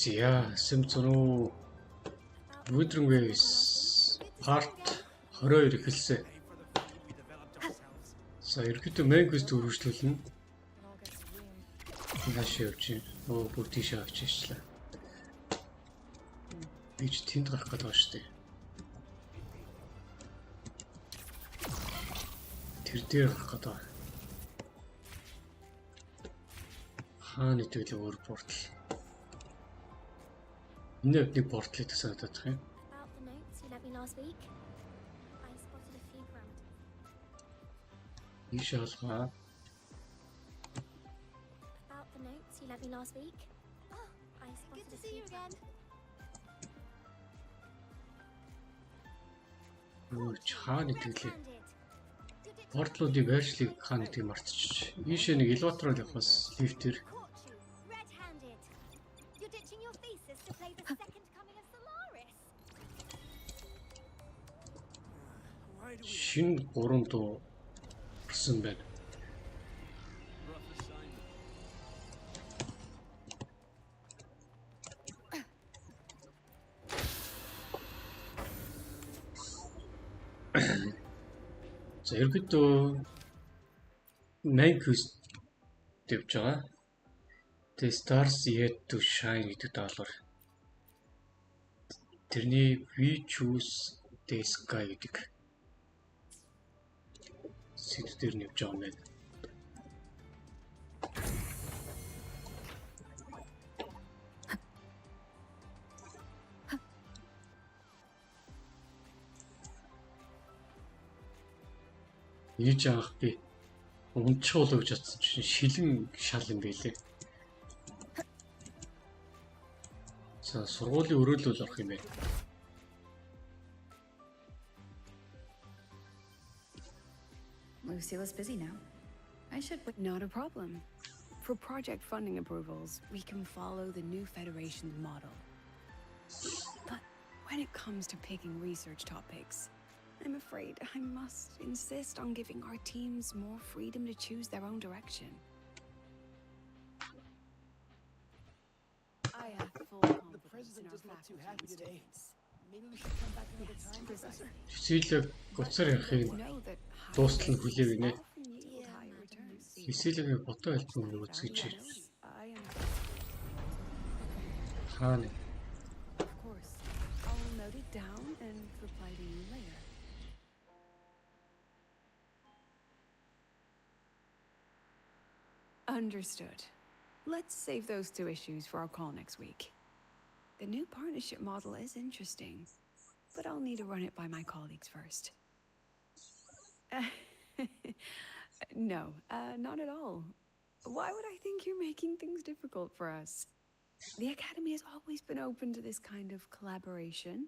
За Simpson Wuthering Waves part 22 эхэлсэн. За ерөөхдөө main quest үргэлжлүүлнэ. Нааш явж байна. Бүр тийш авч ирчлээ. Би ч тэнд гарах гэдэг байна шүү дээ. Тэр дээр гарах гэдэг байна. Хаана идэвэл өөр портал. Энэ нэг портлыг тасаадах юм. Ийш алгаа. Хаана идэглээ? Портлуудыг байршлыг хаана гэдгийг мартчих. Ийшээ нэг элеватороор явахаас лифтээр. Шин 3 дуу орсон байна. За ерөөдөө main quest явж байгаа. The stars yet to shine гэдэг даалгавар. Тэрний we choose the sky гэдэг сэдвээр нь явж байгаа юм байна. Ийж анх би унчуулаа гэж бодсон чинь шилэн шал юм байлээ. За сургуулийн өрөөлөл орох юм байна. Lucille's busy now. I should... Not a problem. For project funding approvals, we can follow the new Federation's model. But when it comes to picking research topics, I'm afraid I must insist on giving our teams more freedom to choose their own direction. I have full confidence in our faculty students. Maybe we should come back another time, Professor. Хичээлээ гоцоор явахыг дуустал нь хүлээв гинэ. Хичээлээ ботоо хэлбэр үзгэж. Хаана? Of course. I'll note it down and reply to you later. Understood. Let's save those two issues for our call next week. The new partnership model is interesting, but I'll need to run it by my colleagues first. No, not at all. Why would I think you're making things difficult for us? The Academy has always been open to this kind of collaboration.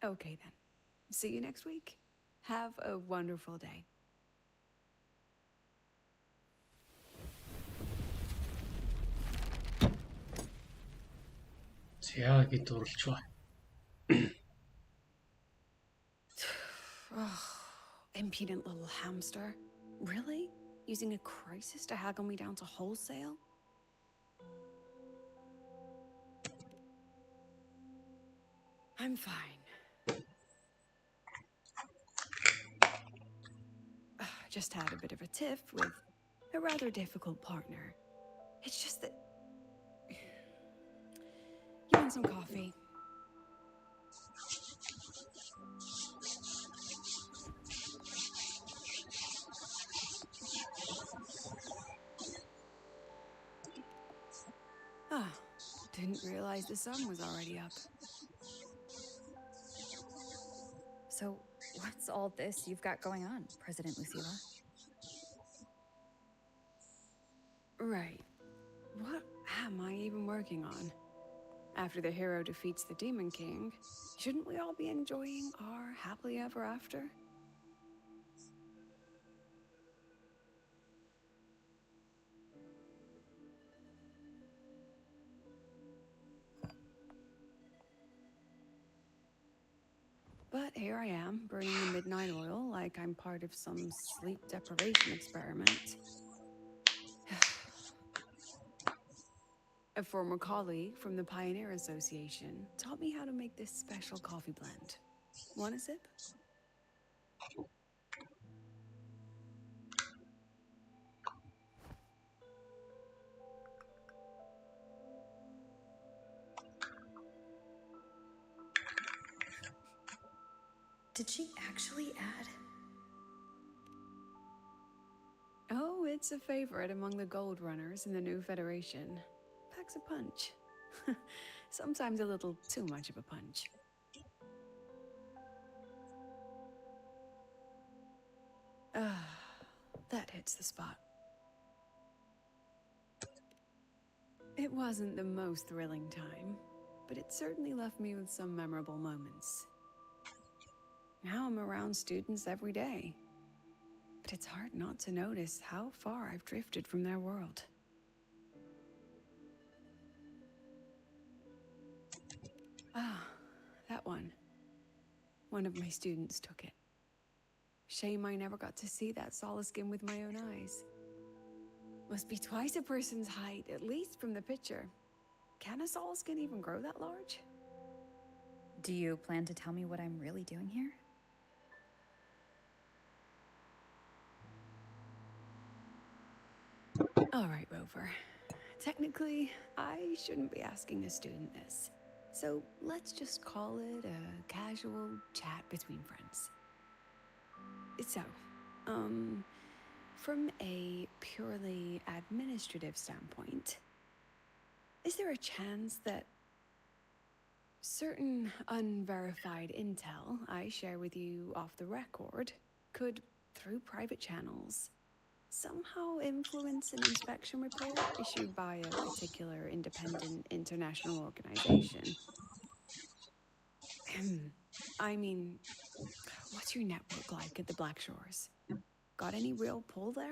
Okay then. See you next week. Have a wonderful day. За гээд дурлж ба. Impudent little hamster. Really? Using a crisis to haggle me down to wholesale? I'm fine. Just had a bit of a tiff with a rather difficult partner. It's just that... You want some coffee? Didn't realize the sun was already up. So, what's all this you've got going on, President Lucilla? Right. What am I even working on? After the hero defeats the Demon King, shouldn't we all be enjoying our happily ever after? But here I am, burning the midnight oil like I'm part of some sleep deprivation experiment. A former colleague from the Pioneer Association taught me how to make this special coffee blend. Want a sip? Did she actually add? Oh, it's a favorite among the gold runners in the new Federation. Packs a punch. Sometimes a little too much of a punch. That hits the spot. It wasn't the most thrilling time, but it certainly left me with some memorable moments. Now I'm around students every day, but it's hard not to notice how far I've drifted from their world. That one. One of my students took it. Shame I never got to see that Solaskin with my own eyes. Must be twice a person's height, at least from the picture. Can a Solaskin even grow that large? Do you plan to tell me what I'm really doing here? All right, Rover. Technically, I shouldn't be asking a student this. So let's just call it a casual chat between friends. So, from a purely administrative standpoint, is there a chance that certain unverified intel I share with you off the record could, through private channels, somehow influence an inspection report issued by a particular independent international organization? I mean, what's your network like at the Black Shores? Got any real pull there?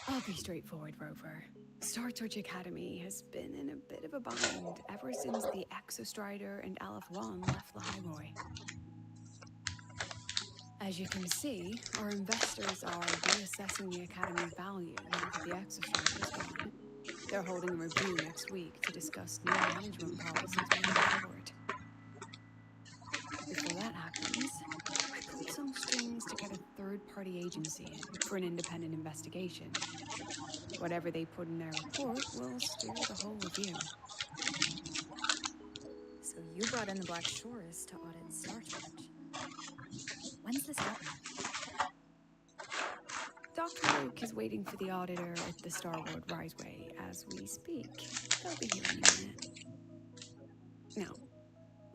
I'll be straightforward, Rover. Star Torch Academy has been in a bit of a bind ever since the Exostrider and Aleph One left the Highboy. As you can see, our investors are reassessing the Academy's value now that the Exostrider is gone. They're holding a review next week to discuss new management policies moving forward. Before that happens, I pulled some strings to get a third-party agency in for an independent investigation. Whatever they put in their report will steer the whole review. So you brought in the Black Shores to audit Star Torch. When's this happening? Dr. Luke is waiting for the auditor at the Starboard Riseway as we speak. They'll be here any minute. Now,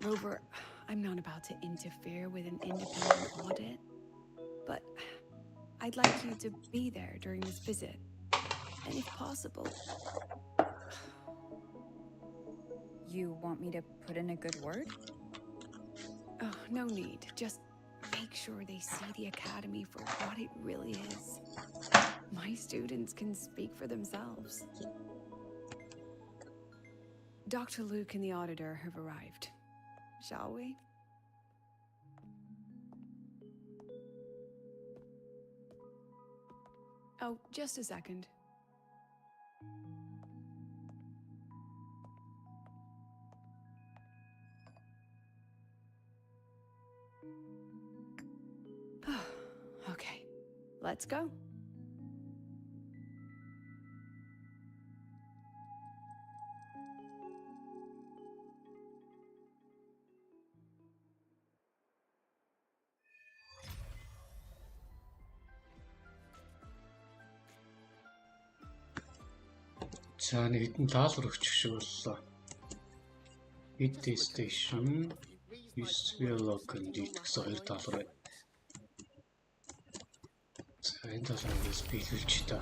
Rover, I'm not about to interfere with an independent audit, but I'd like you to be there during this visit. And if possible... You want me to put in a good word? Oh, no need. Just make sure they see the Academy for what it really is. My students can speak for themselves. Dr. Luke and the auditor have arrived. Shall we? Oh, just a second. Okay, let's go. За нэг хэдэн даалгавар өгчих шиг боллоо. Hit station, use biolog and гэсэн хоёр даалгавар байна. За энэ даалгаврыг биелүүлж та.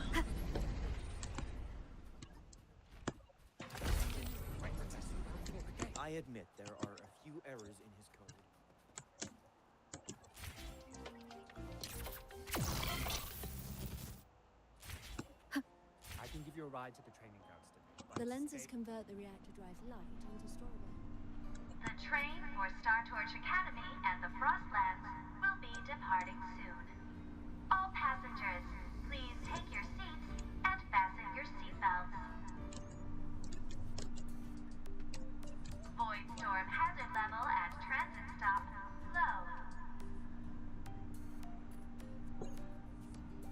I admit there are a few errors in his code. I can give you a ride to the training grounds today. The lenses convert the reactor drive light into storable. The train for Star Torch Academy and the Frostlands will be departing soon. All passengers, please take your seats and fasten your seatbelts. Void storm hazard level at transit stop low.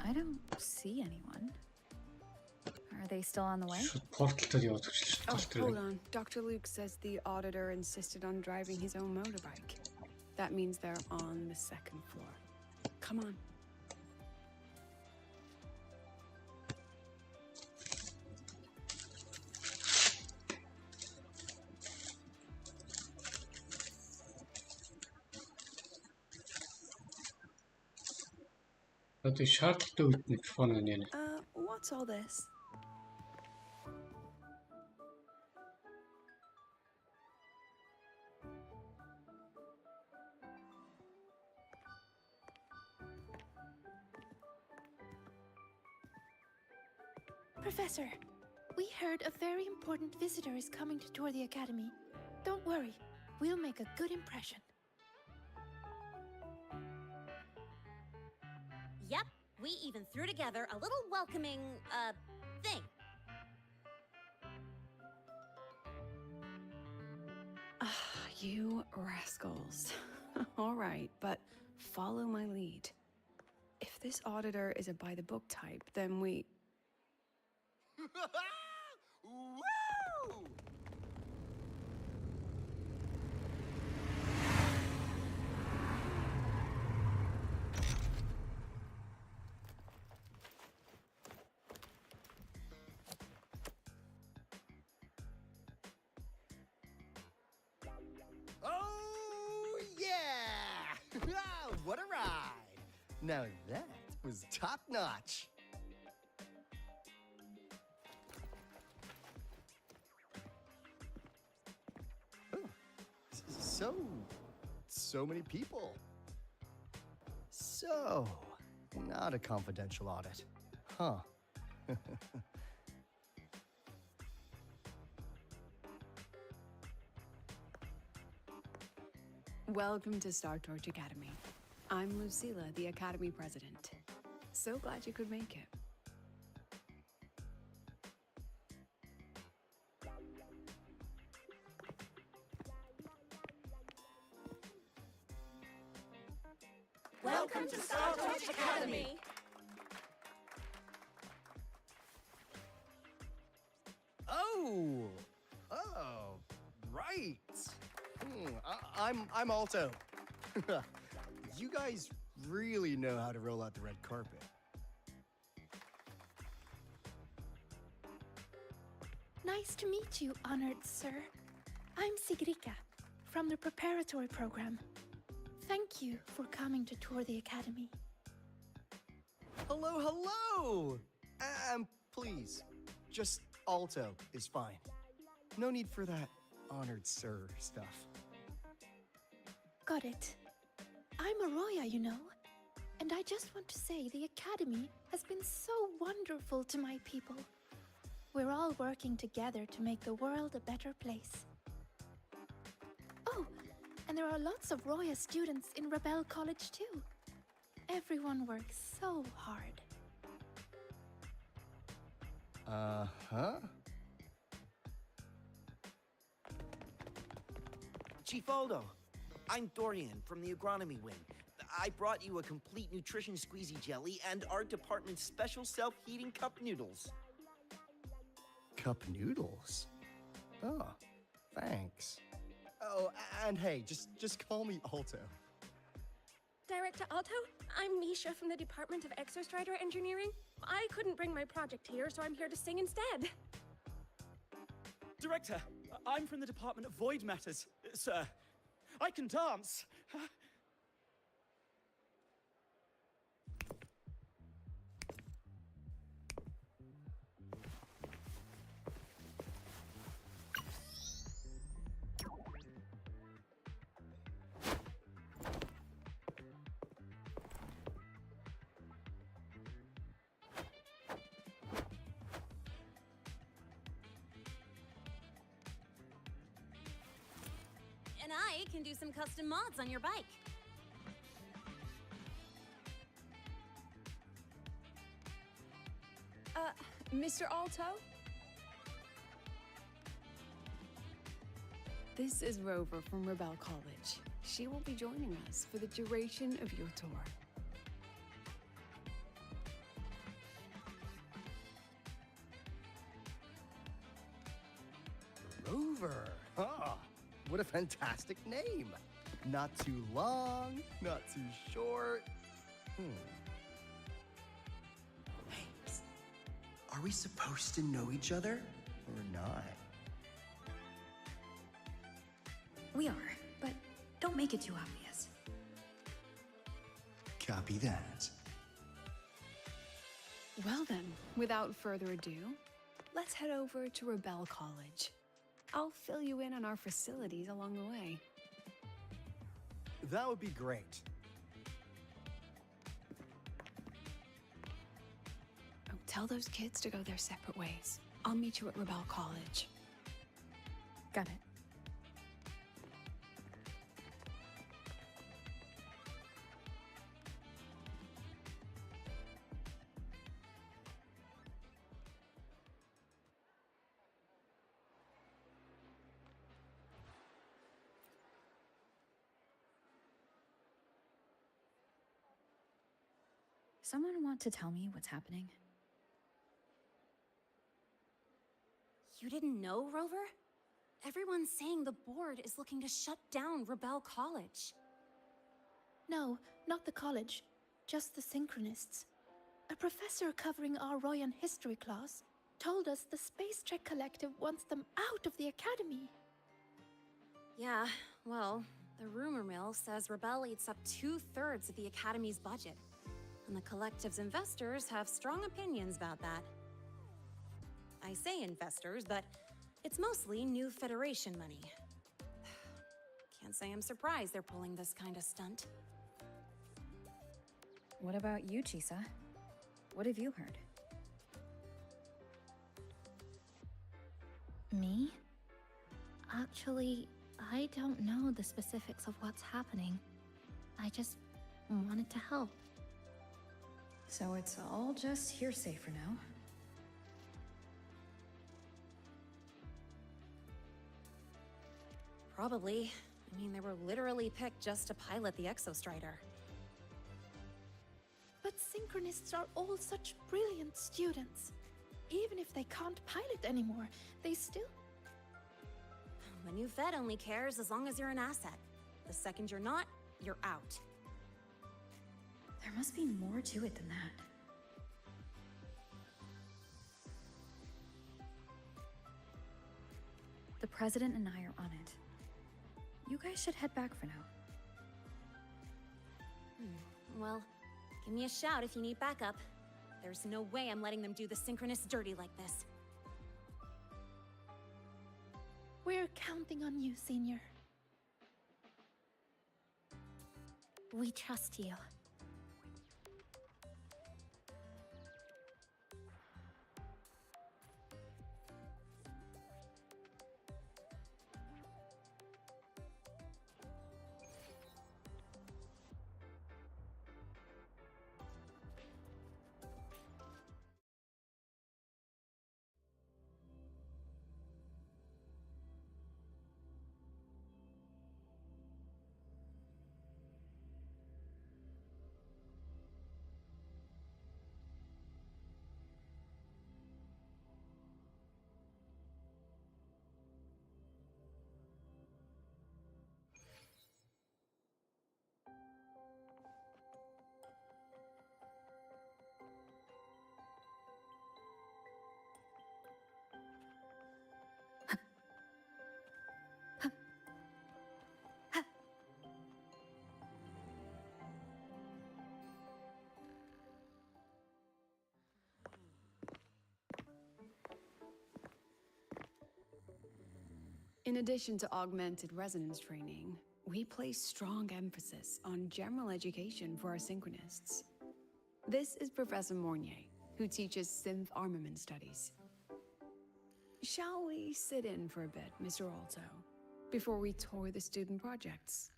I don't see anyone. Are they still on the way? Шууд порталтад яваад өчлөж Oh, тал hold тэр. on. Dr. Luke says the auditor insisted on driving his own motorbike. That means they're on the second floor. Come on. Одоо шаардлагатай үед микрофон байна. What's all this? Professor, we heard a very important visitor is coming to tour the academy. Don't worry, we'll make a good impression. Yep, we even threw together a little welcoming, thing. You rascals. All right, but follow my lead. If this auditor is a by-the-book type, then we... Woo! Oh, yeah! What a ride! Now that was top-notch. So many people. So, not a confidential audit. Huh. Welcome to Star Torch Academy. I'm Lucilla, the Academy President. So glad you could make it. Welcome to Star Torch Academy! Oh, right. I'm Alto. You guys really know how to roll out the red carpet. Nice to meet you, honored sir. I'm Sigrika, from the preparatory program. Thank you for coming to tour the academy. Hello, hello! Please, just Alto is fine. No need for that honored sir stuff. Got it. I'm Arroya, you know. And I just want to say the academy has been so wonderful to my people. We're all working together to make the world a better place. Oh, and there are lots of Roya students in Rebel College too. Everyone works so hard. Uh-huh. Chief Aldo, I'm Dorian from the agronomy wing. I brought you a complete nutrition squeezy jelly and our department's special self-heating cup noodles. Cup noodles? Oh, thanks. Oh, and hey, just call me Alto. Director Alto, I'm Misha from the Department of Exostrider Engineering. I couldn't bring my project here, so I'm here to sing instead. Director, I'm from the Department of Void Matters. Sir, I can dance. And and I can do some custom mods on your bike. Mr. Alto? This is Rover from Rebel College. She will be joining us for the duration of your tour. Rover. Ah, what a fantastic name. Not too long, not too short. Are we supposed to know each other or not? We are, but don't make it too obvious. Copy that. Well then, without further ado, let's head over to Rebel College. I'll fill you in on our facilities along the way. That would be great. Oh, tell those kids to go their separate ways. I'll meet you at Rebel College. Got it. Someone want to tell me what's happening? You didn't know, Rover? Everyone's saying the board is looking to shut down Rebel College. No, not the college. Just the Synchronists. A professor covering our Royan history class told us the Space Trek Collective wants them out of the academy. Yeah, well, the rumor mill says Rebel eats up 2/3 of the academy's budget. And the collective's investors have strong opinions about that. I say investors, but it's mostly new Federation money. Can't say I'm surprised they're pulling this kind of stunt. What about you, Chisa? What have you heard? Me? Actually, I don't know the specifics of what's happening. I just wanted to help. So it's all just hearsay for now. Probably. I mean, they were literally picked just to pilot the Exostrider. But Synchronists are all such brilliant students. Even if they can't pilot anymore, they still... The new Fed only cares as long as you're an asset. The second you're not, you're out. There must be more to it than that. The President and I are on it. You guys should head back for now. Well, give me a shout if you need backup. There's no way I'm letting them do the Synchronists dirty like this. We're counting on you, Senior. We trust you. In addition to augmented resonance training, we place strong emphasis on general education for our Synchronists. This is Professor Mornier, who teaches synth armament studies. Shall we sit in for a bit, Mr. Alto? before we tour the student projects.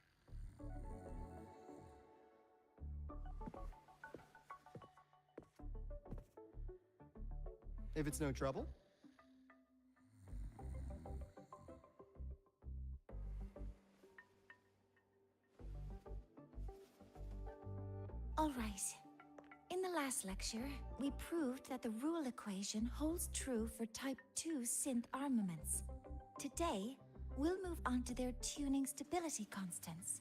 If it's no trouble. All right. In the last lecture, we proved that the rule equation holds true for Type 2 synth armaments. Today, we'll move on to their tuning stability constants.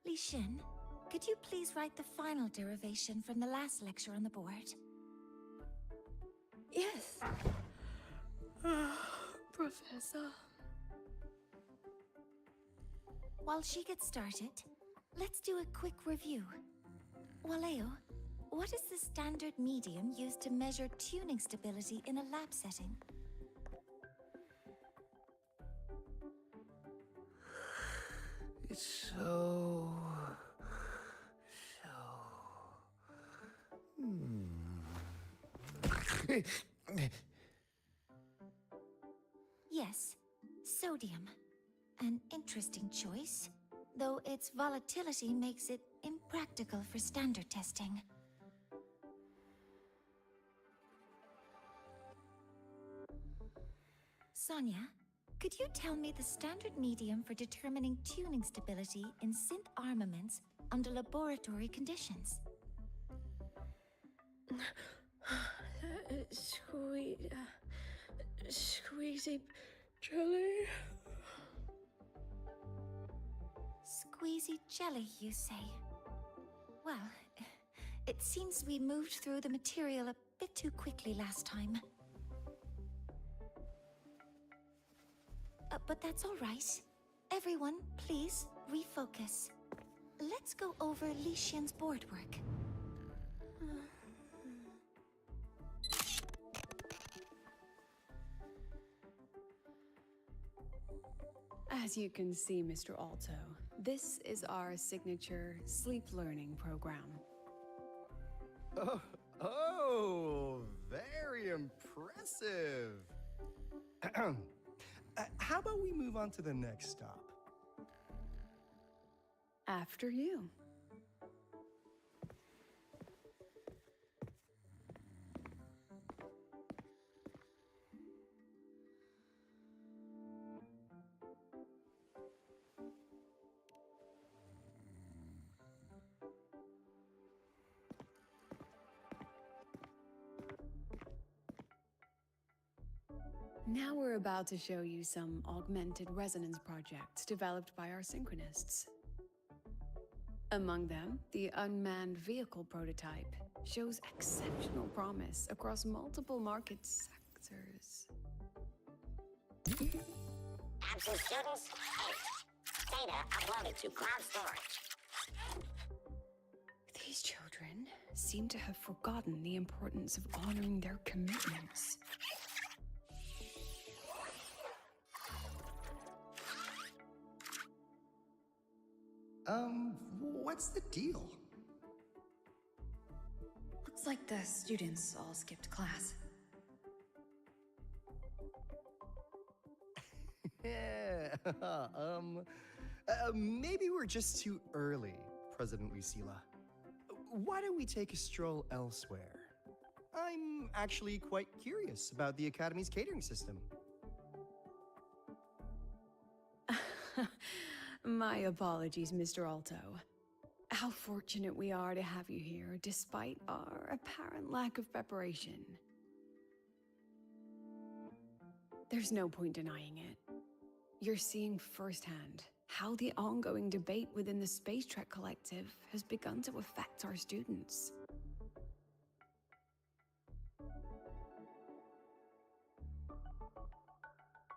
Li Xin, could you please write the final derivation from the last lecture on the board? Yes. Professor. While she gets started, let's do a quick review. Waleo, what is the standard medium used to measure tuning stability in a lab setting? It's so... Yes, sodium. An interesting choice, though its volatility makes it impractical for standard testing. Sonia, could you tell me the standard medium for determining tuning stability in synth armaments under laboratory conditions? Squeezy jelly. Squeezy jelly, you say? Well, it seems we moved through the material a bit too quickly last time. But that's all right. Everyone, please, refocus. Let's go over Li Xian's board work. As you can see, Mr. Alto, this is our signature sleep learning program. Oh, very impressive. How about we move on to the next stop? After you. Now we're about to show you some augmented resonance projects developed by our synchronists. Among them, the unmanned vehicle prototype shows exceptional promise across multiple market sectors. Absent students, 8. Data uploaded to cloud storage. These children seem to have forgotten the importance of honoring their commitments. What's the deal? Looks like the students all skipped class. Yeah, maybe we're just too early, President Lucila. Why don't we take a stroll elsewhere? I'm actually quite curious about the Academy's catering system. My apologies, Mr. Alto. How fortunate we are to have you here, despite our apparent lack of preparation. There's no point denying it. You're seeing firsthand how the ongoing debate within the Space Trek Collective has begun to affect our students.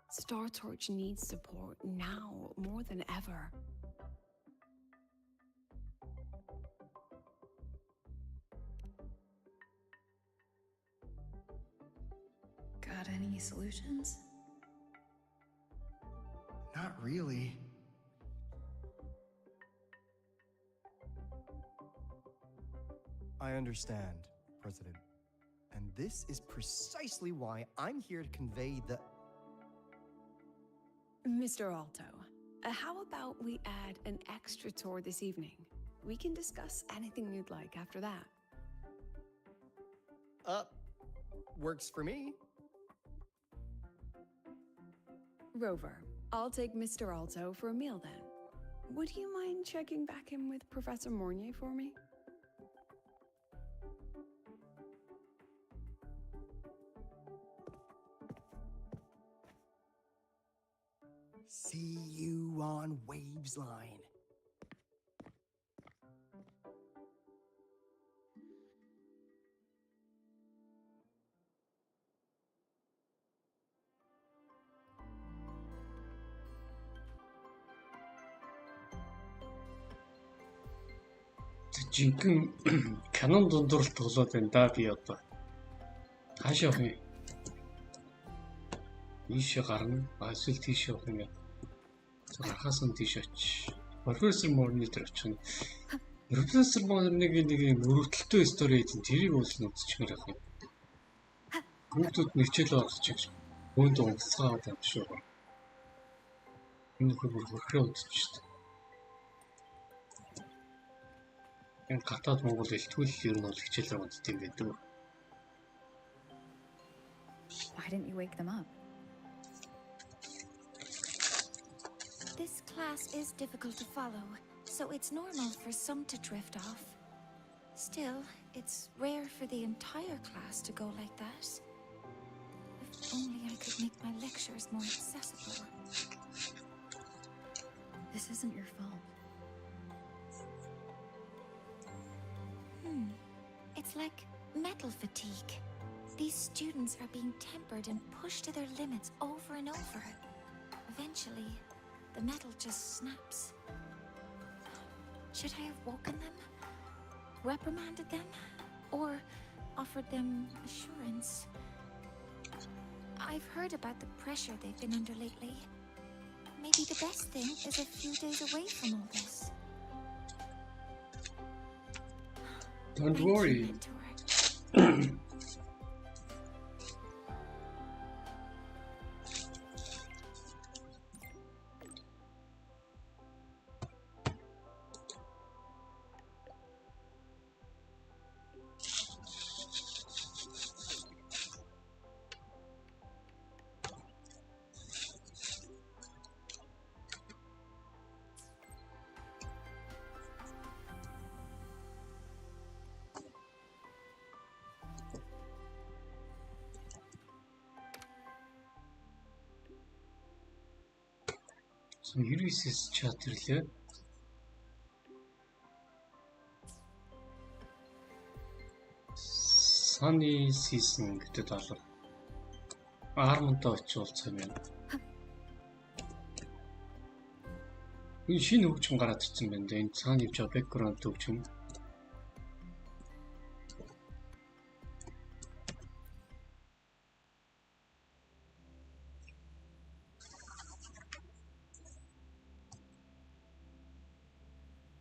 Star Torch needs support now more than ever. Got any solutions? Not really. I understand, President. And this is precisely why I'm here to convey the... Mr. Alto, how about we add an extra tour this evening? We can discuss anything you'd like after that. Works for me. Rover, I'll take Mr. Alto for a meal then. Would you mind checking back in with Professor Mornier for me? See you on Waves Line. Жинхэнэ канон дундуур тоглоод байна да би одоо. Хаашаа явах юм? Ийшээ гарна. Эсвэл тийшээ явах юм яа. Гарахаас нь тийш очиж. Профессор Морны дээр очих нь. Профессор Морныг нэг юм өрөвдөлтөө стори эзэн тэрийг уулзна үзчихмээр явах юм. Бүгдүүд нэчэл орчих. Бөөнд унцгаа байгаа юм шүү. Энэ хөр хөрхөө үзчихсэн. Энэ гадаад монгол хэлтгүүл ер нь бол хичээлээр унтдаг юм гэдэг. Why didn't you wake them up? This class is difficult to follow, so it's normal for some to drift off. Still, it's rare for the entire class to go like that. If only I could make my lectures more accessible. This isn't your fault. It's like metal fatigue. These students are being tempered and pushed to their limits over and over. Eventually, the metal just snaps. Should I have woken them? Reprimanded them? Or offered them assurance? I've heard about the pressure they've been under lately. Maybe the best thing is a few days away from all this. Don't worry. So 99-с чатрлээ. Sunny season гэдэг долоо. Армонтой очиж уулзах юм байна. Энэ шинэ хөгжим гараад ирсэн байна. Энэ цаана явж байгаа background хөгжим.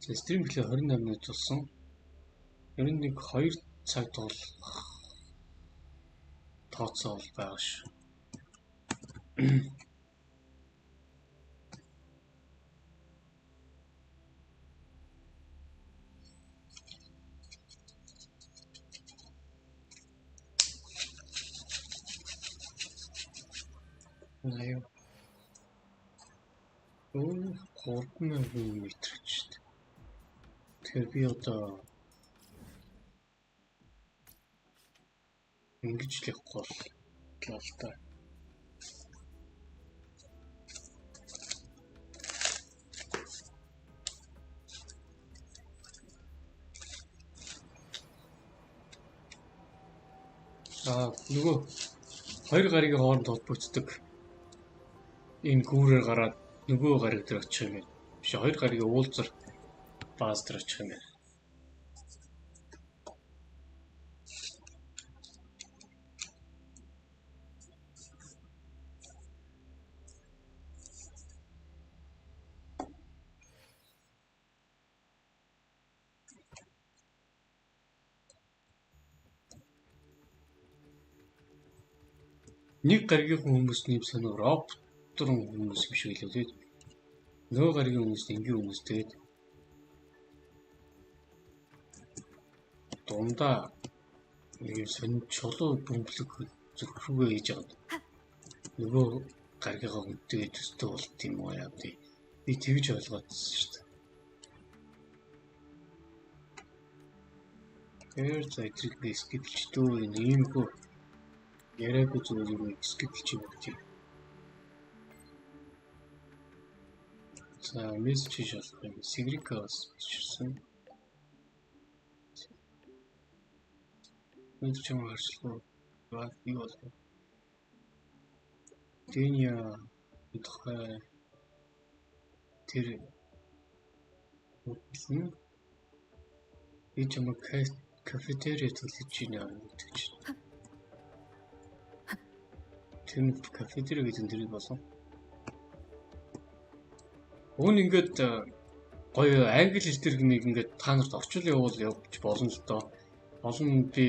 Стрим билээ 28 минут болсон. Ер нь нэг 2 цаг тооцоо бол байгаа шүү. Наяа. 3000 метр ч шүү дээ. Тэгэхээр би одоо ингэж л явахгүй бол та. Нөгөө хоёр гаригийн хооронд холбогддог энэ гүүрээр гараад нөгөө гариг дээр очих юм байна. Биш хоёр гаригийн уулзар бааз дээр очих юм байна. Нэг гаригийн хүмүүс нэм сонор Wuthering хүмүүс юм шиг л үү. Нөгөө гаригийн хүмүүс энгийн хүмүүс тэгээд дундаа нэг сонин чулуу бөмбөлөг зөвхөргөө хийж байгаа. Нөгөө гаргийнхаа хүнтэй төстэй болт юм уу яа би тэгж ойлгоодсэн шүү дээ. Тэр зайтрыг скиплчдөө ийм хөө яриаггүй зүгээр скиплч юм тийм. За мессеж шалгах юм. Сигрикас бичсэн. Энд ч юм харшлаа. Баа юу болов? Тэния идхай тэр үгүй энэ юм кафетерия төлөж байна гэж. Тэр кафетерия гэдэг нь болсон. Уун ингээд гоё англи хэл дээр нэг ингээд та нарт орчуул явуул явж болно л доо. Олон би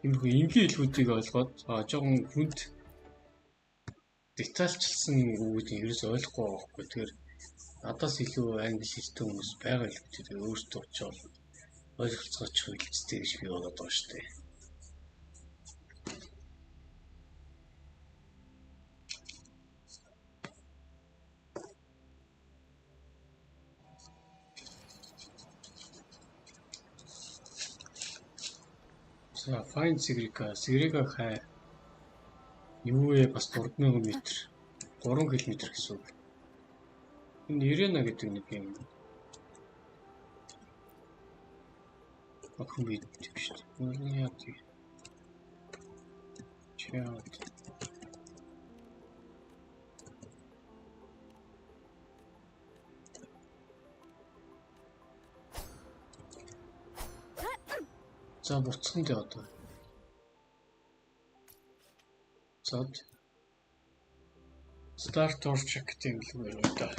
иймэрхүү энгийн хэлбэрүүдийг ойлгоод жоохон хүнд детальчилсан үгүүдийг ерөөс ойлгохгүй байхгүй. Тэгэхээр надаас илүү англи хэлтэй хүмүүс байгаа л гэдэг. Өөртөө очоод ойлголцооч хэлцтэй гэж би бодоод байгаа шүү дээ. За fine Сигрика хай юу вэ бас 3000 м 3 км гэсэн үг. Энэ Ирена гэдэг нэг юм. Охин бий гэдэг шүү дээ. Яа тий. Чаад. За буцхан дээ одоо. Зод. Start or check гэдэг юм л байна да.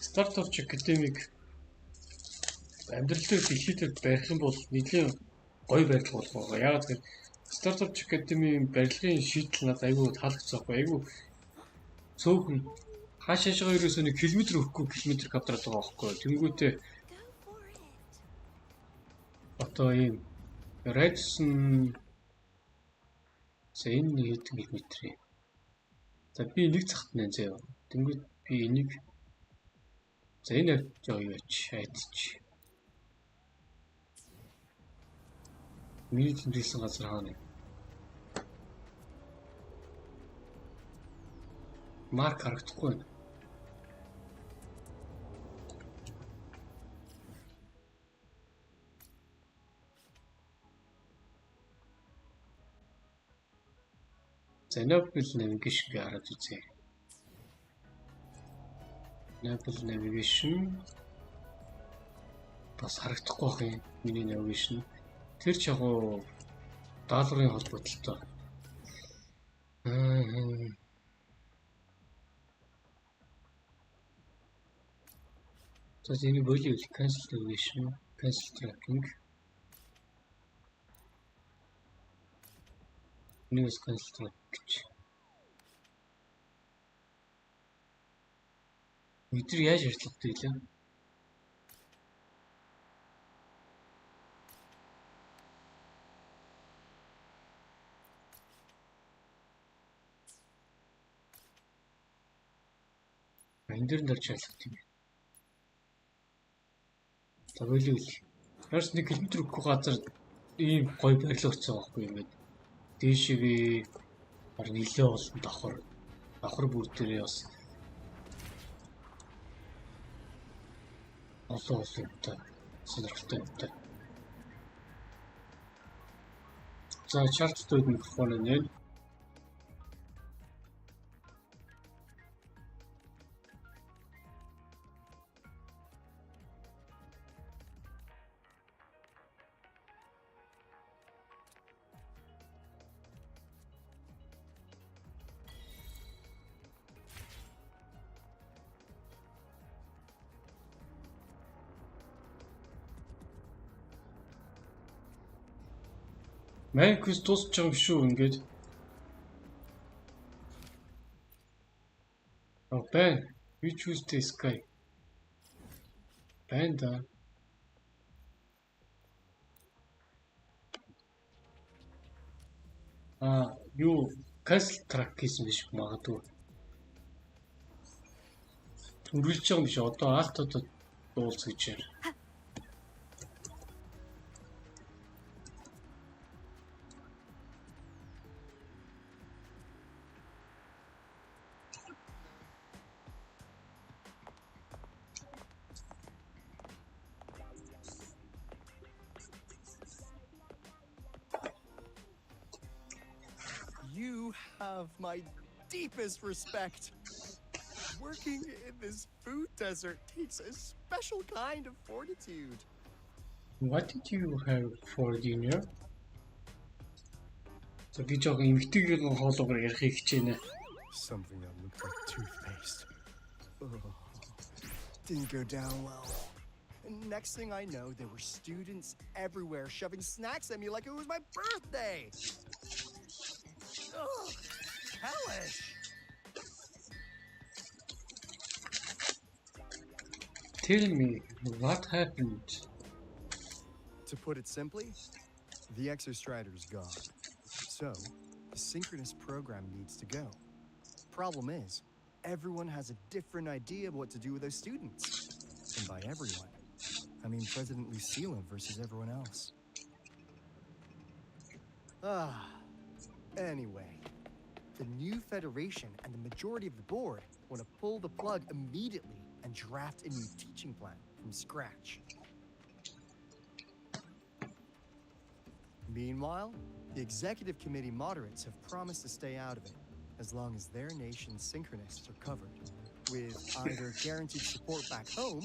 Start or check гэдэг амьдрал дээр дэлхийд барих юм бол нэлийн гоё байдал болох байгаа. Яагаад гэвэл Start or check гэдэг барилгын шийдэл надад айгүй таалагдсан. Айгүй цөөхөн хаашаашгаа ерөөсөө 1 км өгөхгүй км квадрат байгаа байхгүй. Тэнгүүтээ одоо ийм радиус за энэ нэг хэдэн км юм. За би нэг цагт нэ заяа. Тэнгүүт би энийг за энэ яваач хайдчих. Миний тэмдэглэсэн газар хаана вэ? Марк харагдахгүй байна. Enable navigation гараад үзье. Enable navigation бас харагдахгүй байх юм. Миний navigation тэр ч яг уу даалгаврын холбоотой. За энэ болио cancel navigation, cancel tracking. News cancel гэж. Өдөр яаж ярьцлагтай вэ? Энэ дэр дөрж шалгах юм. За болио. Яаж 1 км өгөх газар ийм гоё барилга өгсөн байхгүй юм бэ? Дээшээ харин нэлээ олон давхар бүр дээрээ бас олон юмтай сонирхолтой юмтай. За чарттай микрофон нэ. Main quest дуусч байгаа юм шүү ингээд. Oh, байна. We choose the sky. Байна да. Юу castle track гэсэн биш магадгүй. Үргэлж байгаа юм биш. Одоо алтуудад дуулц гэж яар. You have my deepest respect. Working in this food desert takes a special kind of fortitude. What did you have for dinner? So би жоо эмгтэйгийн хоолойгоор ярихыг хичээнэ. Something that looked like toothpaste. Didn't go down well. Next thing I know, there were students everywhere shoving snacks at me like it was my birthday. Ugh, hellish. Tell me, what happened? To put it simply, the Exostrider's gone. So, the synchronous program needs to go. Problem is, everyone has a different idea of what to do with those students. And by everyone, I mean President Lucilla versus everyone else. Anyway, the new Federation and the majority of the board want to pull the plug immediately and draft a new teaching plan from scratch. Meanwhile, the executive committee moderates have promised to stay out of it as long as their nation's synchronists are covered, with either guaranteed support back home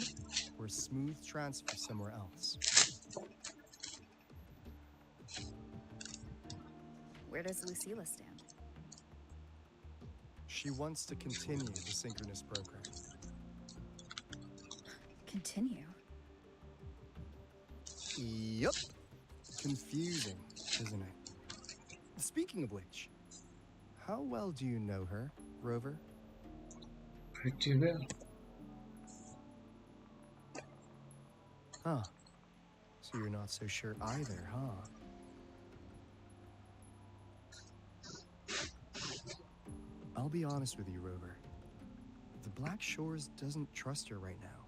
or a smooth transfer somewhere else. Where does Lucilla stand? She wants to continue the synchronous program. Continue? Yup. Confusing, isn't it? Speaking of which, how well do you know her, Rover? Pretty well. Huh. So you're not so sure either, huh? I'll be honest with you, Rover. The Black Shores doesn't trust her right now.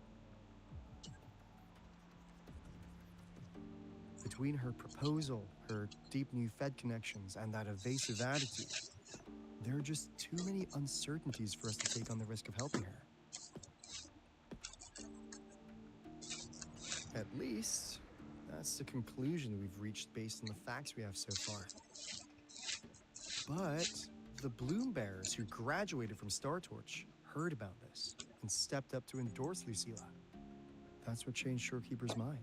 Between her proposal, her deep new Fed connections, and that evasive attitude, there are just too many uncertainties for us to take on the risk of helping her. At least, that's the conclusion we've reached based on the facts we have so far. But the Bloom Bearers who graduated from Star Torch heard about this and stepped up to endorse Lucilla. That's what changed Shorekeeper's mind.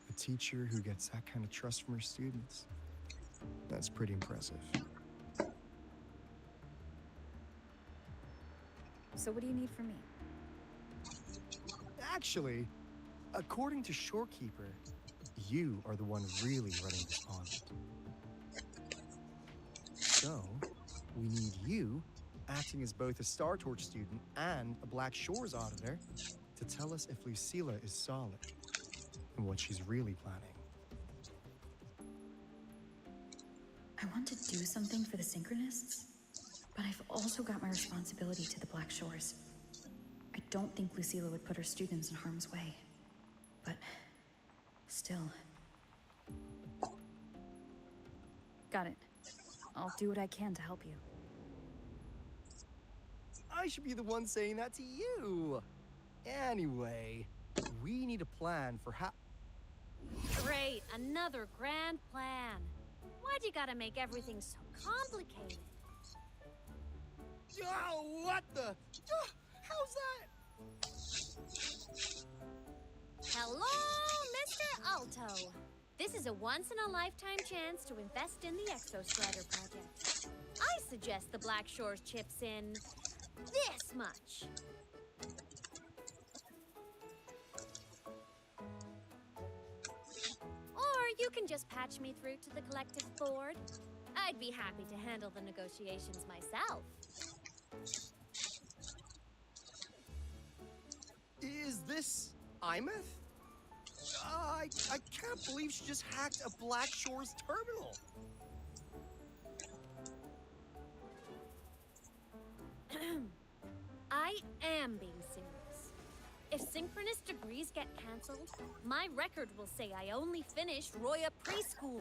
A teacher who gets that kind of trust from her students. That's pretty impressive. So what do you need from me? Actually, according to Shorekeeper, you are the one really running this pond. So, we need you, acting as both a Star Torch student and a Black Shores auditor, to tell us if Lucilla is solid and what she's really planning. I want to do something for the Synchronists, but I've also got my responsibility to the Black Shores. I don't think Lucilla would put her students in harm's way, but still. Got it. I'll do what I can to help you. I should be the one saying that to you. Anyway, we need a plan for how... Great, another grand plan. Why'd you gotta make everything so complicated? Oh, what the... how's that? Hello, Mr. Alto. This is a once-in-a-lifetime chance to invest in the Exostrider project. I suggest the Black Shores chips in this much. Or you You can just patch me through to the collective board. I'd be happy to handle the negotiations myself. Is this Imeth? I can't believe she just hacked a Black Shores terminal. I am being serious. If synchronous degrees get cancelled, my record will say I only finished Roya preschool.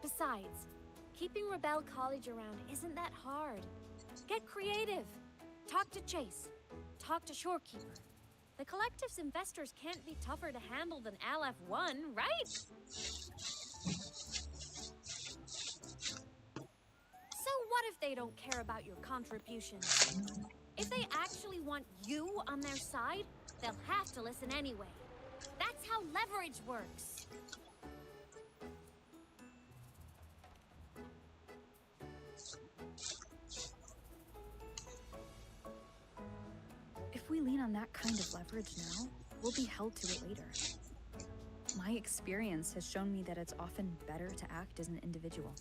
Besides, keeping Rebel College around isn't that hard. Get creative. Talk to Chase. Talk to Shorekeeper. The Collective's investors can't be tougher to handle than LF1, right? So what if they don't care about your contributions? If they actually want you on their side, they'll have to listen anyway. That's how leverage works. If we lean on that kind of leverage now, we'll be held to it later. My experience has shown me that it's often better to act as an individual.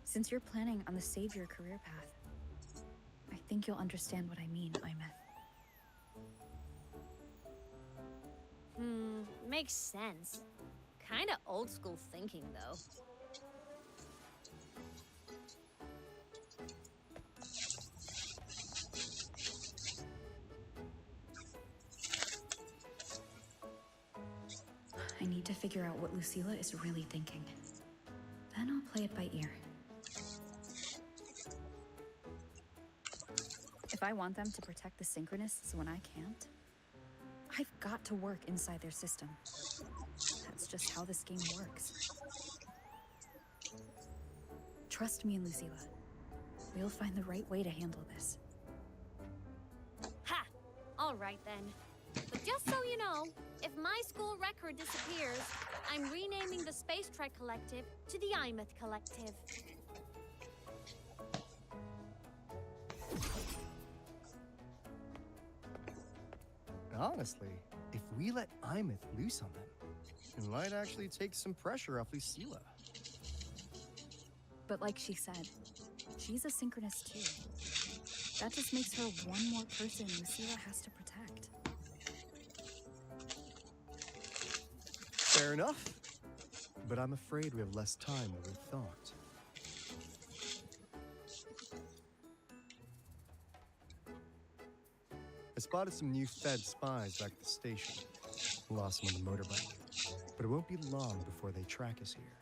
Since you're planning on the savior career path, I think you'll understand what I mean, Imeth. Makes sense. Kinda old school thinking, though. I need to figure out what Lucilla is really thinking. Then I'll play it by ear. If I want them to protect the Synchronists when I can't, I've got to work inside their system. That's just how this game works. Trust me, Lucilla. We'll find the right way to handle this. Ha! All right then. But just so you know, if my school record disappears, I'm renaming the Space Trek Collective to the Imeth Collective. Honestly, if we let Imeth loose on them, it might actually take some pressure off Lucilla. But like she said, she's a synchronist too. That just makes her one more person Lucilla has to protect. Fair enough. But I'm afraid we have less time than we thought. I spotted some new Fed spies back at the station. Lost them on the motorbike. But it won't be long before they track us here.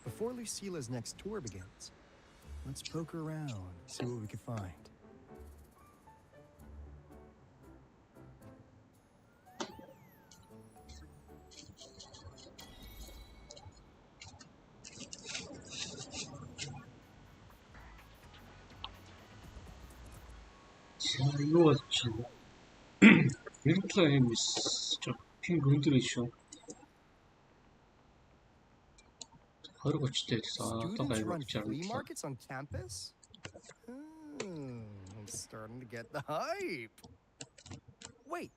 Before Lucilla's next tour begins, let's poke around, see what we can find. 자, 이거 좀 윈터햄스 핑 өндөр шүү. Хориг очтой гэсэн. Students run flea markets on campus? I'm starting to get the hype. Wait,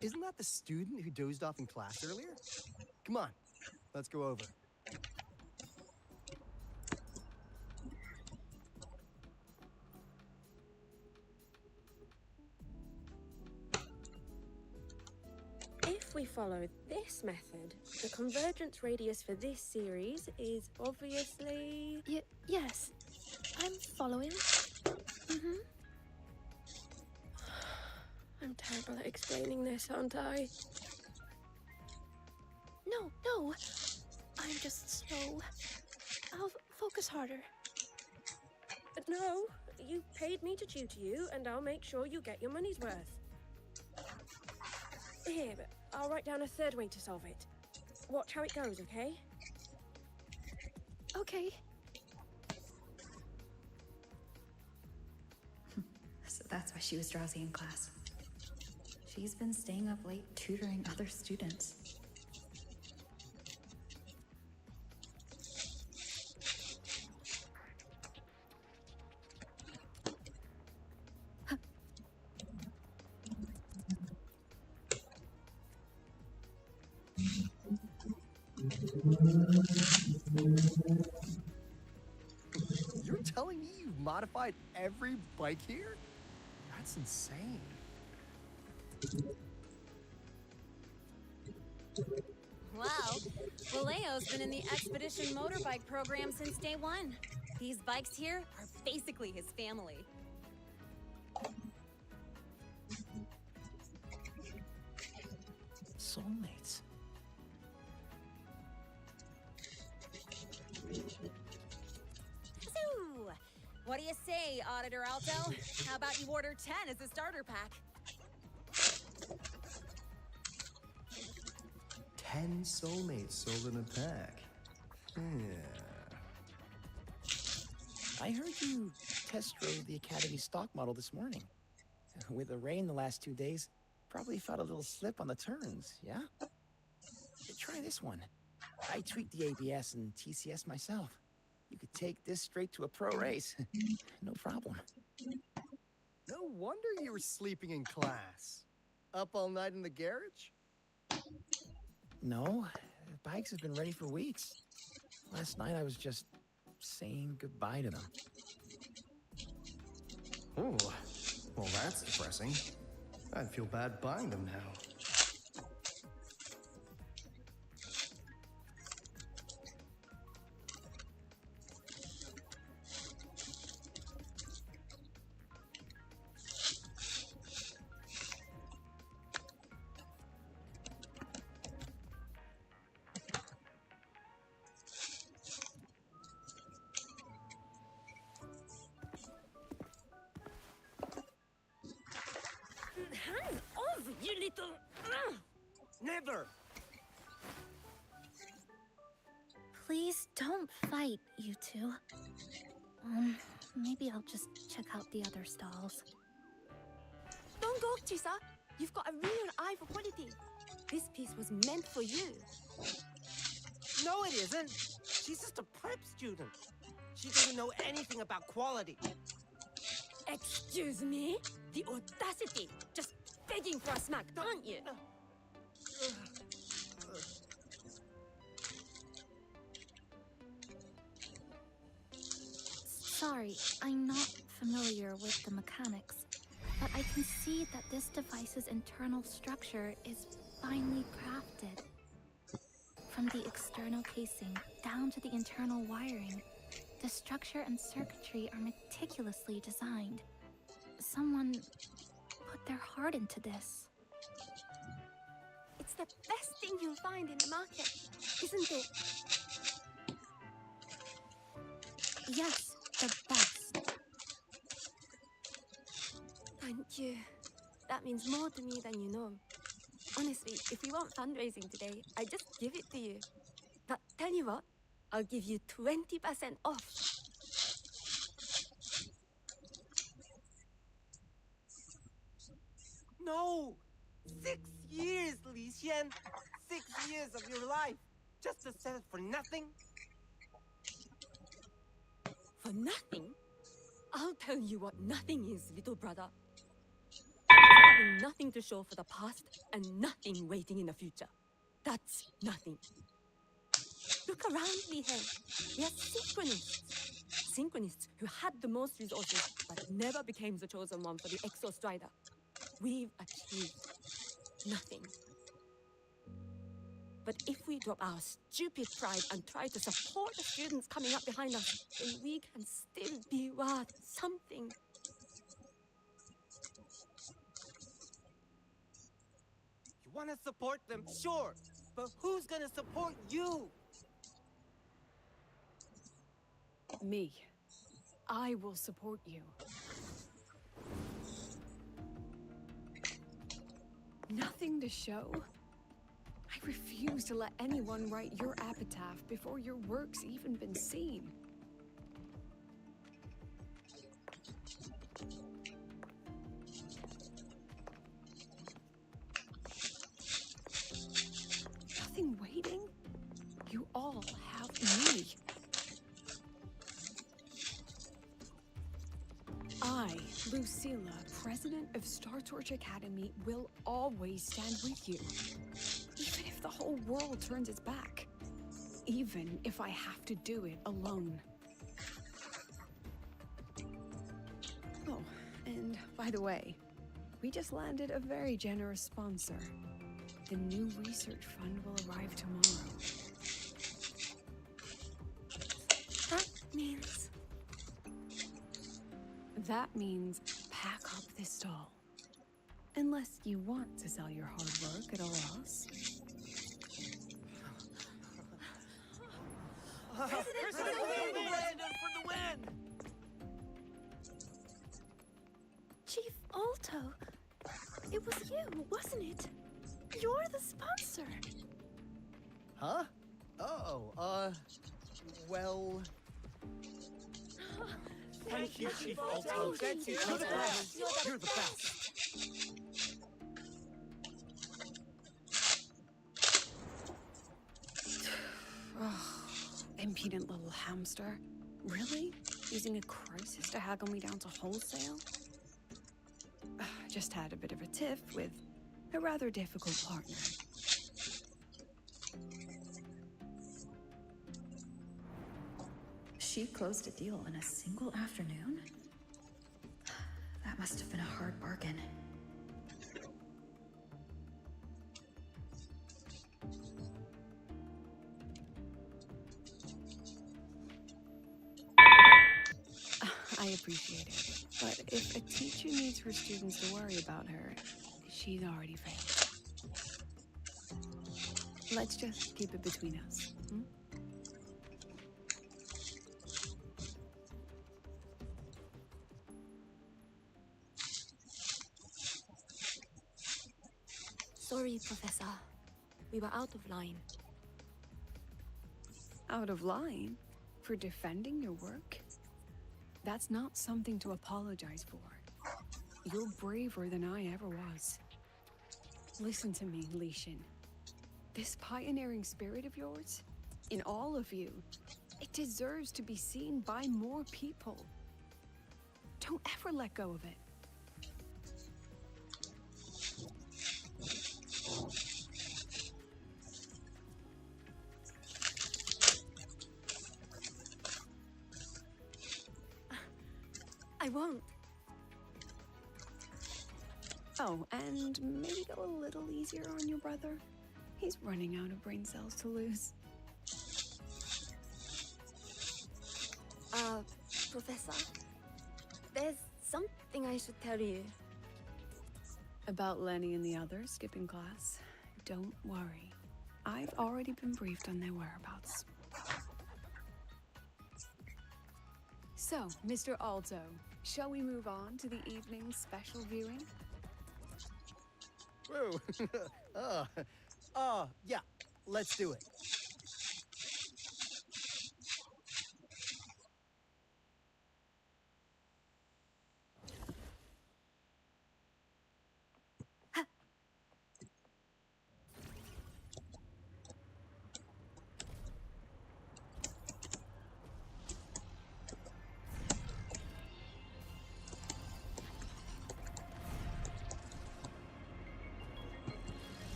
isn't that the student who dozed off in class earlier? Come on, let's go over. If we follow this method, the convergence radius for this series is obviously... Yes, I'm following. I'm terrible at explaining this, aren't I? No, I'm just slow. I'll focus harder. No, you paid me to tutor you, and I'll make sure you get your money's worth. Here, I'll write down a third way to solve it. Watch how it goes, okay? Okay. So that's why she was drowsy in class. She's been staying up late tutoring other students. You're telling me you've modified every bike here? That's insane. Wow, Valeo's been in the Expedition motorbike program since day one. These bikes here are basically his family. Soulmates. So, what do you say, Auditor Alto? How about you order 10 as a starter pack? 10 soulmates sold in a pack. Yeah. I heard you test drove the Academy stock model this morning. With the rain the last 2 days, probably felt a little slip on the turns, yeah? Try this one. I tweaked the ABS and TCS myself. You could take this straight to a pro race. No problem. No wonder you were sleeping in class. Up all night in the garage? No, the bikes have been ready for weeks. Last night I was just saying goodbye to them. Oh, well that's depressing. I'd feel bad buying them now. Hands off, you little... Never! Please don't fight, you two. Maybe I'll just check out the other stalls. Don't go, Chisa. You've got a real eye for quality. This piece was meant for you. No, it isn't. She's just a prep student. She doesn't know anything about quality. Excuse me? The audacity! Just begging for a smack, aren't you? Sorry, I'm not familiar with the mechanics, but I can see that this device's internal structure is finely crafted. From the external casing down to the internal wiring, the structure and circuitry are meticulously designed. Someone put their heart into this. It's the best thing you'll find in the market, isn't it? Yes, the best. Thank you. That means more to me than you know. Honestly, if we weren't fundraising today, I'd just give it to you. But tell you what, I'll give you 20% off. No! 6 years, Li Xian! 6 years of your life! Just to sell it for nothing? For nothing? I'll tell you what nothing is, little brother. Having nothing to show for the past and nothing waiting in the future. That's nothing. Look around, Li Hen. We are synchronists. Synchronists who had the most resources but never became the chosen one for the Exo Strider. We've achieved nothing. But if we drop our stupid pride and try to support the students coming up behind us, then we can still be worth something. You want to support them, sure. But who's gonna support you? Me. I will support you. Nothing to show? I refuse to let anyone write your epitaph before your work's even been seen. Nothing waiting? You all have me. I, Lucilla, President of Star Torch Academy, will always stand with you. Even if the whole world turns its back. Even if I have to do it alone. By the way, we just landed a very generous sponsor. The new research fund will arrive tomorrow. That means pack up this stall. Unless you want to sell your hard work at a loss. President for the win! Chief Alto, it was you, wasn't it? You're the sponsor. Huh? Oh, well... Thank you, Chief Alto. Thank you. You're the best. You're the best. Impudent little hamster. Really? Using a crisis to haggle me down to wholesale? Just had a bit of a tiff with a rather difficult partner. She closed a deal in a single afternoon? That must have been a hard bargain. I appreciate it, but if a teacher needs her students to worry about her, she's already failed. Let's just keep it between us. Hmm? Sorry, Professor. We were out of line. Out of line? For defending your work? That's not something to apologize for. You're braver than I ever was. Listen to me, Li Xin. This pioneering spirit of yours, in all of you, it deserves to be seen by more people. Don't ever let go of it. I won't. Oh, and maybe go a little easier on your brother. He's running out of brain cells to lose. Professor, there's something I should tell you. About Lenny and the others skipping class? Don't worry. I've already been briefed on their whereabouts. So, Mr. Alto, shall we move on to the evening's special viewing? Whoa. Yeah, let's do it.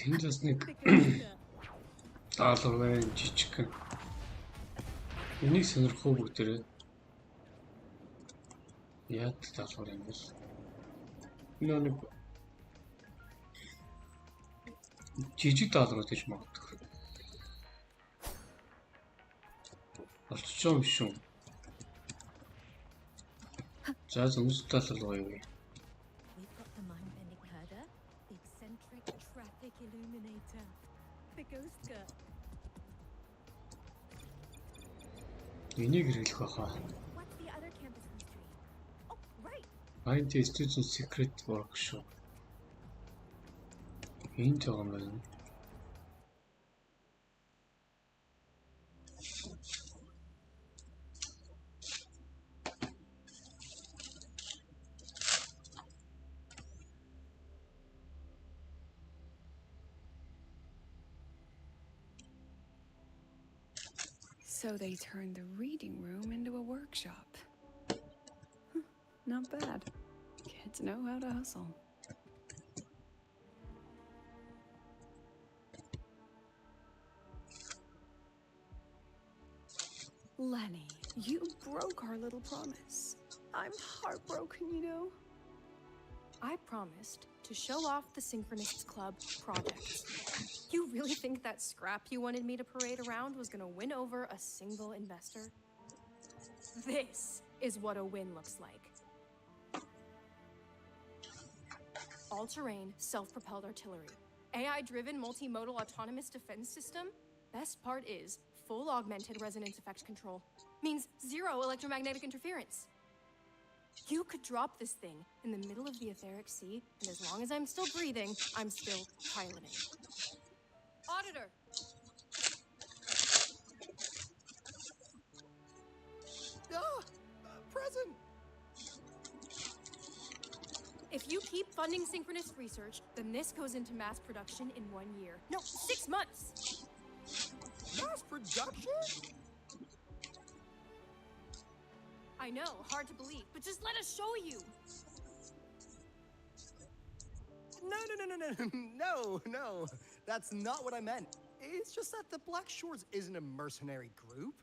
Тэнд бас нэг даалгавар байна, жижигхэн. Энийг сонирхох бүгдээрээ. Яад даалгавар юм бол. Нэг жижиг даалгавар гэж магадгүй. Олчоо юм шүү. За зөвс даалгавар юу вэ? Illuminator, the ghost girl. Энийг хэрэглэх байхаа. What's the other campus mystery? Oh, right. Find the student secret workshop. Энд байгаа юм байна. So they turned the reading room into a workshop. Not bad. Kids know how to hustle. Lenny, You broke our little promise. I'm heartbroken, you know. I promised to show off the Synchronists Club project. You really think that scrap you wanted me to parade around was gonna win over a single investor? This is what a win looks like. All-terrain, self-propelled artillery. AI-driven multimodal autonomous defense system. Best part is full augmented resonance effect control. Means zero electromagnetic interference. You could drop this thing in the middle of the etheric sea, and as long as I'm still breathing, I'm still piloting. Auditor! Present! If you keep funding synchronous research, then this goes into mass production in 1 year. No, 6 months! Mass production? I know, hard to believe, but just let us show you! No. That's not what I meant. It's just that the Black Shores isn't a mercenary group.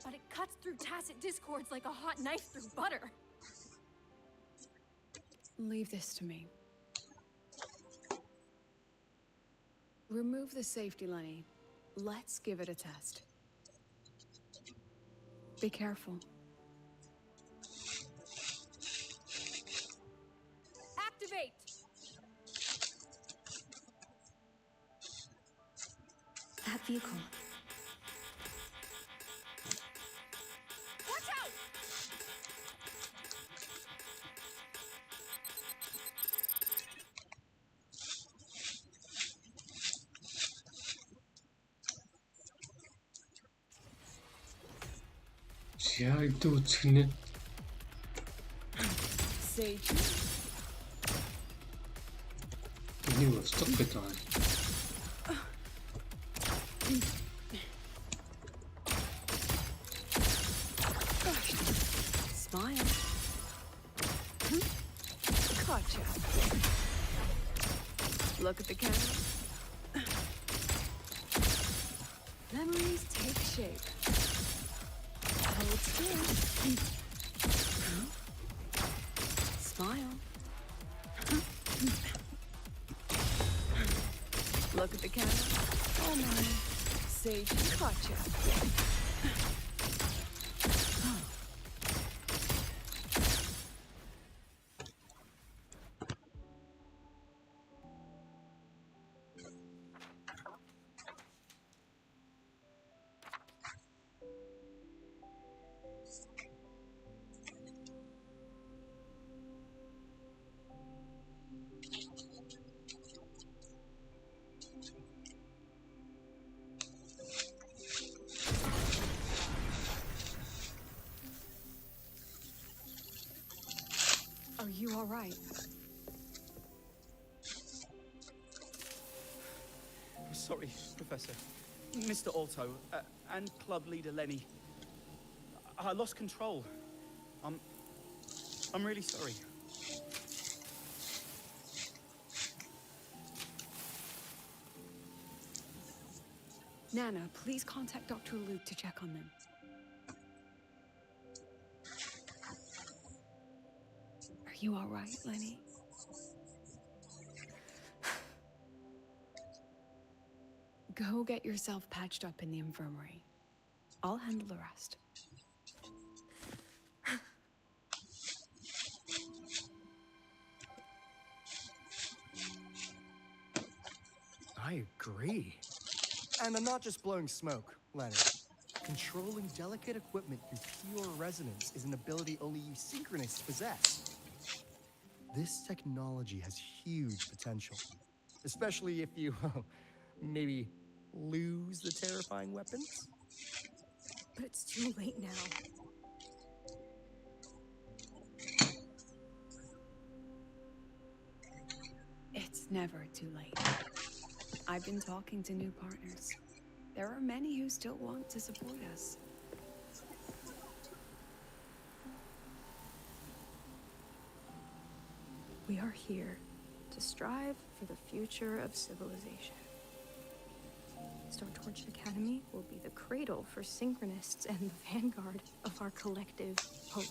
But it cuts through tacit discords like a hot knife through butter. Leave this to me. Remove the safety, Lenny. Let's give it a test. Be careful. Activate! That vehicle. Watch out! Яа идүү үсгэнэ. Sage. Энийг устгах гэж байгаа юм. Smile. Gotcha. Look at the camera. Memories take shape. Hold still. Smile. Look at the camera. Oh my. Sage, gotcha. Are you all right? Sorry, Professor. Mr. Alto, and club leader Lenny. I lost control. I'm really sorry. Nana, please contact Dr. Luke to check on them. Are you all right, Lenny? Go get yourself patched up in the infirmary. I'll handle the rest. I agree. And I'm not just blowing smoke, Lenny. Controlling delicate equipment through pure resonance is an ability only you Synchronists possess. This technology has huge potential, especially if you, maybe lose the terrifying weapons? But it's too late now. It's never too late. I've been talking to new partners. There are many who still want to support us. We are here to strive for the future of civilization. Star Torch Academy will be the cradle vital for synchronists and the vanguard of our collective hope.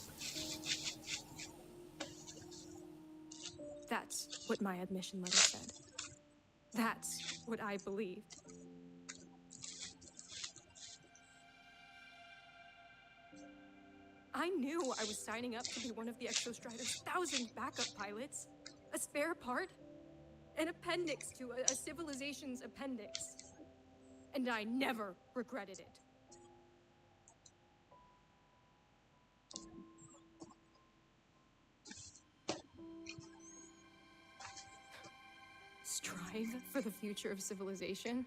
That's what my admission letter said. That's what I believed. I knew I was signing up to be one of the Exostrider's 1,000 backup pilots. A spare part. An appendix to a civilization's appendix. And I never regretted it. Strive for the future of civilization?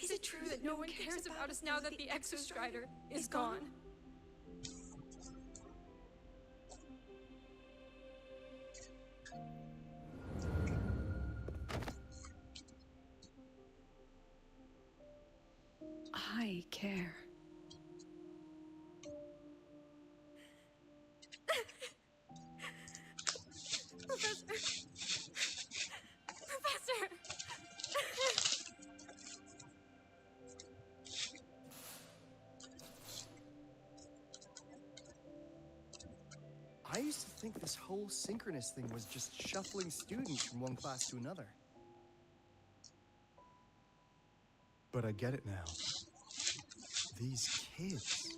Is it true that no one cares about us now that the Exostrider is gone? I care. Professor! Professor! I used to think this whole synchronous thing was just shuffling students from one class to another. But I get it now. These kids,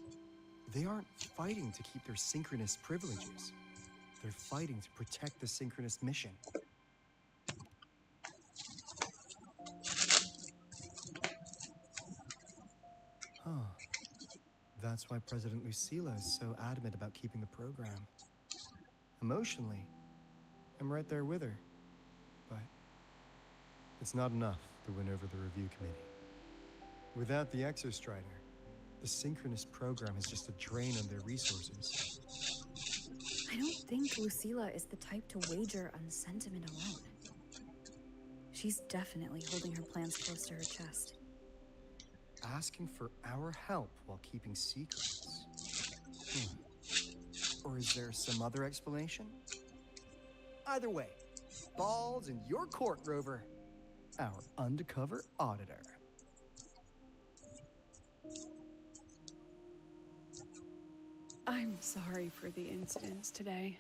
they aren't fighting to keep their synchronous privileges. They're fighting to protect the synchronous mission. Huh. That's why President Lucila is so adamant about keeping the program. Emotionally, I'm right there with her. But it's not enough to win over the review committee. Without the Exostrider, the synchronous program is just a drain on their resources. I don't think Lucila is the type to wager on sentiment alone. She's definitely holding her plans close to her chest. Asking for our help while keeping secrets. Or is there some other explanation? Either way, ball's in your court, Rover. Our undercover auditor. I'm sorry for the incidents today.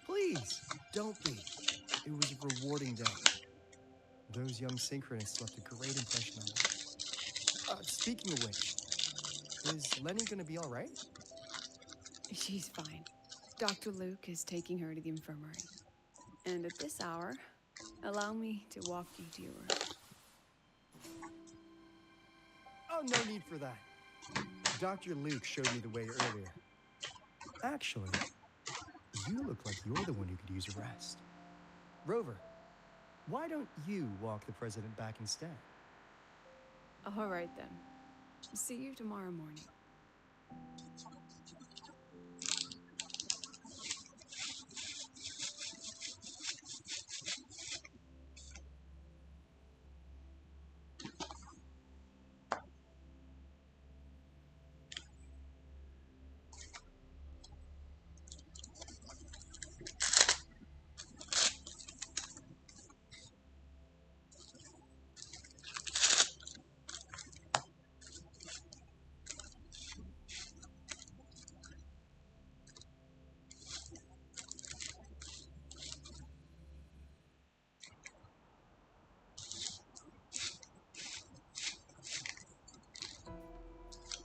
Please, don't be. It was a rewarding day. Those young synchronists left a great impression on me. Speaking of which, is Lenny gonna be all right? She's fine. Dr. Luke is taking her to the infirmary. And at this hour, allow me to walk you to your room. Oh, no need for that. Dr. Luke showed me the way earlier. Actually, you look like you're the one who could use a rest. Rover, why don't you walk the president back instead? All right then. See you tomorrow morning.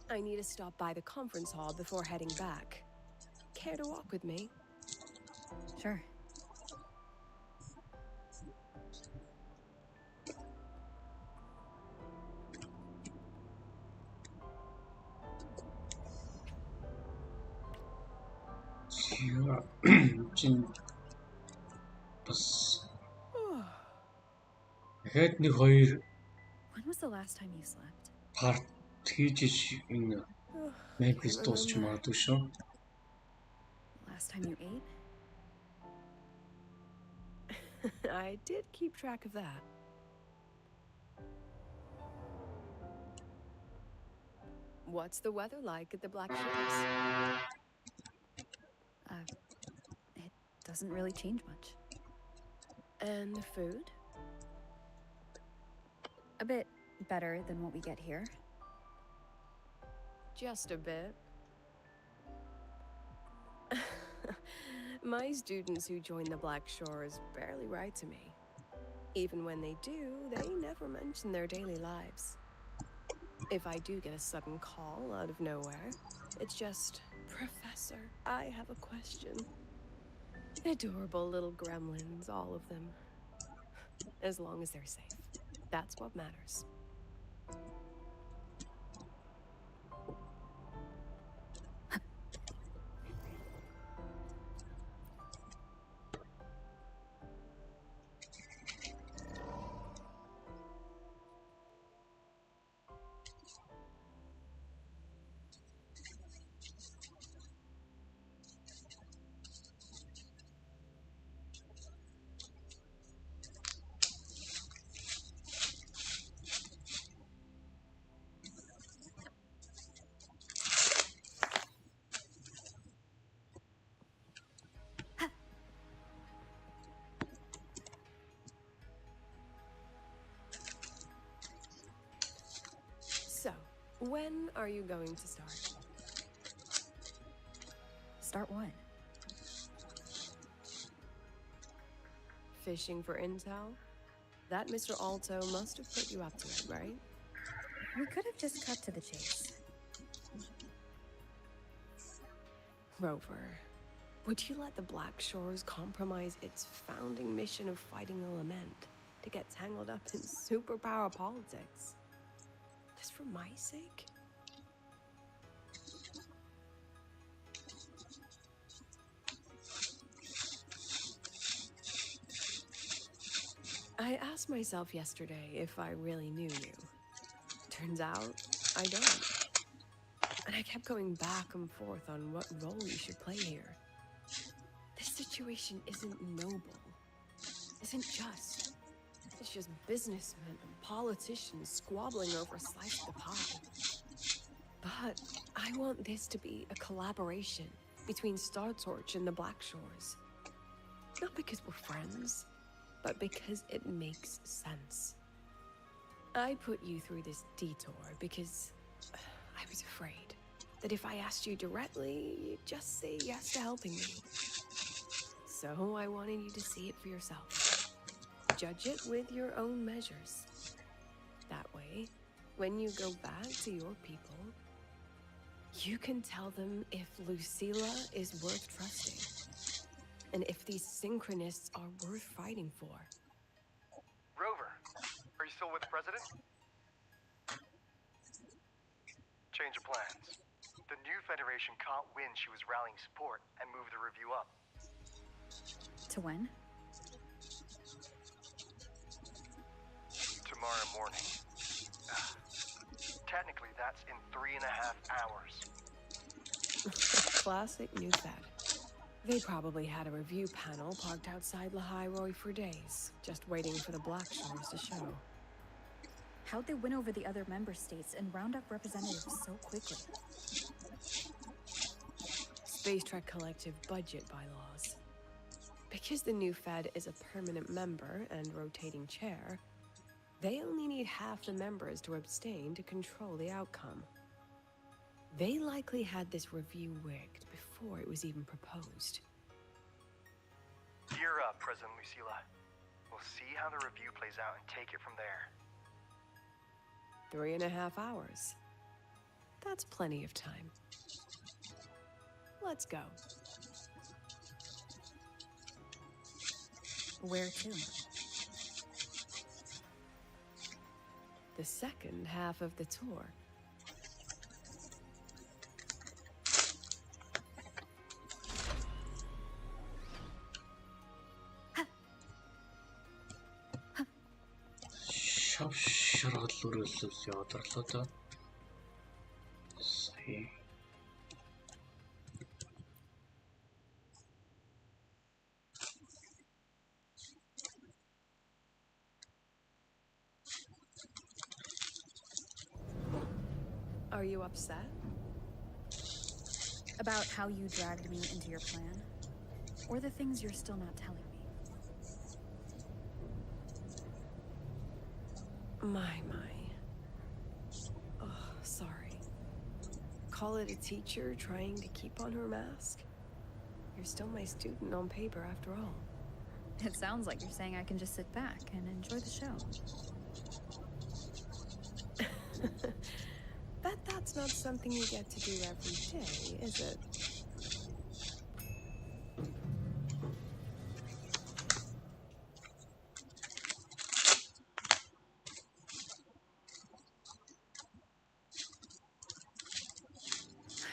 I need to stop by the conference hall before heading back. Care to walk with me? Sure. Чин бас дахиад нэг хоёр When was the last time you slept? парт хийж энэ Memphis дуусч магадгүй шүү. Last time you ate? I did keep track of that. What's the weather like at the Black Shores? It doesn't really change much. And the food? A bit better than what we get here. Just a bit. My students who join the Black Shores barely write to me. Even when they do, they never mention their daily lives. If I do get a sudden call out of nowhere, it's just, Professor, I have a question. Adorable little gremlins, all of them. As long as they're safe. That's what matters. So, when are you going to start? Start what? Fishing for intel? That Mr. Alto must have put you up to it, right? We could have just cut to the chase. Rover, would you let the Black Shores compromise its founding mission of fighting the Lament to get tangled up in superpower politics? Just for my sake? I asked myself yesterday if I really knew you. Turns out, I don't. And I kept going back and forth on what role you should play here. This situation isn't noble, isn't just. It's just businessmen and politicians squabbling over a slice of the pie. But I want this to be a collaboration between Star Torch and the Black Shores. Not because we're friends, but because it makes sense. I put you through this detour because I was afraid that if I asked you directly, you'd just say yes to helping me. So I wanted you to see it for yourself. Judge it with your own measures. That way, when you go back to your people, you can tell them if Lucilla is worth trusting, and if these synchronists are worth fighting for. Rover, are you still with the President? Change of plans. The new Federation caught wind she was rallying support and moved the review up. To when? Tomorrow morning. Technically, that's in 3.5 hours. Classic New Fed. They probably had a review panel parked outside Lahai for days, just waiting for the Black Shores to show. How'd they win over the other member states and round up representatives so quickly? Space Trek Collective budget bylaws. Because the new Fed is a permanent member and rotating chair, they only need half the members to abstain to control the outcome. They likely had this review rigged before it was even proposed. Gear up, President Lucilla. We'll see how the review plays out and take it from there. 3.5 hours. That's plenty of time. Let's go. Where to? The second half of the tour. шаргал өрөөлөл яваад орлоо да. Сая. Are you upset? About how you dragged me into your plan? Or the things you're still not telling me? My. Oh, sorry. Call it a teacher trying to keep on her mask? You're still my student on paper after all. It sounds like you're saying I can just sit back and enjoy the show. Bet that's not something you get to do every day, is it?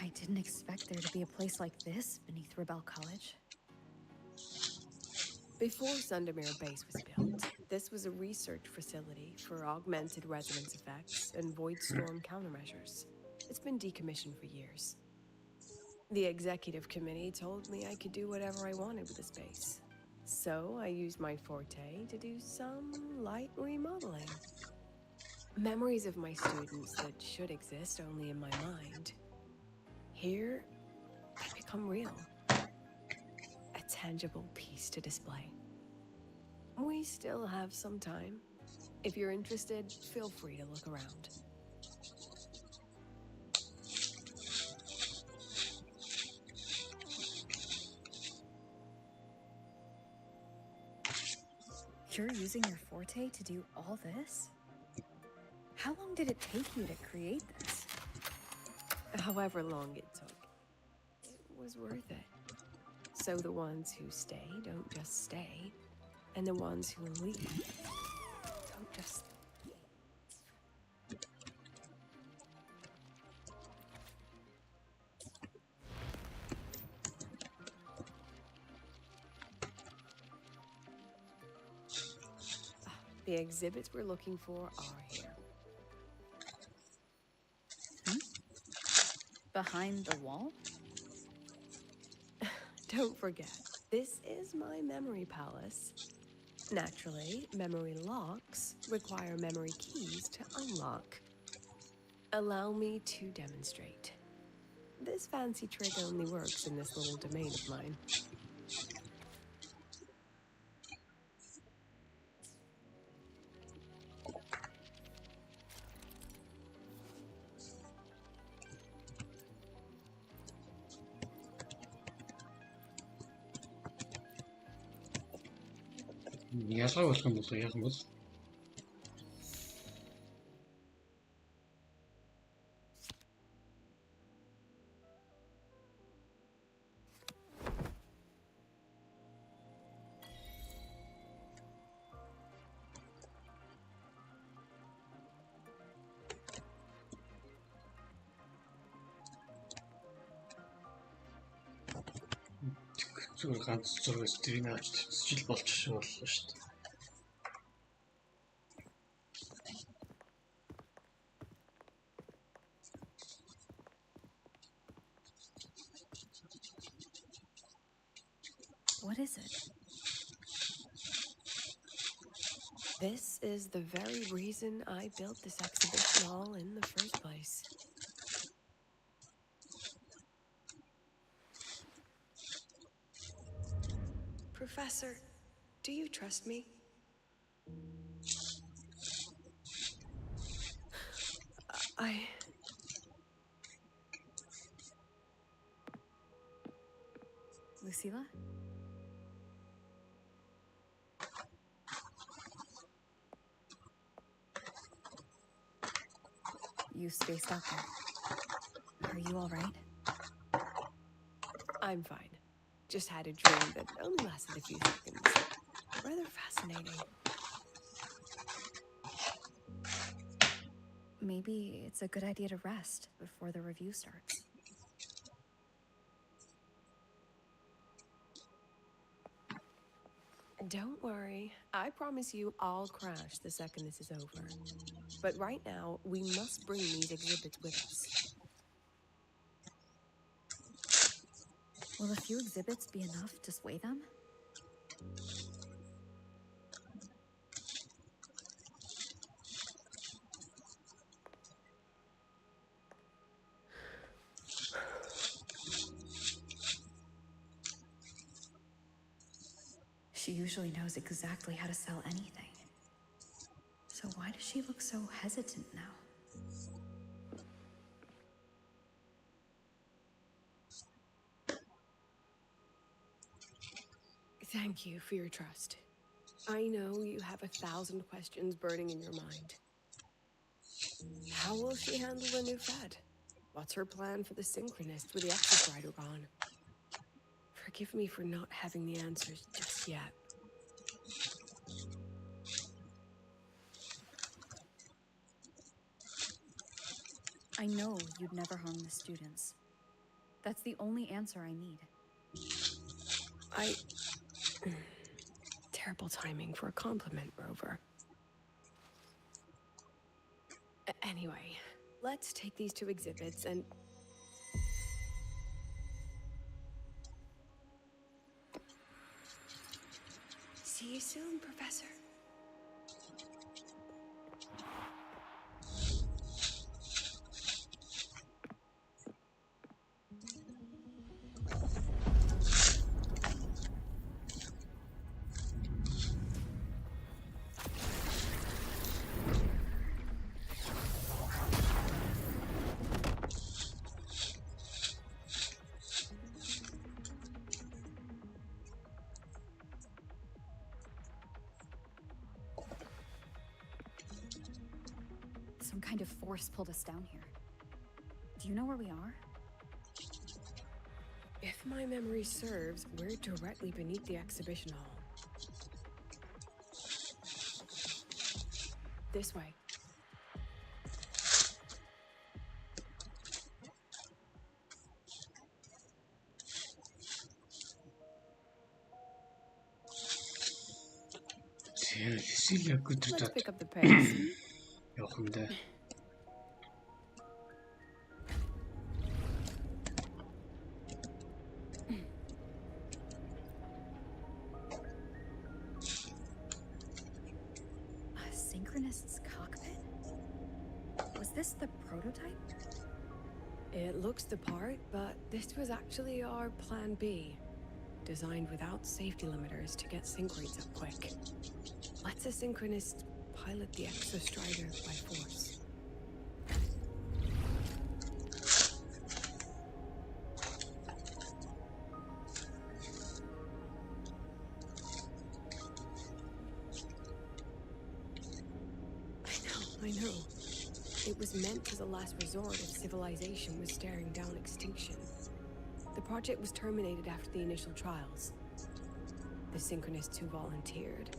I didn't expect there to be a place like this beneath Rebel College. Before Sundermere Base was built, this was a research facility for augmented resonance effects and void storm countermeasures. It's been decommissioned for years. The executive committee told me I could do whatever I wanted with the space. So I used my forte to do some light remodeling. Memories of my students that should exist only in my mind. Here, they become real. A tangible piece to display. We still have some time. If you're interested, feel free to look around. You're using your forte to do all this? How long did it take you to create this? However long it took, it was worth it. So the ones who stay don't just stay, and the ones who leave don't just... The exhibits we're looking for are here. Behind the wall? Don't forget, this is my memory palace. Naturally, memory locks require memory keys to unlock. Allow me to demonstrate. This fancy trick only works in this little domain of mine. Ялгаа болох юм болоо яг бол. Зүгээр ганц зураг стрим авч жил болчих боллоо шүү дээ. What is it? This is the very reason I built this exhibition hall in the first place. Professor, do you trust me? Lucilla? You spaced out there. Are you all right? I'm fine. Just had a dream that only lasted a few seconds. Rather fascinating. Maybe it's a good idea to rest before the review starts. Don't worry. I promise you I'll crash the second this is over. But right now, we must bring these exhibits with us. Will a few exhibits be enough to sway them? She usually knows exactly how to sell anything. So why does she look so hesitant now? Thank you for your trust. I know you have 1,000 questions burning in your mind. How will she handle the new Fed? What's her plan for the Synchronist with the Exostrider gone? Forgive me for not having the answers just yet. I know you'd never harm the students. That's the only answer I need. Terrible timing for a compliment, Rover. Anyway, let's take these 2 exhibits and... See you soon, Professor. Some kind of force pulled us down here. Do you know where we are? If my memory serves, we're directly beneath the exhibition hall. This way. Let's pick up the pace. явах юм даа. A synchronist's cockpit? Was this the prototype? It looks the part, but this was actually our plan B. Designed without safety limiters to get sync rates up quick. Let's a synchronist pilot the Exostrider by force. I know. It was meant as a last resort if civilization was staring down extinction. The project was terminated after the initial trials. The synchronists who volunteered.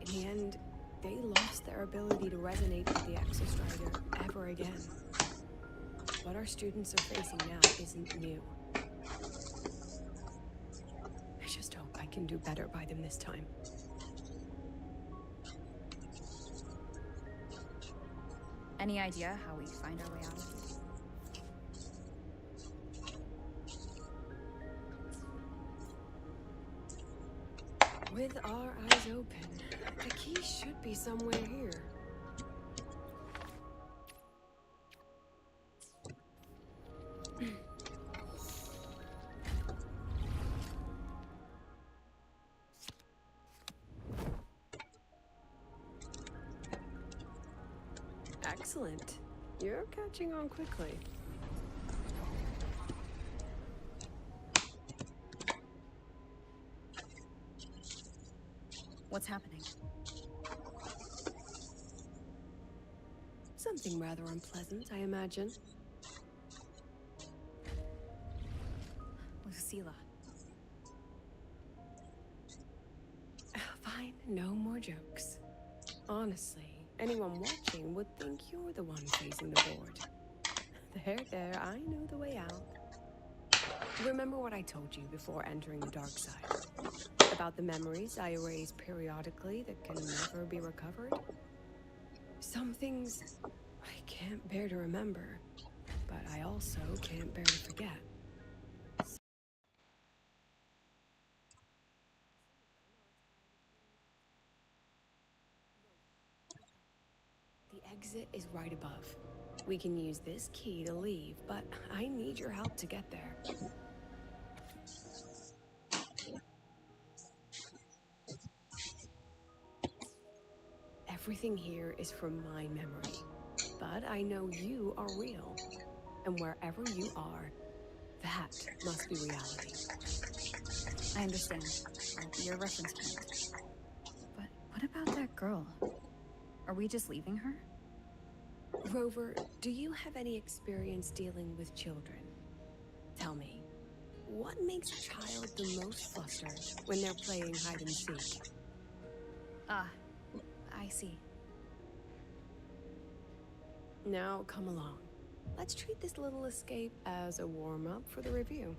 In the end, they lost their ability to resonate with the Exostrider ever again. What our students are facing now isn't new. I just hope I can do better by them this time. Any idea how we find our way out of here? With our eyes open, the key should be somewhere here. Excellent. You're catching on quickly. What's happening? Something rather unpleasant, I imagine. Lucilla. Fine, no more jokes. Honestly, anyone watching would think you're the one facing the board. There, I know the way out. Remember what I told you before entering the dark side? About the memories I erase periodically that can never be recovered? Some things I can't bear to remember, but I also can't bear to forget. The exit is right above. We can use this key to leave, but I need your help to get there. Everything here is from my memory, but I know you are real. And wherever you are, that must be reality. I understand. I'll be your reference point. But what about that girl? Are we just leaving her? Rover, do you have any experience dealing with children? Tell me, what makes a child the most flustered when they're playing hide and seek? Ah, I see. Now, come along. Let's treat this little escape as a warm-up for the review.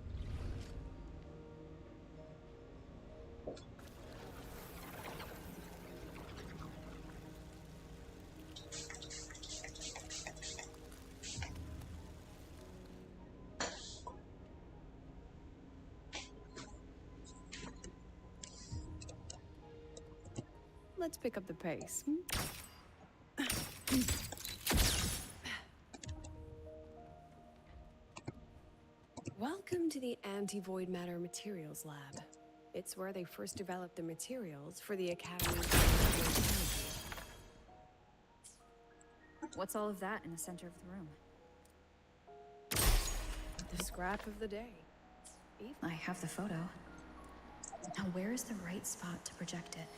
Let's pick up the pace. Welcome to the Anti-Void Matter Materials Lab. It's where they first developed the materials for the Academy's technology. What's all of that in the center of the room? The scrap of the day. I have the photo. Now where is the right spot to project it?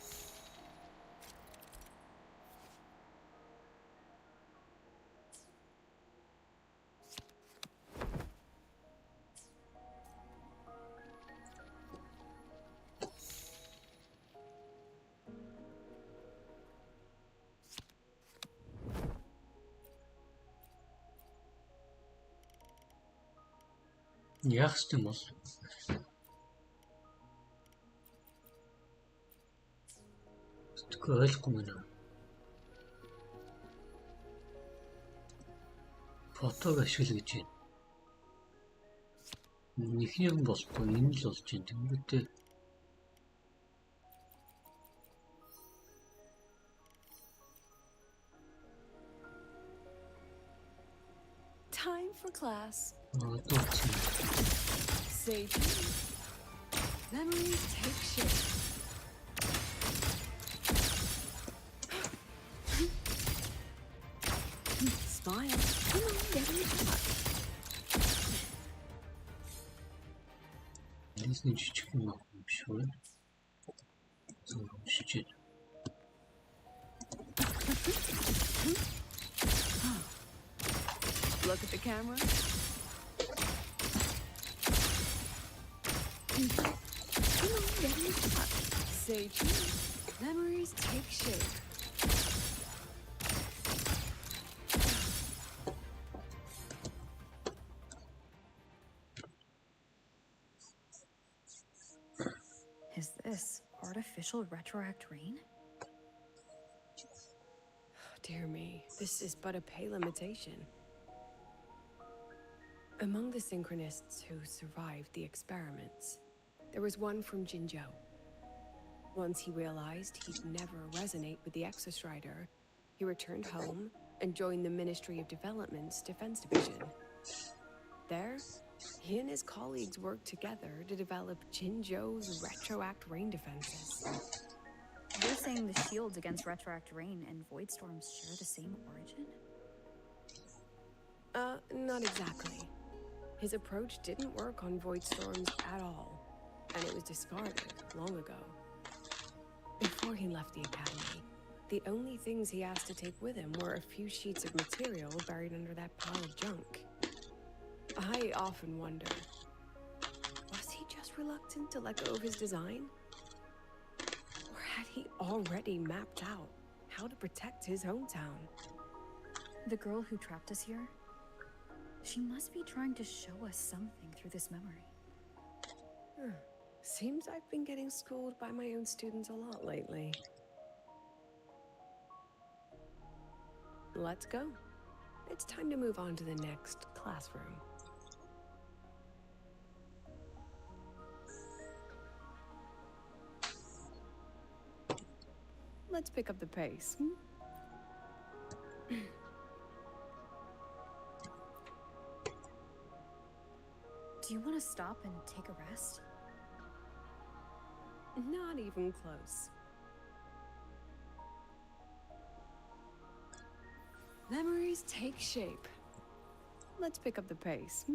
Яах ч юм бол тэгвэл ойлгохгүй байна. Фотог ашигла гэж байна. Эхнийх нь болохгүй энэ л болж байна. Тэнгүүтээ Time for class. Say cheese. Memories take shape. Smile. Come on, get in the shot. Нэг жижиг юм шүү. Зөвшөөрч. Look at the camera. Come on, get in the shot. Say cheese. Memories take shape. Is this artificial retroact rain? Dear me, this is but a pale imitation. Among the synchronists who survived the experiments, there was one from Jinzhou. Once he realized he'd never resonate with the Exostrider, he returned home and joined the Ministry of Development's Defense Division. There, he and his colleagues worked together to develop Jinzhou's retroact rain defenses. You're saying the shields against retroact rain and void storms share the same origin? Not exactly. His approach didn't work on void storms at all, and it was discarded long ago. Before he left the Academy, the only things he asked to take with him were a few sheets of material buried under that pile of junk. I often wonder, was he just reluctant to let go of his design? Or had he already mapped out how to protect his hometown? The girl who trapped us here? She must be trying to show us something through this memory. Seems I've been getting schooled by my own students a lot lately. Let's go. It's time to move on to the next classroom. Let's pick up the pace. Do you want to stop and take a rest? Not even close. Memories take shape. Let's pick up the pace.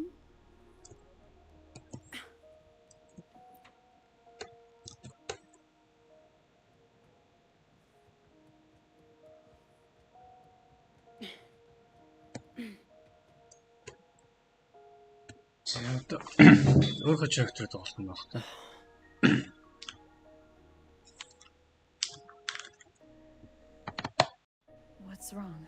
За одоо өөрөө character тоглох юм байна та. What's wrong?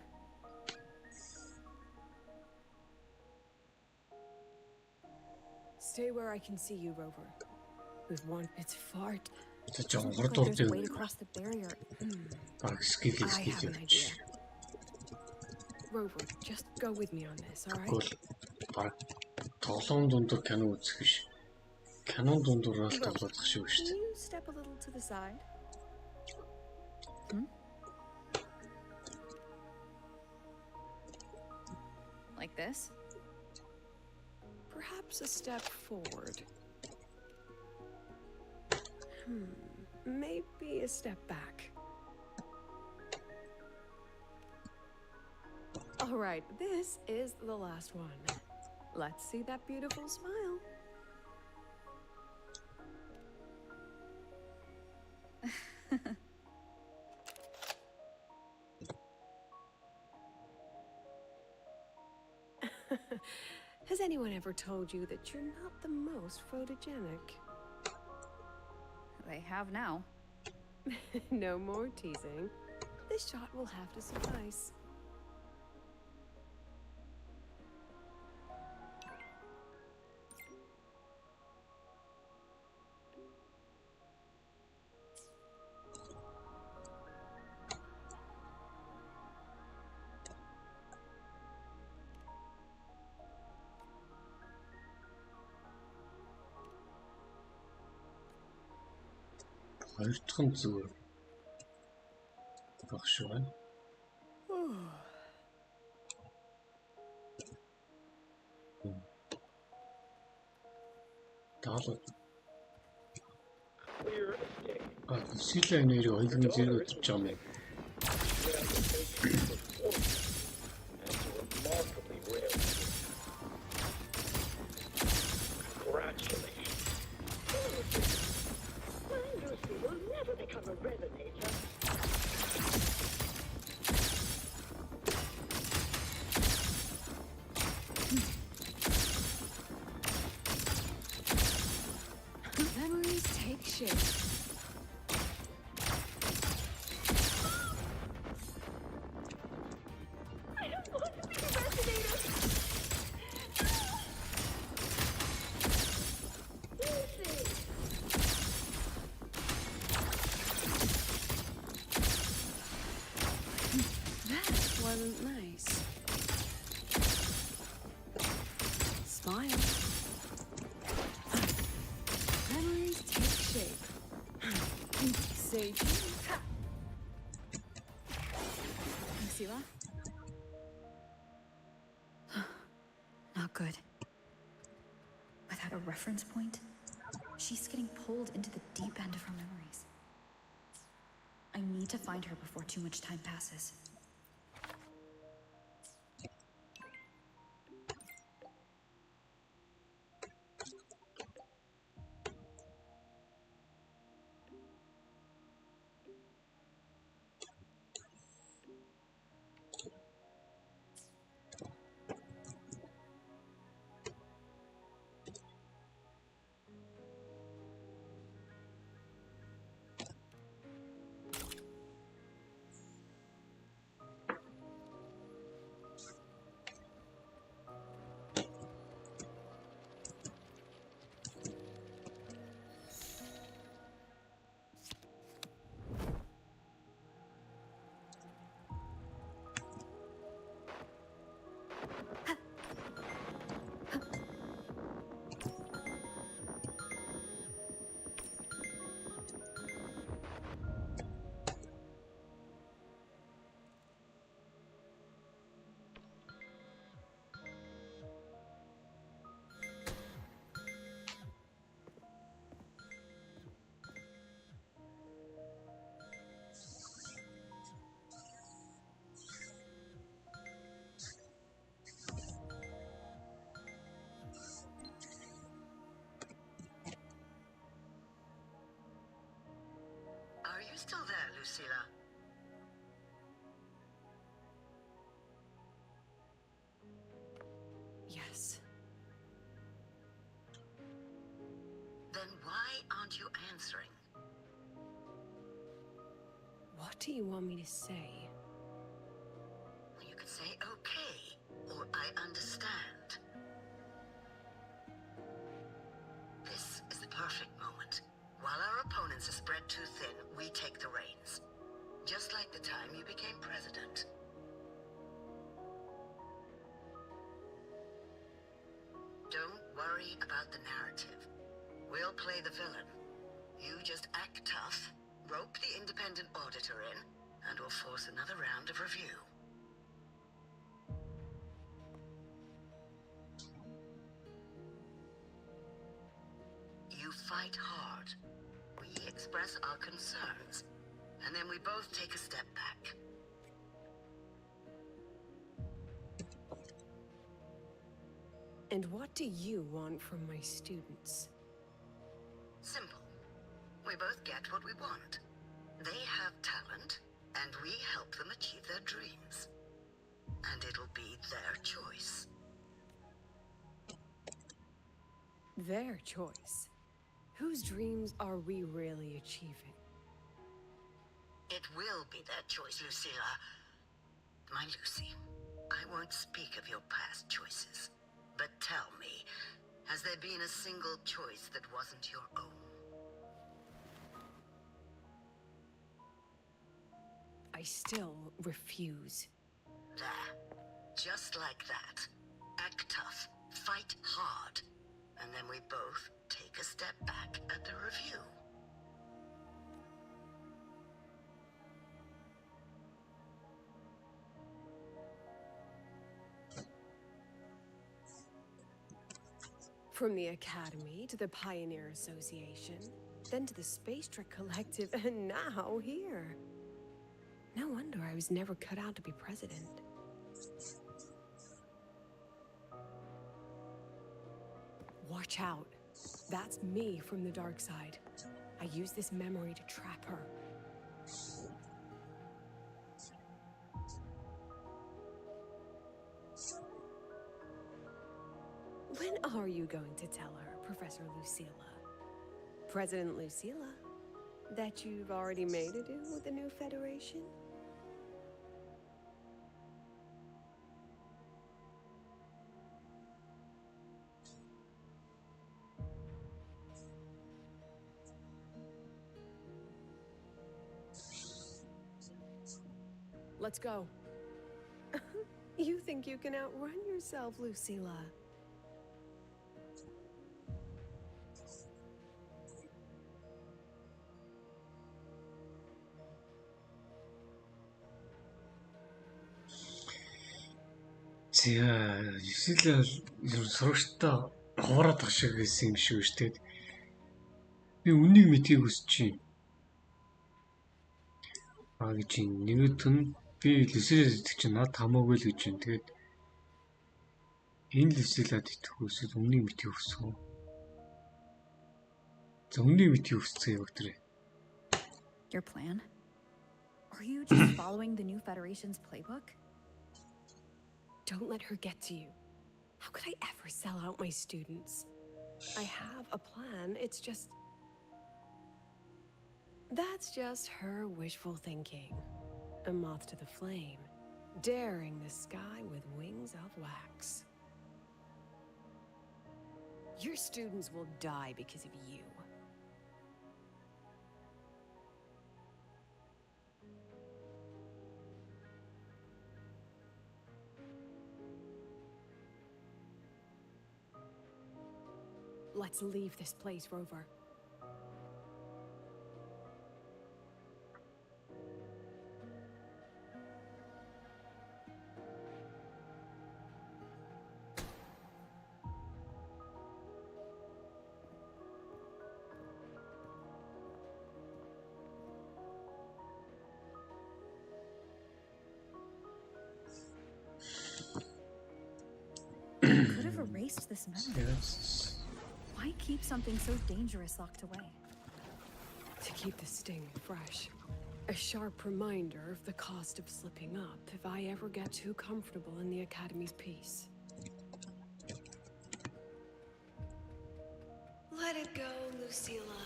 Stay where I can see you, Rover. We've won. It's far. За Doesn't жонгор look like there's a дурд way юм. to cross the barrier. Баг skill I have an явж. idea. Rover, just go with me on this, all right? Тэгвэл баг тоглоом дундуур кино үзэх биш. Кинон дундуур л тоглох шиг шүү Can дээ. you step a little to the side? Like this? Perhaps a step forward. Maybe a step back. All right, this is the last one. Let's see that beautiful smile. Has anyone ever told you that you're not the most photogenic? They have now. No more teasing. This shot will have to suffice. Хоёр дахь нь зүгээр баг шүү байна. Таалууд. Силийн нэрийг хоёулын зэрэг өдөрч байгаа юм. Memories take shape. I don't want to be a resonator! That wasn't nice. Smile. Memories take shape. Say cheese. Lucilla? Not good. Without a reference point, she's getting pulled into the deep end of her memories. I need to find her before too much time passes. still there, Lucilla? Yes. Then why aren't you answering? What do you want me to say? You could say okay, or I understand. This is the perfect moment. While our opponents are spread too thin, we take the reins. Just like the time you became president. Don't worry about the narrative. We'll play the villain. You just act tough, rope the independent auditor in, and we'll force another round of review. You fight hard. We express our concerns, and then we both take a step back. And what do you want from my students? Simple. We both get what we want. They have talent, and we help them achieve their dreams. And it'll be their choice. Their choice? Whose dreams are we really achieving? It will be their choice, Lucilla. My Lucy, I won't speak of your past choices. But tell me, has there been a single choice that wasn't your own? I still refuse. There. Just like that. Act tough. Fight hard. And then we both take a step back at the review. From the Academy to the Pioneer Association, then to the Space Trek Collective, and now here. No wonder I was never cut out to be president. Watch out. That's me from the dark side. I use this memory to trap her. When are you going to tell her, Professor Lucilla? President Lucilla? That you've already made a deal with the new Federation? Let's go. You think you can outrun yourself, Lucilla? За Юсила сурагчтай хуураад тах шиг гэсэн юм шиг шүү дээ. Би үнийг мэдхийг хүсэж байна. Гэж нэгд нь би Люсилад итгэж чинь над хамаагүй л гэж байна. Тэгээд энэ Люсилад итгэх үсэл үнийг мэдхийг хүсэх үү? За үнийг мэдхийг хүсцээ яг тэр. Your plan? Are you just following the new Federation's playbook? Don't let her get to you. How could I ever sell out my students? I have a plan, it's just... That's just her wishful thinking. A moth to the flame, daring the sky with wings of wax. Your students will die because of you. Let's leave this place, Rover. Could have erased this memory. Yes. Why keep something so dangerous locked away? To keep the sting fresh. A sharp reminder of the cost of slipping up if I ever get too comfortable in the Academy's peace. Let it go, Lucilla.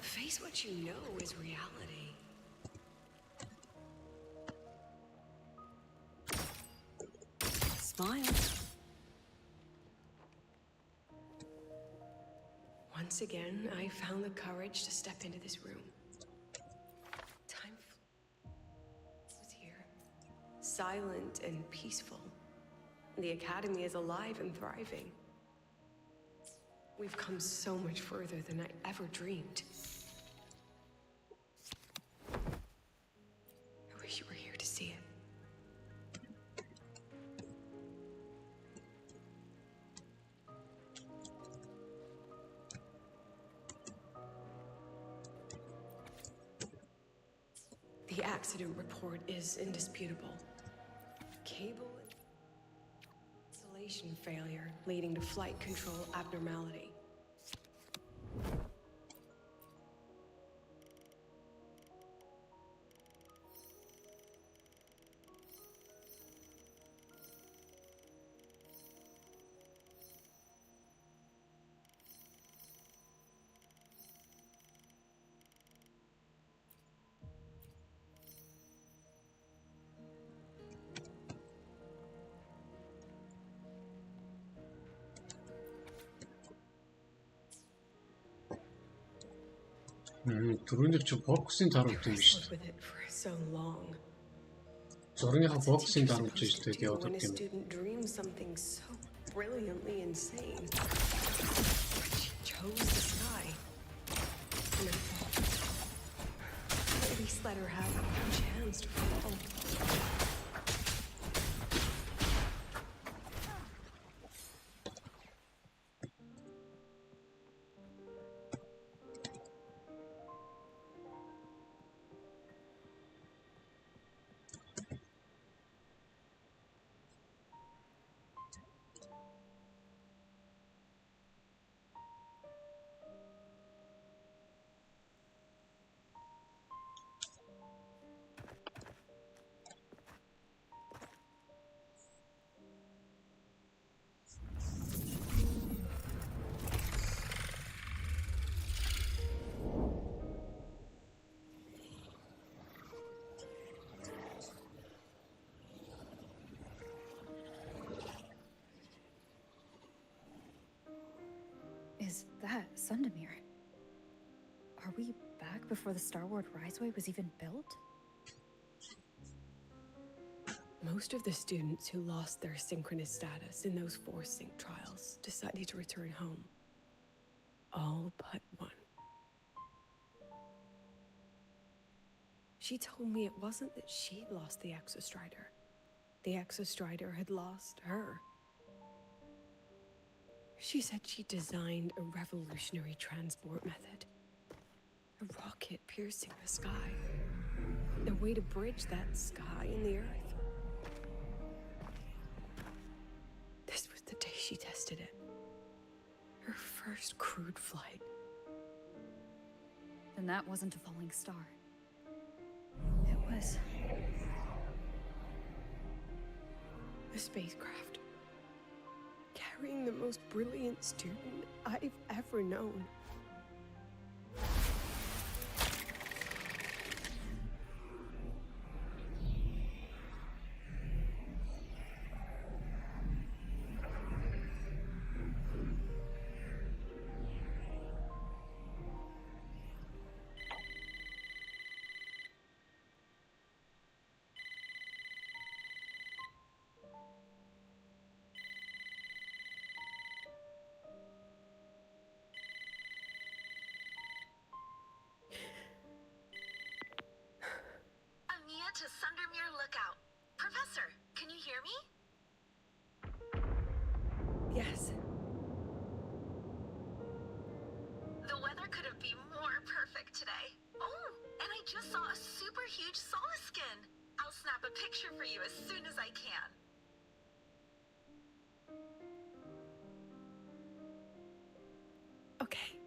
Face what you know is reality. Smile. Once again, I found the courage to step into this room. Time was here. Silent and peaceful. The Academy is alive and thriving. We've come so much further than I ever dreamed. I wish you were here to see it. The accident report is indisputable. Cable installation failure leading to flight control abnormality. Түрүүнд чи боксын дарамт юм биш. With it for so long. Зургийнхаа боксын дарамт гэж тэгээд яваад When a юм. student dreams something so brilliantly insane, she chose the sky. And I thought, at least let her have a chance to fall. Is that Sundamir? Are we back before the Star Wars Riseway was even built? Most of the students who lost their synchronous status in those forced sync trials decided to return home. All but one. She told me it wasn't that she'd lost the Exostrider. The Exostrider had lost her. She said she designed a revolutionary transport method. A rocket piercing the sky. A way to bridge that sky and the earth. This was the day she tested it. Her first crewed flight. Then that wasn't a falling star. It was... a spacecraft. Carrying the most brilliant student I've ever known. To Sundamir Lookout. Professor, can you hear me? Yes. The weather couldn't be more perfect today. Oh, and I just saw a super huge Solaskin. I'll snap a picture for you as soon as I can. Okay.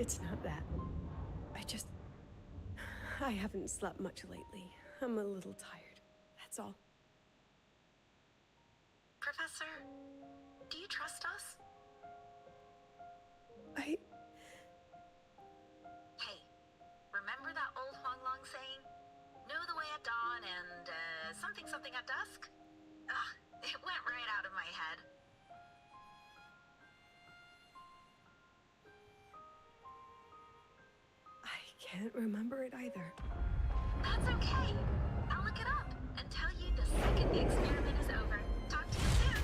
It's not that. I haven't slept much lately. I'm a little tired. That's all. Professor, do you trust us? I... Hey, remember that old Huanglong saying? Know the way at dawn and, something something at dusk? Ugh, it went right out of my head. I can't remember it either. That's okay. I'll look it up and tell you the second the experiment is over. Talk to you soon.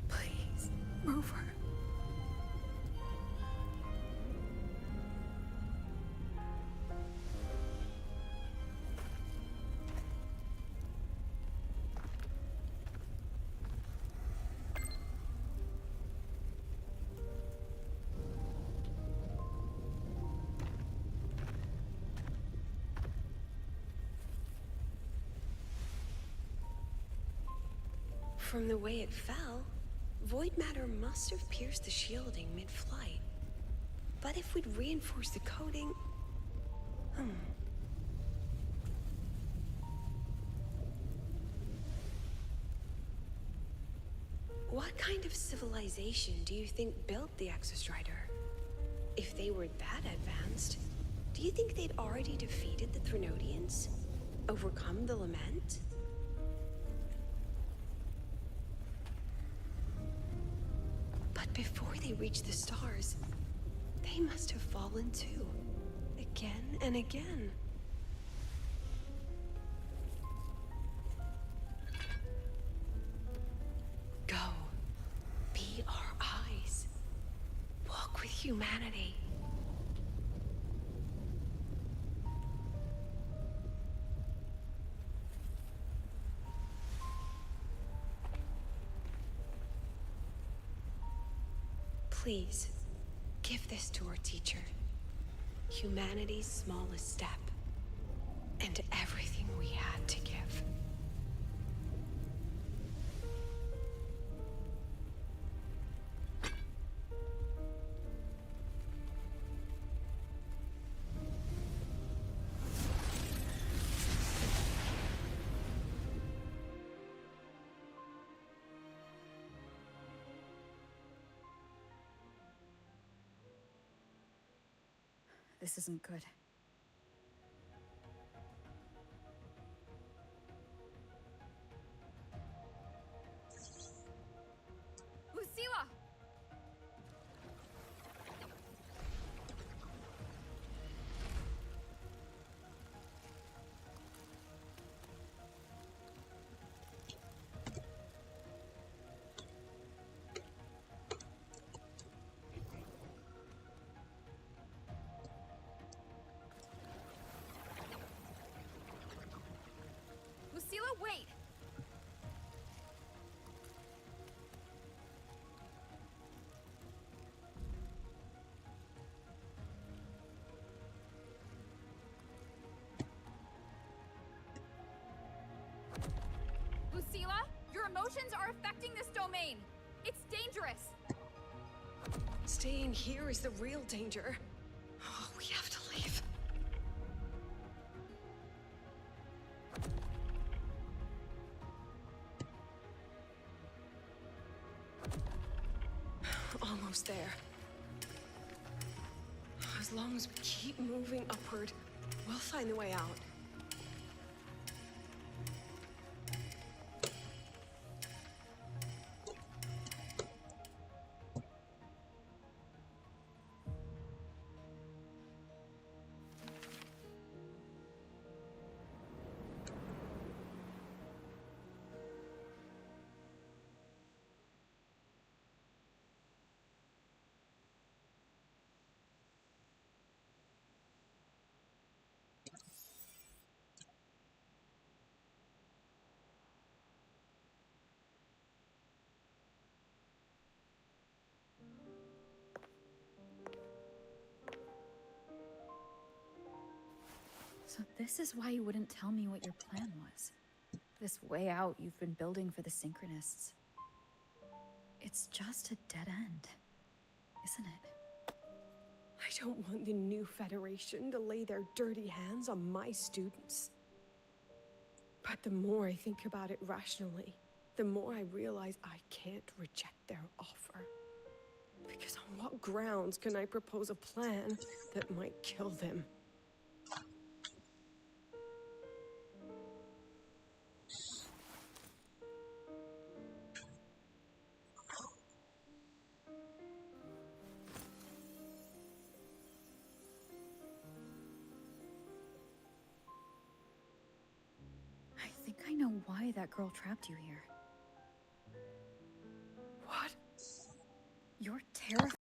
Please, Rover. From the way it fell, void matter must have pierced the shielding mid-flight. But if we'd reinforced the coating... What kind of civilization do you think built the Exostrider? If they were that advanced, do you think they'd already defeated the Threnodians? Overcome the Lament? But before they reached the stars, they must have fallen too. Again and again. Go. Be our eyes. Walk with humanity. Please, give this to our teacher. Humanity's smallest step. And everything we had to give. This isn't good. Lucilla! Lucilla, wait! Lucilla, your emotions are affecting this domain. It's dangerous. Staying here is the real danger. Oh, we have to leave. Almost there. As long as we keep moving upward, we'll find the way out. So this is why you wouldn't tell me what your plan was. This way out you've been building for the Synchronists. It's just a dead end, isn't it? I don't want the new Federation to lay their dirty hands on my students. But the more I think about it rationally, the more I realize I can't reject their offer. Because on what grounds can I propose a plan that might kill them? I think I know why that girl trapped you here. What? You're terrified.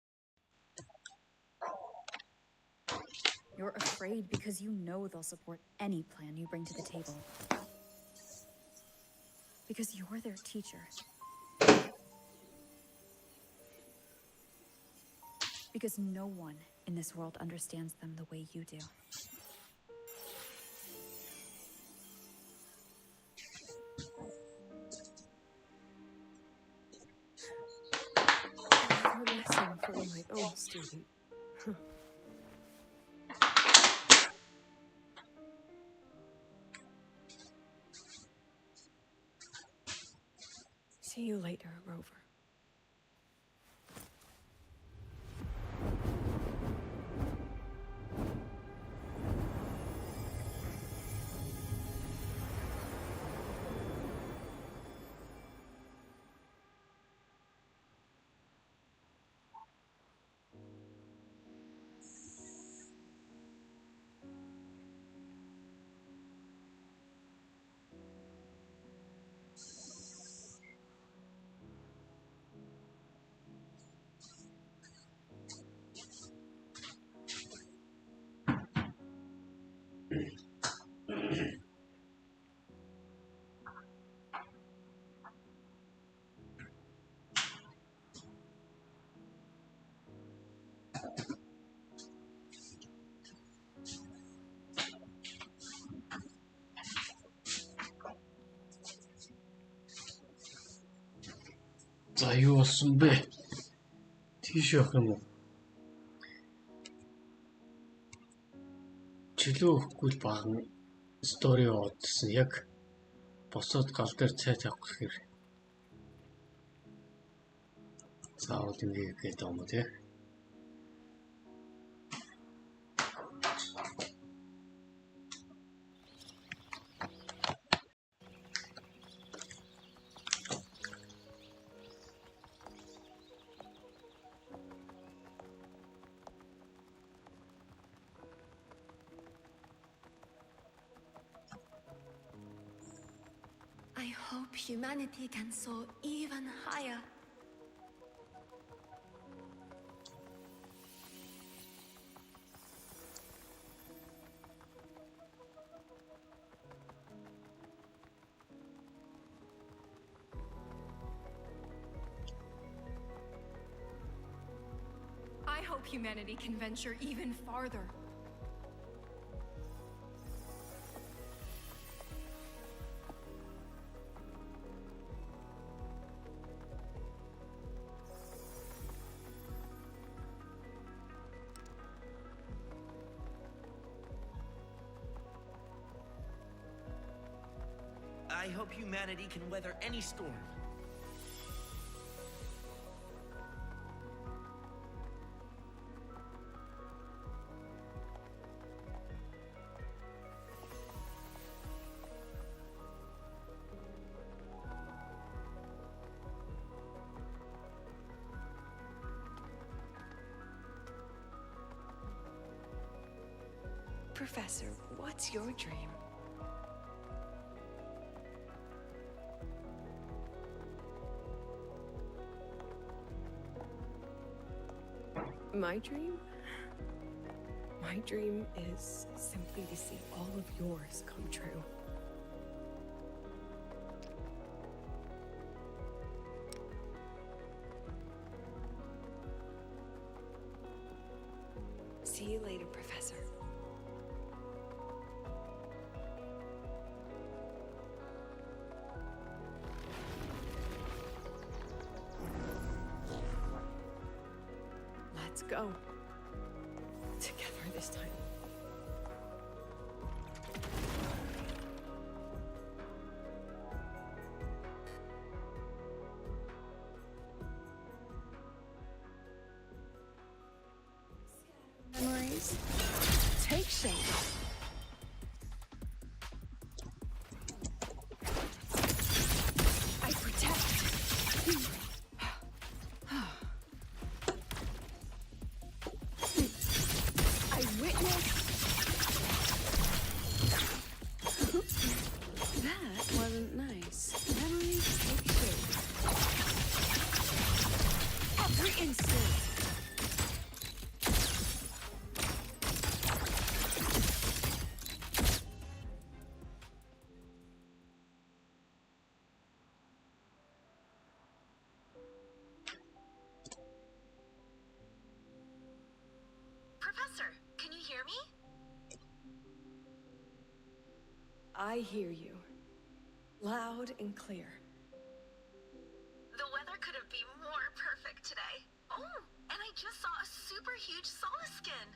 You're afraid because you know they'll support any plan you bring to the table. Because you're their teacher. Because no one in this world understands them the way you do. A lesson for my own student. See you later, Rover. За юу болсон бэ? Тийш явах юм уу? Чөлөө өгөхгүй л баган стори явуулсан. Яг босоод гал дээр цай тавих гэхээр заавал ингэ гээд байгаа юм уу те? I hope humanity can soar even higher. I hope humanity can venture even farther. I hope humanity can weather any storm. Professor, what's your dream? My dream? My dream is simply to see all of yours come true. See you later, Professor. Let's go. Together this time. Memories take shape. I protect. I witness. That wasn't nice. Memories take shape. Every instant. Professor, can you hear me? I hear you. Loud and clear. The weather couldn't be more perfect today. Oh, and I just saw a super huge solaskin.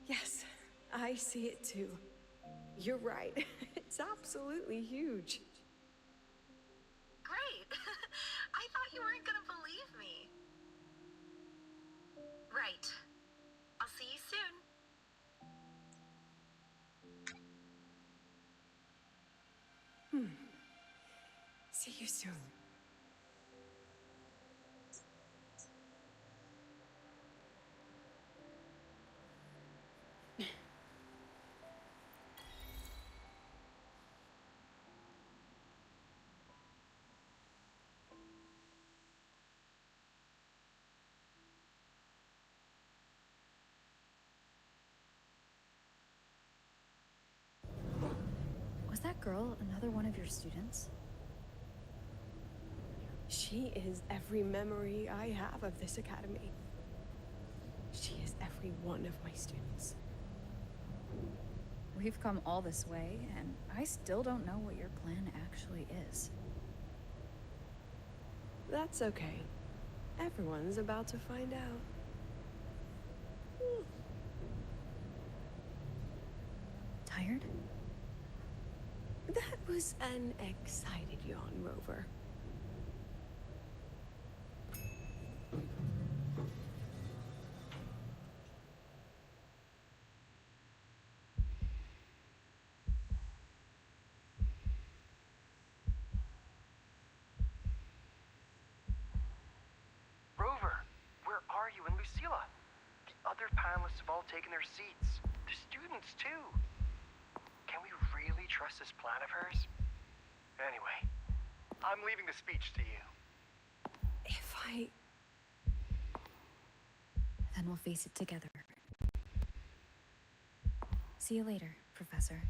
Yes, I see it too. You're right. It's absolutely huge. Great. I thought you weren't gonna believe me. Right. I'll see you soon. See you soon. Was that girl another one of your students? She is every memory I have of this academy. She is every one of my students. We've come all this way, and I still don't know what your plan actually is. That's okay. Everyone's about to find out. Tired? That was an excited yawn, Rover. Rover, where are you? And Lucilla? The other panelists have all taken their seats. The students, too. Can we really trust this plan of hers? Anyway, I'm leaving the speech to you. If I... Then we'll face it together. See you later, Professor.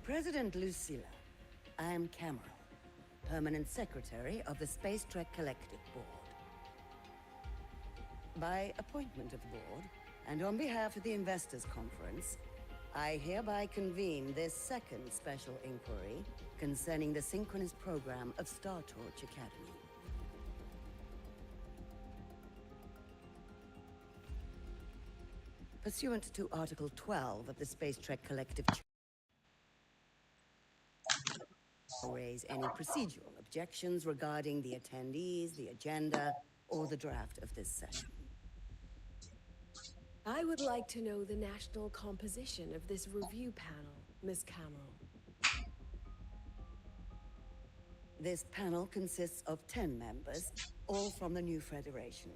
President Lucilla, I am Cameron, Permanent Secretary of the Space Trek Collective Board. By appointment of the board, and on behalf of the Investors Conference, I hereby convene this second special inquiry concerning the synchronous program of Star Torch Academy. Pursuant to Article 12 of the Space Trek Collective raise any procedural objections regarding the attendees, the agenda, or the draft of this session. I would like to know the national composition of this review panel, Ms. Cameron. This panel consists of 10 members, all from the new Federation.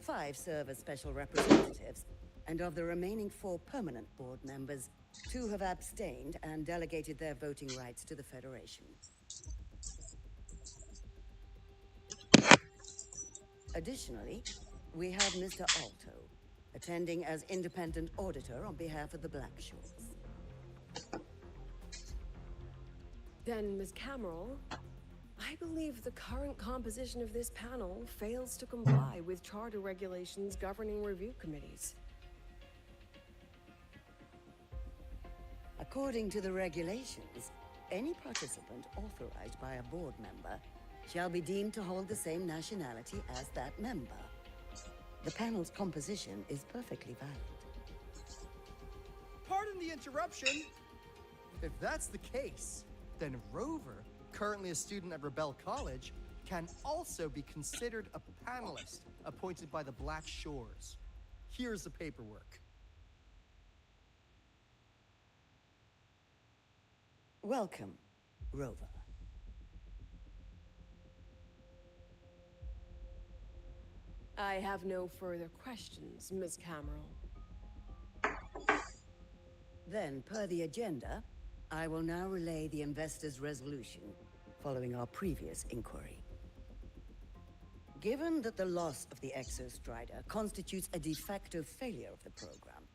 5 serve as special representatives, and of the remaining 4 permanent board members, 2 have abstained and delegated their voting rights to the Federation. Additionally, we have Mr. Alto, attending as independent auditor on behalf of the Black Shores. Then, Ms. Cameron, I believe the current composition of this panel fails to comply with charter regulations governing review committees. According to the regulations, any participant authorized by a board member shall be deemed to hold the same nationality as that member. The panel's composition is perfectly valid. Pardon the interruption. If that's the case, then Rover, currently a student at Rebel College, can also be considered a panelist appointed by the Black Shores. Here's the paperwork. Welcome, Rover. I have no further questions, Ms. Cameron. Then, per the agenda, I will now relay the investors' resolution, following our previous inquiry. Given that the loss of the Exostrider constitutes a de facto failure of the program,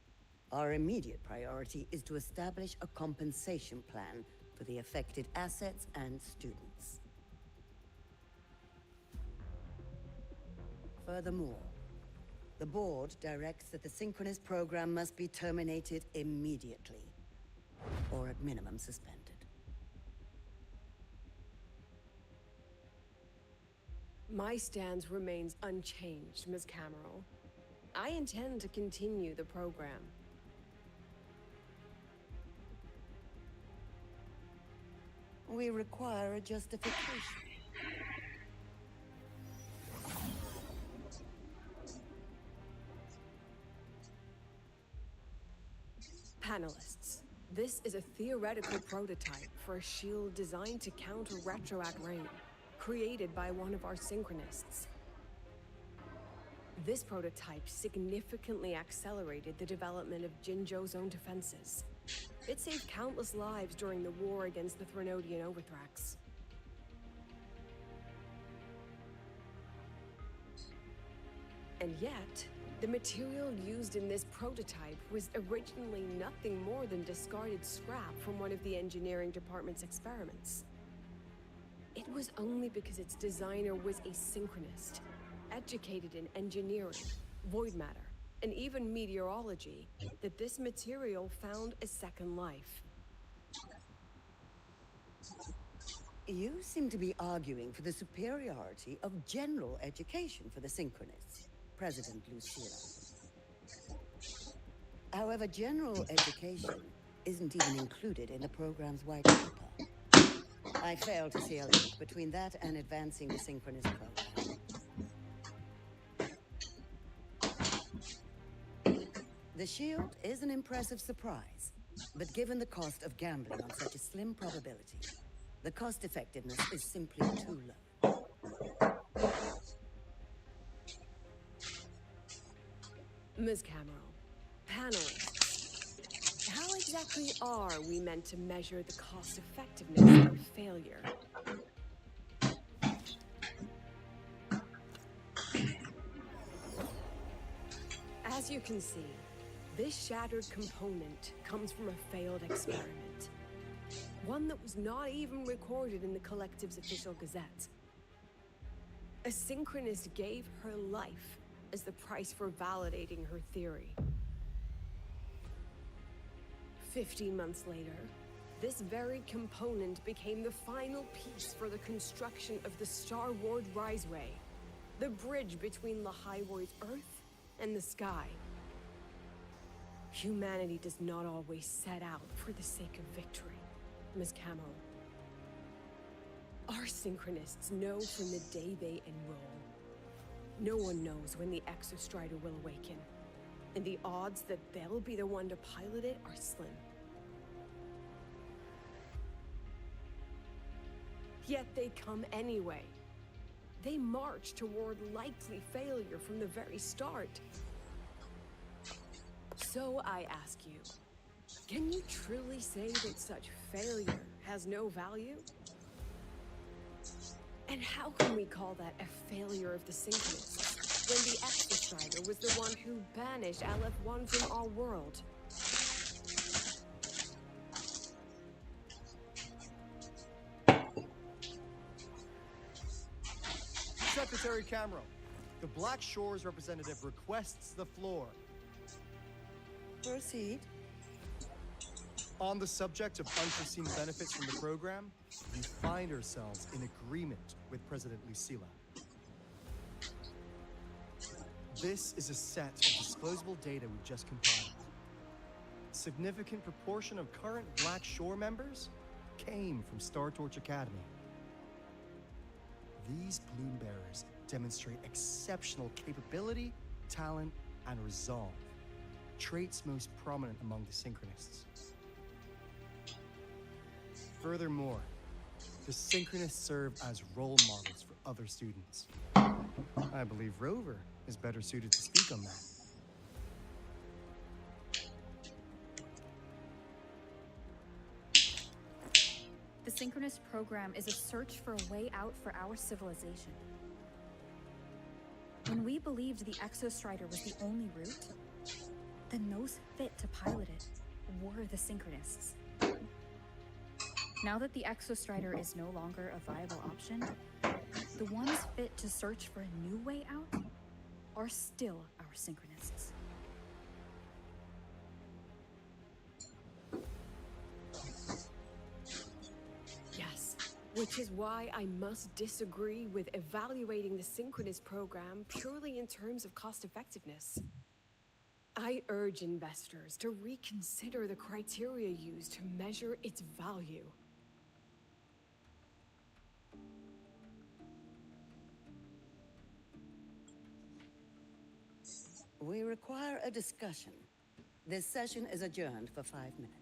our immediate priority is to establish a compensation plan for the affected assets and students. Furthermore, the board directs that the synchronous program must be terminated immediately, or at minimum suspended. My stance remains unchanged, Ms. Cameron. I intend to continue the program. We require a justification. Panelists, this is a theoretical prototype for a shield designed to counter retroact rain, created by one of our synchronists. This prototype significantly accelerated the development of Jinzhou's own defenses. It saved countless lives during the war against the Threnodian Overthrax. And yet, the material used in this prototype was originally nothing more than discarded scrap from one of the engineering department's experiments. It was only because its designer was a synchronist, educated in engineering, void matter, and even meteorology, that this material found a second life. You seem to be arguing for the superiority of general education for the synchronists, President Lucilla. However, general education isn't even included in the program's white paper. I fail to see a link between that and advancing the synchronous program. The shield is an impressive surprise, but given the cost of gambling on such a slim probability, the cost effectiveness is simply too low. Ms. Cameron, panelists, how exactly are we meant to measure the cost effectiveness of failure? As you can see, this shattered component comes from a failed experiment. One that was not even recorded in the Collective's official gazette. A synchronist gave her life as the price for validating her theory. 15 months later, this very component became the final piece for the construction of the Star Ward Riseway, the bridge between Lahaiwoi's Earth and the sky. Humanity does not always set out for the sake of victory, Ms. Cameron. Our synchronists know from the day they enroll. No one knows when the Exostrider will awaken, and the odds that they'll be the one to pilot it are slim. Yet they come anyway. They march toward likely failure from the very start. So I ask you, can you truly say that such failure has no value? And how can we call that a failure of the Synchronists when the Exostrider was the one who banished LF1 from our world? Secretary Camero, the Black Shores representative requests the floor. Proceed. On the subject of unforeseen benefits from the program, we find ourselves in agreement with President Lucilla. This is a set of disclosable data we've just compiled. A significant proportion of current Black Shore members came from Star Torch Academy. These plume bearers demonstrate exceptional capability, talent, and resolve, traits most prominent among the Synchronists. Furthermore, the Synchronists serve as role models for other students. I believe Rover is better suited to speak on that. The Synchronous program is a search for a way out for our civilization. When we believed the Exostrider was the only route, then those fit to pilot it were the Synchronists. Now that the Exostrider is no longer a viable option, the ones fit to search for a new way out are still our Synchronists. Yes, which is why I must disagree with evaluating the Synchronous program purely in terms of cost effectiveness. I urge investors to reconsider the criteria used to measure its value. We require a discussion. This session is adjourned for 5 minutes.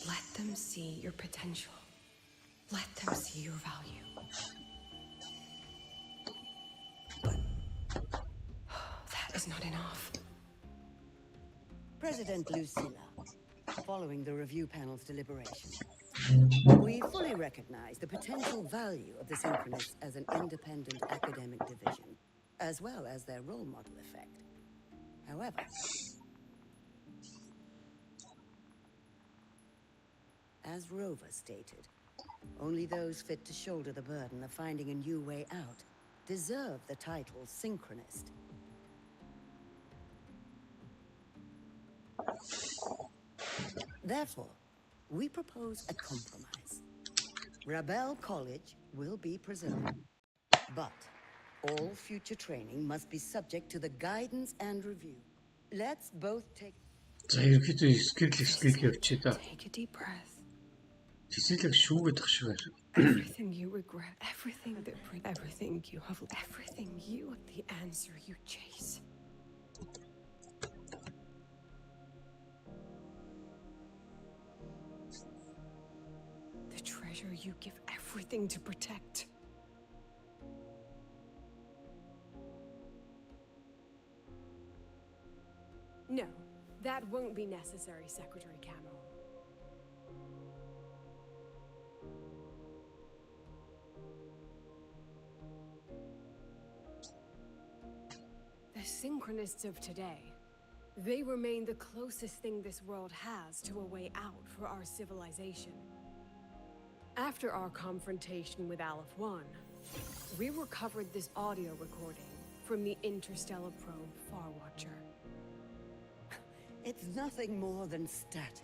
Let them see your potential. Let them see your value. But that is not enough. President Lucilla, following the review panel's deliberation, we fully recognize the potential value of the Synchronists as an independent academic division, as well as their role model effect. However, as Rover stated, only those fit to shoulder the burden of finding a new way out deserve the title Synchronist. Therefore, we propose a compromise. Rebel College will be preserved, but all future training must be subject to the guidance and review. Let's both take... За ерөнхийдөө скил явчих та. Take a deep breath. Тэсэлэг шүүгээд тах шиг байна. Everything you regret, everything that everything you have, everything you are the answer you chase. The treasure you give everything to protect. No, that won't be necessary, Secretary Camel. The Synchronists of today, they remain the closest thing this world has to a way out for our civilization. After our confrontation with Aleph 1, we recovered this audio recording from the interstellar probe Farwatcher. It's nothing more than static.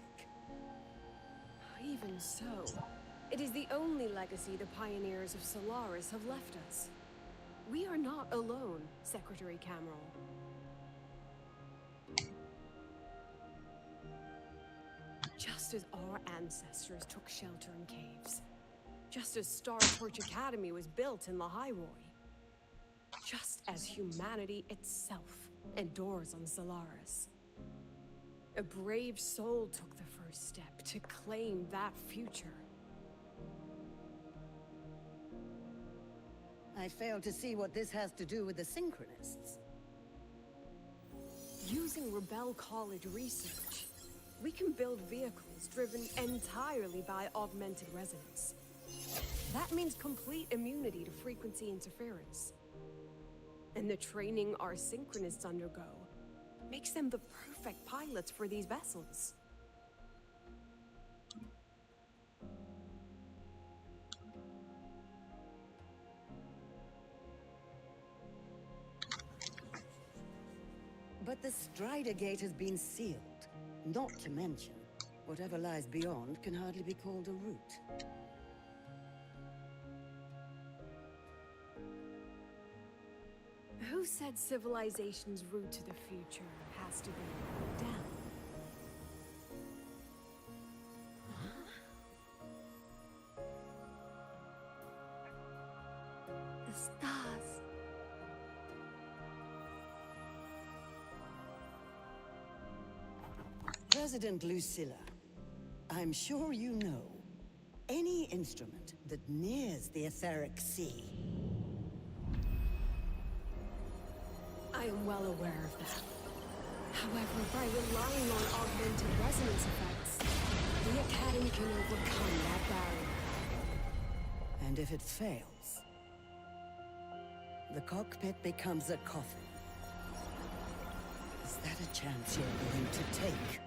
Even so, it is the only legacy the pioneers of Solaris have left us. We are not alone, Secretary Cameron. Just as our ancestors took shelter in caves, just as Star Torch Academy was built in Lahairoi, just as humanity itself endures on Solaris, a brave soul took the first step to claim that future. I fail to see what this has to do with the Synchronists. Using Rebel College research, we can build vehicles driven entirely by augmented resonance. That means complete immunity to frequency interference. And the training our Synchronists undergo makes them the perfect pilots for these vessels. But the Strider Gate has been sealed. Not to mention, whatever lies beyond can hardly be called a route. Who said civilization's route to the future has to be down? The stars. President Lucilla, I'm sure you know, any instrument that nears the etheric sea. I am well aware of that. However, by relying on augmented resonance effects, the Academy can overcome that barrier. And if it fails, the cockpit becomes a coffin. Is that a chance you're willing to take?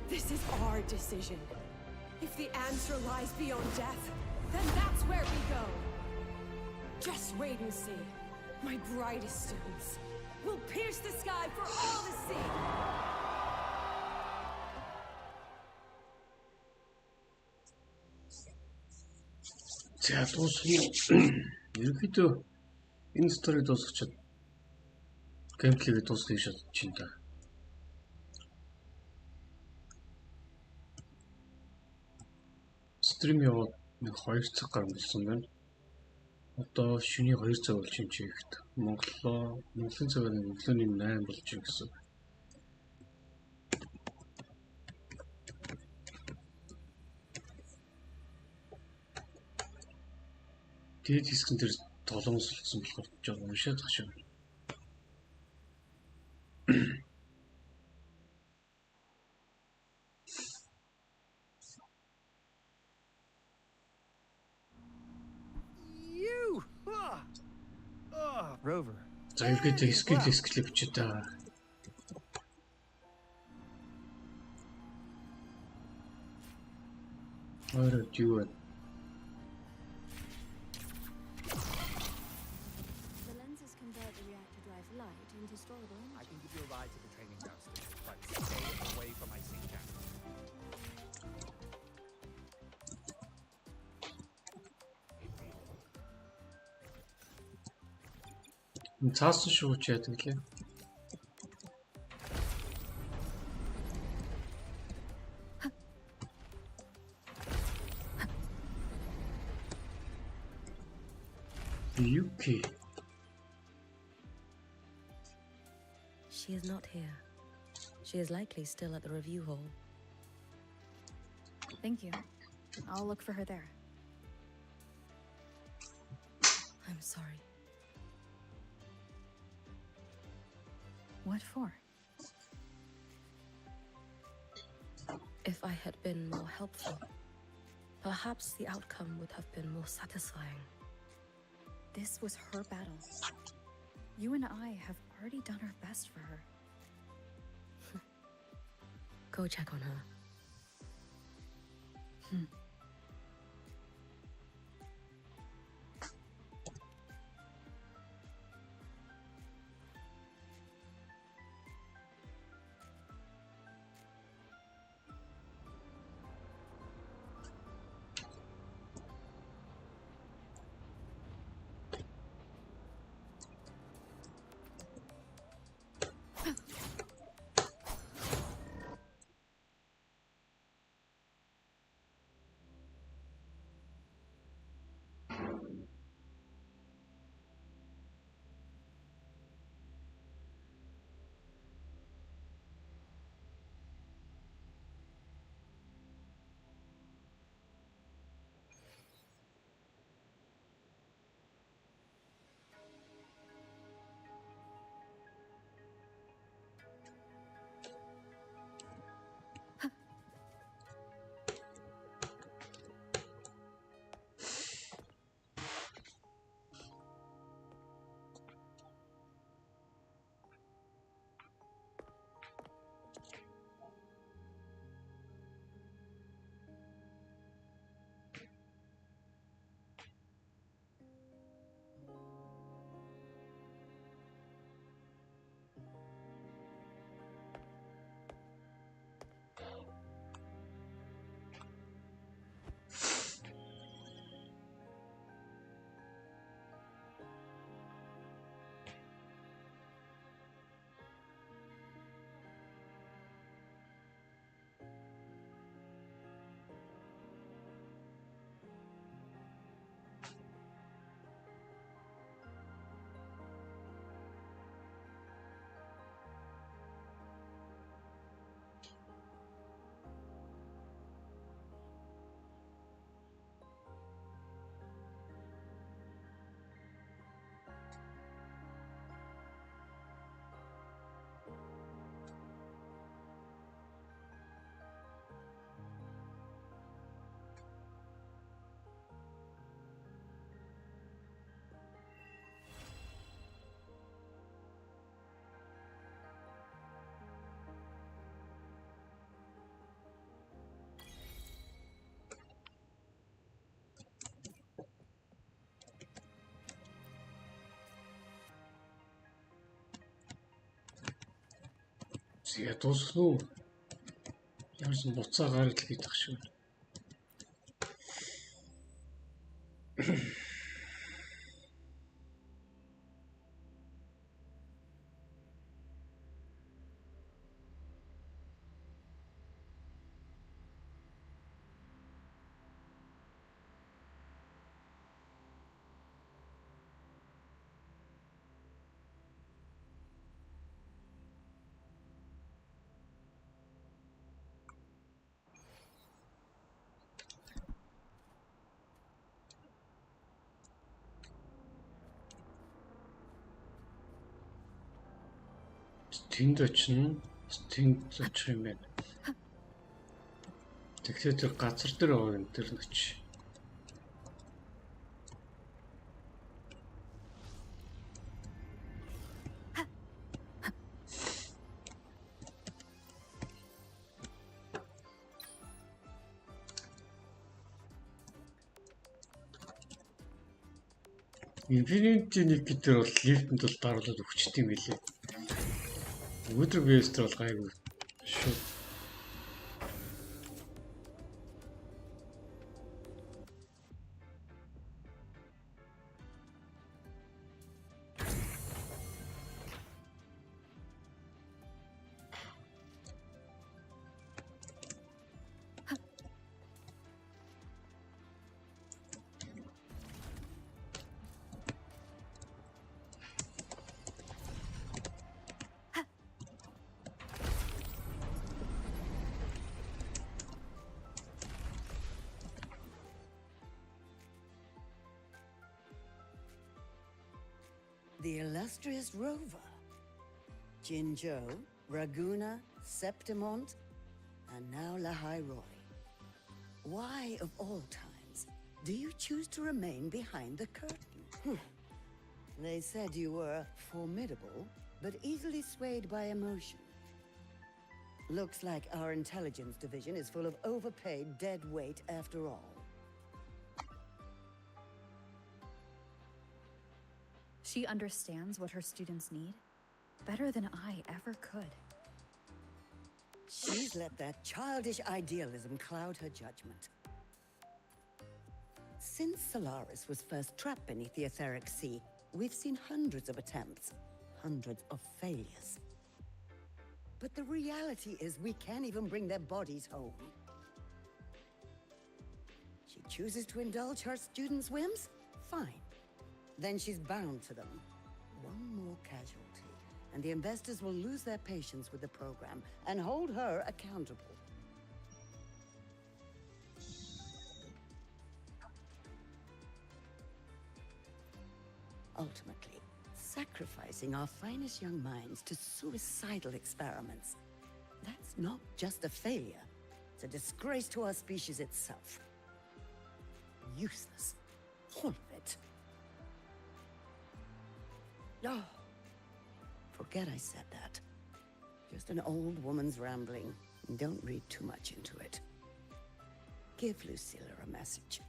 This is our decision. If the answer lies beyond death, then that's where we go. Just wait and see. My brightest students will pierce the sky for all to see. За дуусна. Ерөнхийдөө энэ стори дуусчихад геймплейгээ дуусгах гэж бодож байна та. Стрим яваад нэг 2 цаг гарсан болсон байна. Одоо шөнийн 2 цаг болж юм чи ихт. Монголын цагаар өглөөний 8 болж юм гэсэн. Дээд хэсгэн дээр толгоос болсон болохоор жоо уншаад тах шүү. Rover. За ерөөдөө скил бичээ та. Орой юу вэ? The lenses convert the reactor drive light into storable energy. I can give you a ride to the training grounds, but stay away from my sync camera. Цаасан шүү ч яадаг лээ. UK. She is not here. She is likely still at the review hall. Thank you. I'll look for her there. I'm sorry. What for? If I had been more helpful, perhaps the outcome would have been more satisfying. This was her battle. You and I have already done our best for her. Go check on her. Яа дуусна уу? Ямарсан буцаа гарал хийх шүү. Тэнд очино. Тэнд очих юм байна. Тэгэхээр тэр газар дээр байгаа юм тэр нь очив. Infinity нэг гэдэг бол лифтэнд бол даруулаад өгчт юм билээ. Wuthering Waves бол гайгүй шүү. The illustrious rover. Jinzhou, Raguna, Septimont, and now Lahai Roy. Why, of all times, do you choose to remain behind the curtain? They said you were formidable, but easily swayed by emotion. Looks like our intelligence division is full of overpaid dead weight after all. She understands what her students need better than I ever could. She's let that childish idealism cloud her judgment. Since Solaris was first trapped beneath the etheric sea, we've seen hundreds of attempts, hundreds of failures. But the reality is we can't even bring their bodies home. She chooses to indulge her students' whims? Fine. Then she's bound to them. One more casualty, and the investors will lose their patience with the program and hold her accountable. Ultimately, sacrificing our finest young minds to suicidal experiments. That's not just a failure. It's a disgrace to our species itself. Useless. All of it. Oh, forget I said that. Just an old woman's rambling. Don't read too much into it. Give Lucilla a message.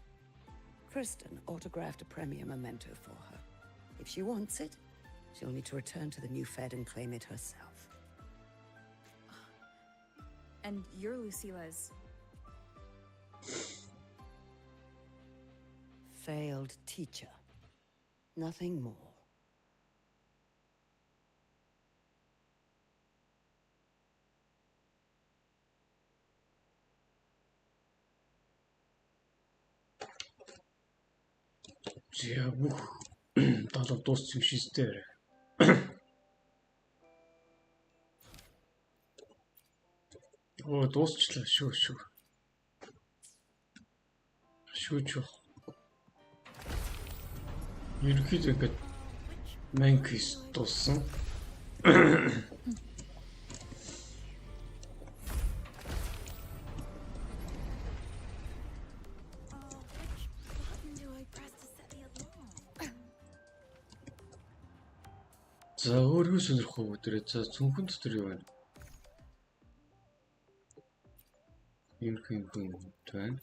Kristen autographed a premier memento for her. If she wants it, she'll need to return to the new Fed and claim it herself. And you're Lucilla's... failed teacher. Nothing more. За бүх долоо дууссан юм шиг дээ. Оо дуусчлаа шүү. Шүү. Ерөнхийдөө ингээд Manquis дууссан. За өөрөө сонирхох өдрөө за цүнхэн дотор юу байна? Юм байна.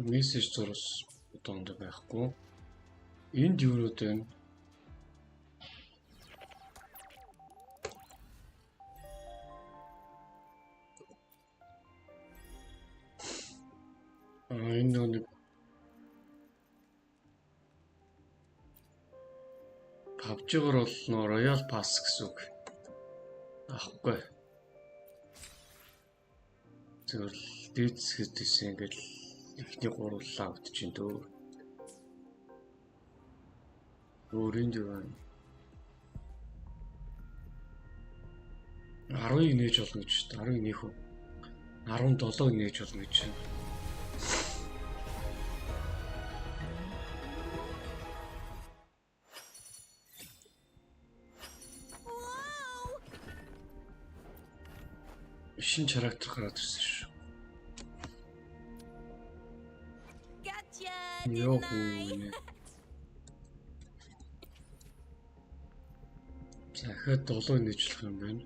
Мессеж зурс бодонд байхгүй. Энд юунууд байна? Энэ нэг PUBG-гоор бол нөө Royal Pass гэсэн үг. Ахгүй. Зөв л дээдсгэд тийсэн ингээл ихний гурлаа утчихин дөө. Өөрөнд юу вэ? 10-ыг нээж болно гэж шүү дээ. 10-ыг нээх үү? 17-ыг нээж болно гэж байна. Шин характер гараад ирсэн шүү. Йоо. Захад 7 нэжлэх юм байна.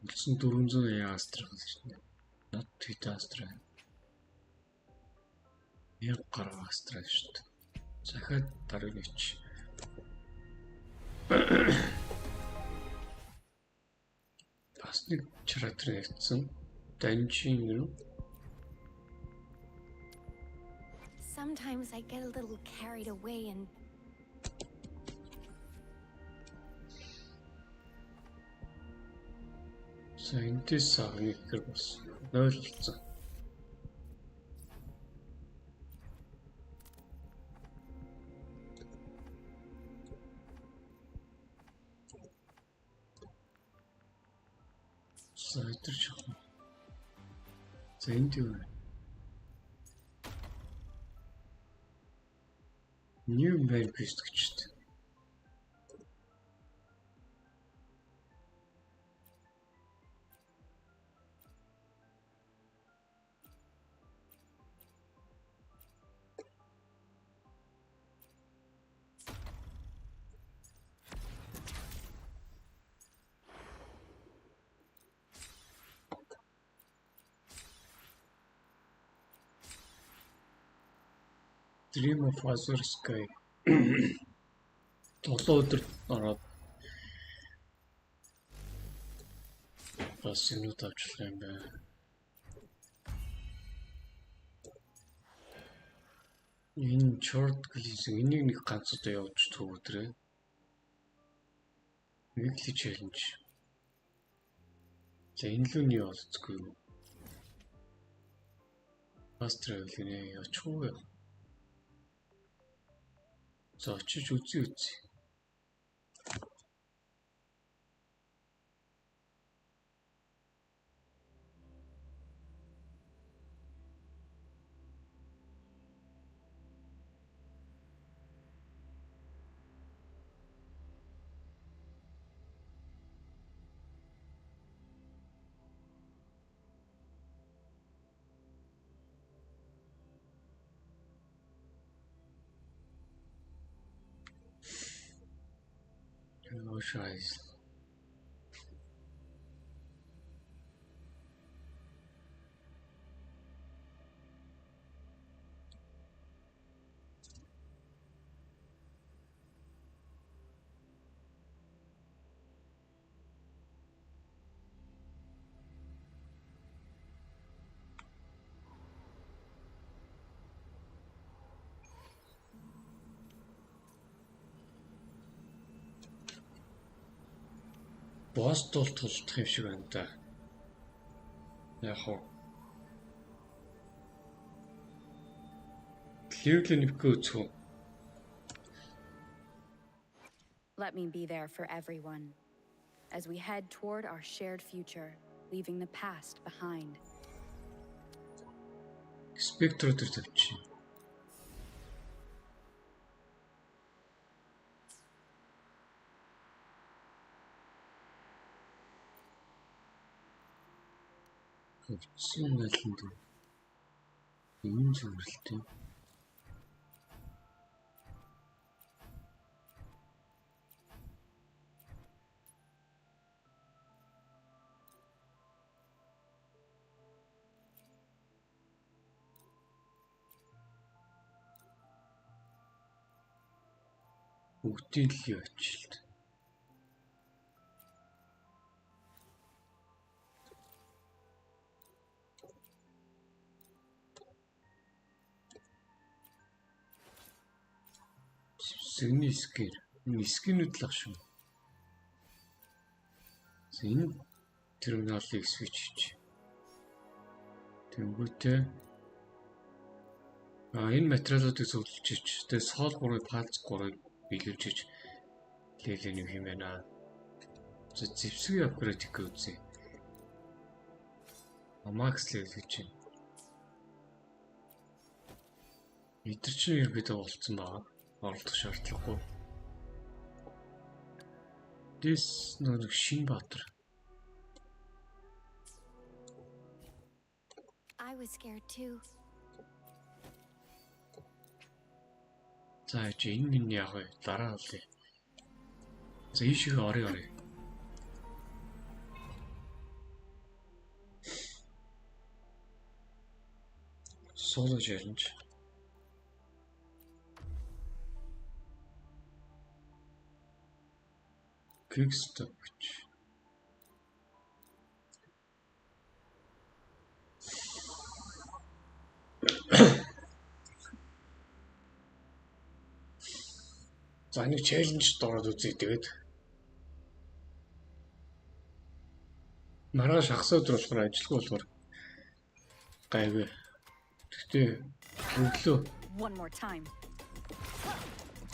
Үлдсэн 400 астра гэсэн чинь. Not hit астра. Яг гараа астра шүү дээ. Захад дарыг нэч. Бас нэг характер нэгтсэн. Данжин юу? Sometimes I get a little carried away and Scientist сагны гэр бас ойлголцсон. За өдөрч авах. За энд юу вэ? New manifest гэж байна. Dream of Azure Sky. Толоо өдөр ороод бас юмуд авчлаа юм байна. Энэ short glitch энийг нэг ганц удаа явуулж төгөөдрөө. Weekly challenge. За энэ лүү нь явуулцгүй юу? Fast travel гэнэ явчихгүй. За очиж үзье. No choice. Босс тулдах юм шиг байна да. Яг хоо. Let me be there for everyone as we head toward our shared future, leaving the past behind. Spectre төвч. Хөвцөн нэлэнд энэ зүйлтэй. Бүгдийг л явуулчихлаа. Зэний скин. Скинүүд л ах шүү. Энэ терминалыг switch хийж. Тэнгүүтээ энэ материалуудыг зөвлөж чиж. Тэгээ сол 3-ыг палц 3-ыг биелүүлж лейлэн юм хэмээнэ. Зэвсгийн апгрейд хийх үзье. Max level гэж байна. Эдгээр чинь ерөөдөө болцсон байгаа. Оролдох шаардлагагүй. This нэг шин баатар. I was scared too. За энэ минь яг дараа авлаа. За ийшээ орё. Solo challenge. Quick stop. За нэг challenge дороод үзье тэгээд. Маргааш хагас өдөр болохоор ажилгүй болохоор гайгүй. Тэгтээ өглөө. One more time.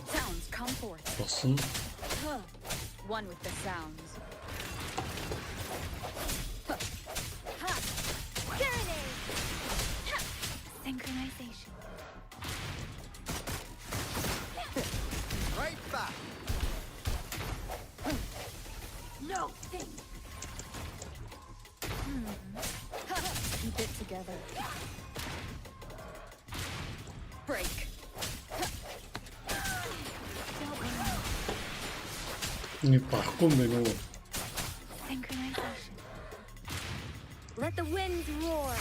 Sounds come forth. Босон. One with the sounds. No thing. Keep it together. Break. 이 바꿔 메뉴. Synchronization. Let the winds roar.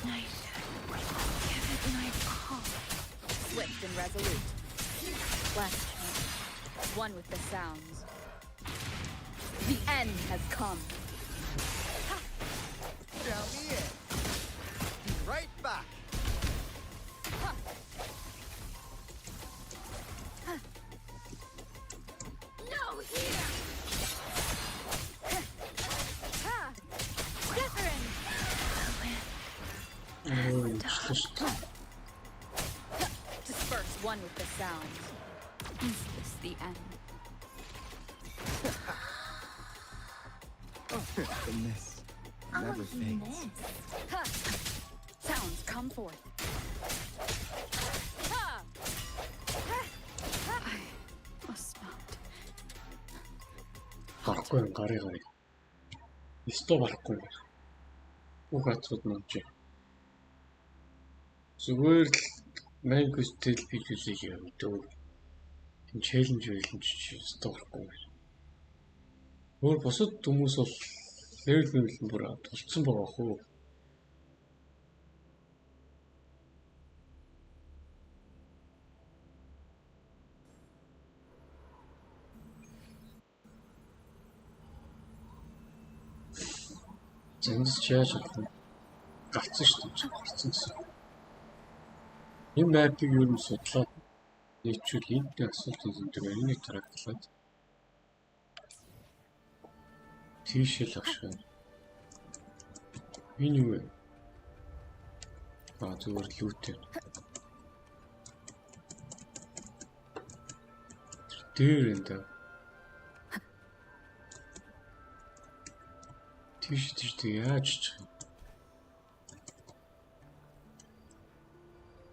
Nice. Give it my all. Swift and resolute. Last chance. One with the sounds. The end has come. Down the end. Be right back. No here. Different. Disperse one with the sounds. Is this the end? The mist never fades. Sounds come forth. I must not. 바꿔요 가래가래. 또 바꿔요. угацууд нууж. Зүгээр л Mango-тэй л би үзэж явдаг. Энэ челленж чи стохгүй. Өөр бусад хүмүүс бол level бүр тулцсан байгаа хөө. Зэнс чааш гарцсан шүү дээ. Гарцсан гэсэн. Энэ мапыг юу юм судлаад нийтчүүл энд асуулт үүсдэг энийг тараглаад тийшэл авшаа. Энэ юу вэ? Зүгээр лүүтэй. Тэр энэ тийш яаж ч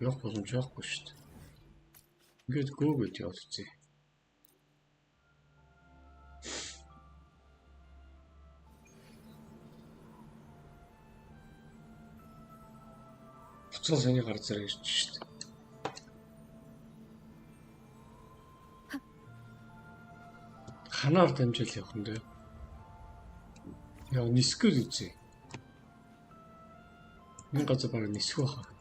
явах боломж байхгүй шүү дээ. Ингээд гүүгээд явуулцъя. Буцаа саний гар зэрэг ирж шүү дээ. Ханаар дамжуул явах юм дээ. Яа нисгэл үзье. Энэ газар бараг нисэх байхаа.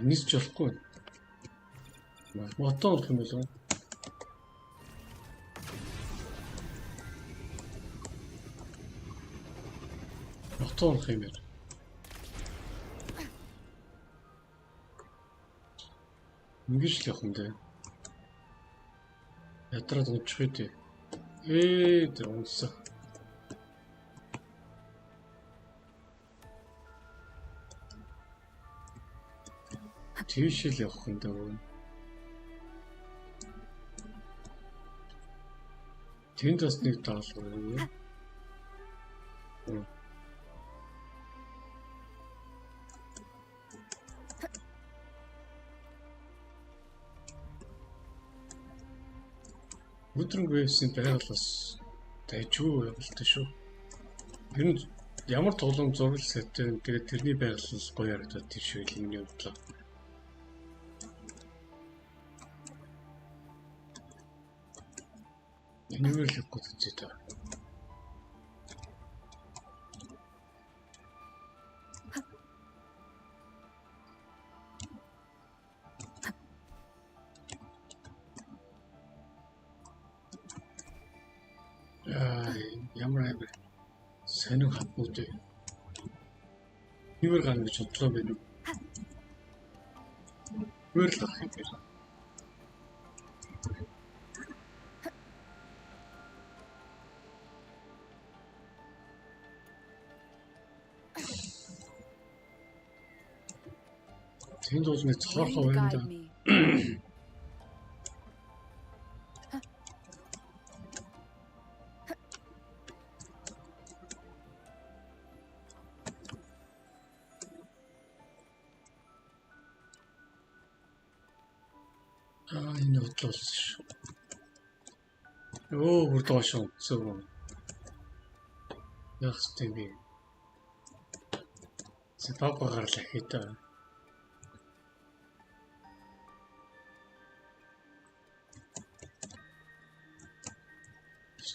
Нисч болохгүй. Мотор болох юм болов уу? Мотор болох юм яа. Ингэж л явах юм дээ. Ятраад унчих үү? Тэр унсаа. Тийшэл явах юм даа. Тэнд бас нэг даалгавар юм. Wuthering Waves-ийн байгалаас дайжгүй явалтай шүү. Ер нь ямар тоглоом зурвал сэттэй тэгээд тэрний байгалаас гоё харагдаад тийш үйл юм явуулаа. Энэ юу л явахгүй зү та. Ямар амар сонир хатнууд вэ? Юу гарна гэж бодлоо байна уу? Юу л ах юм бэ? Тэнд бол нэг цохоо байна да. Энэ бодлоос шүү. Өө бүр доош унтсан. Яг хэвчээ би. Папа гарлаа хэдэ.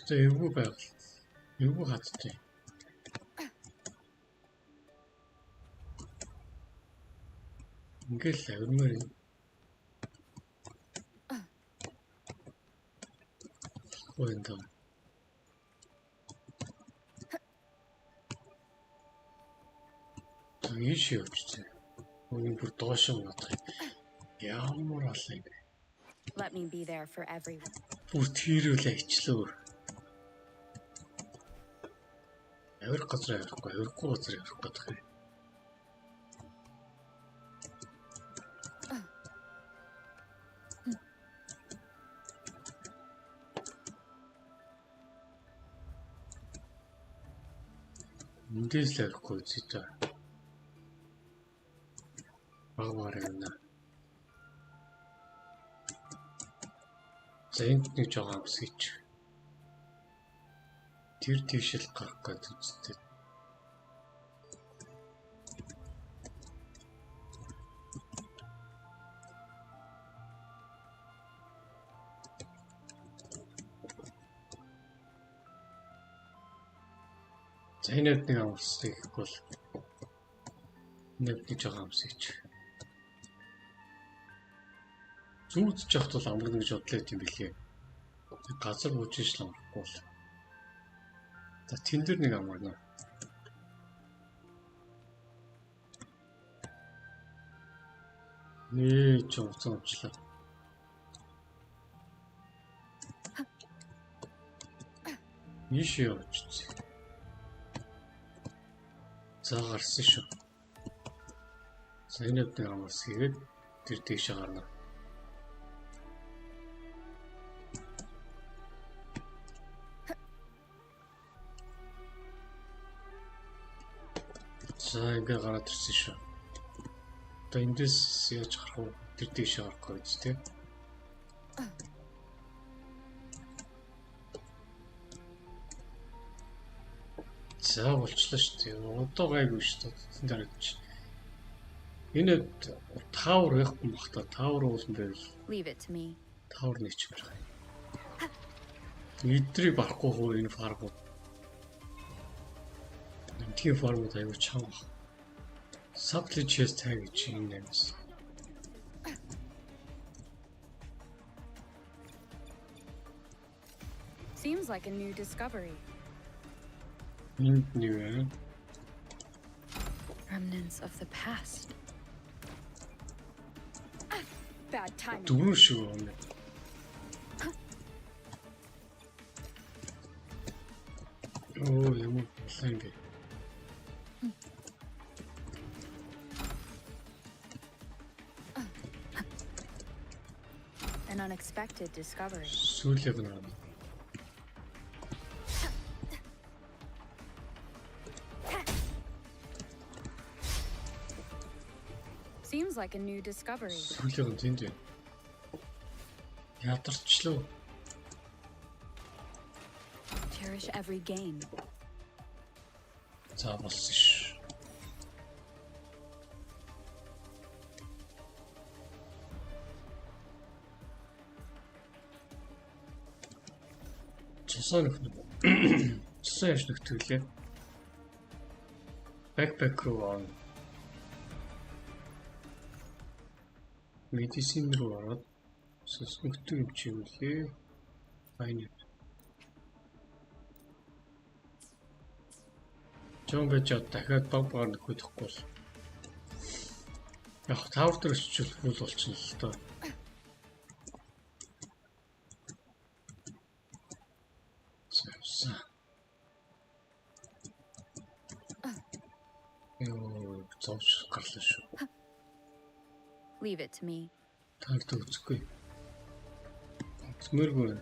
Эвгүй байвал. Эвгүй хаттай. Ингээл авирмаар юм. Ойнда. Ийш явчихсан. Өнөө бүр доош унаад. Ямар алаа юм бэ? Let me be there for everyone. Бүр тийрүүлээ ичлээ. Авир газар авихгүй, авихгүй газар авих гэдэг юм. Эндээс л авихгүй зүйтэй. Багаар юм. За энд нэг жоо амсгийч. Тэр тийшэл гарах гэж үзтээ. За энэ нэг амсгий гэхгүй л нэг жоо амсгийч. Зүүж явахд бол амарна гэж бодлоо юм билээ. Газар бүжиж л амархгүй л. За тэн дээр нэг амарна. Нээ ч уцаачлаа. Ийш явчихсан. За гарсан шүү. За энэ нэг амарс хийгээд тэр дэше гарна. За ингээ гараад ирсэн шүү. Одоо эндээс яаж гарах вэ? Тэр дэше гарах гэж тийм. За болчлаа шүү дээ. Одоо гайгүй шүү дээ. Тэн дараач. Энэ таавар яахгүй бах та. Таавар уулан байвал. Leave it to me. Таавар нэг ч юм байна. Эдрийг барахгүй хөө энэ фармууд. Тийм фармууд аюу чам. Supply chest tag гэж юм нэмсэн. Seems like a new discovery. New Remnants of the past. Bad timing. Дөрөв шүү. Оо ямар болсон бэ? An unexpected discovery. Сүүлэг нь. Seems like a new discovery. Сүүлэг нь тэнд байна. Ядарчлаа. Cherish every game. За болсон ш. Цусаа яш нөхтөлээ. Backpack руу орно. Медицин руу ороод сүсгэгтэй юм чи үлээ. Байна. Жон байж дахиад баг нөхөдөхгүй л. Яг тавар дээр өччихгүй л болчихно л доо. Leave it to me. Таард үзэхгүй. Зүмэргүй.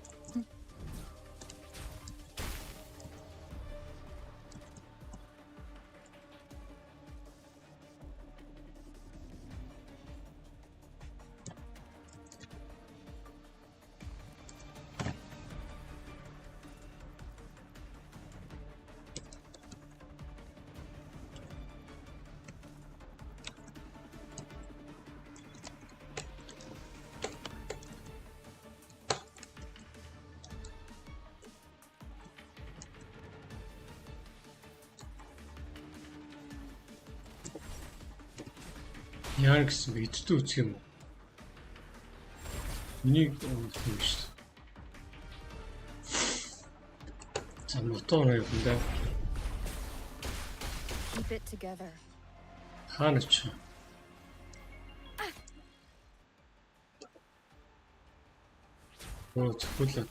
Яа гэсэн бэ? Эдтэй үсэх юм уу? Энийг унах юм шүү дээ. За мотор юм да. Keep it together. Хаана ч. Оо зөвхөн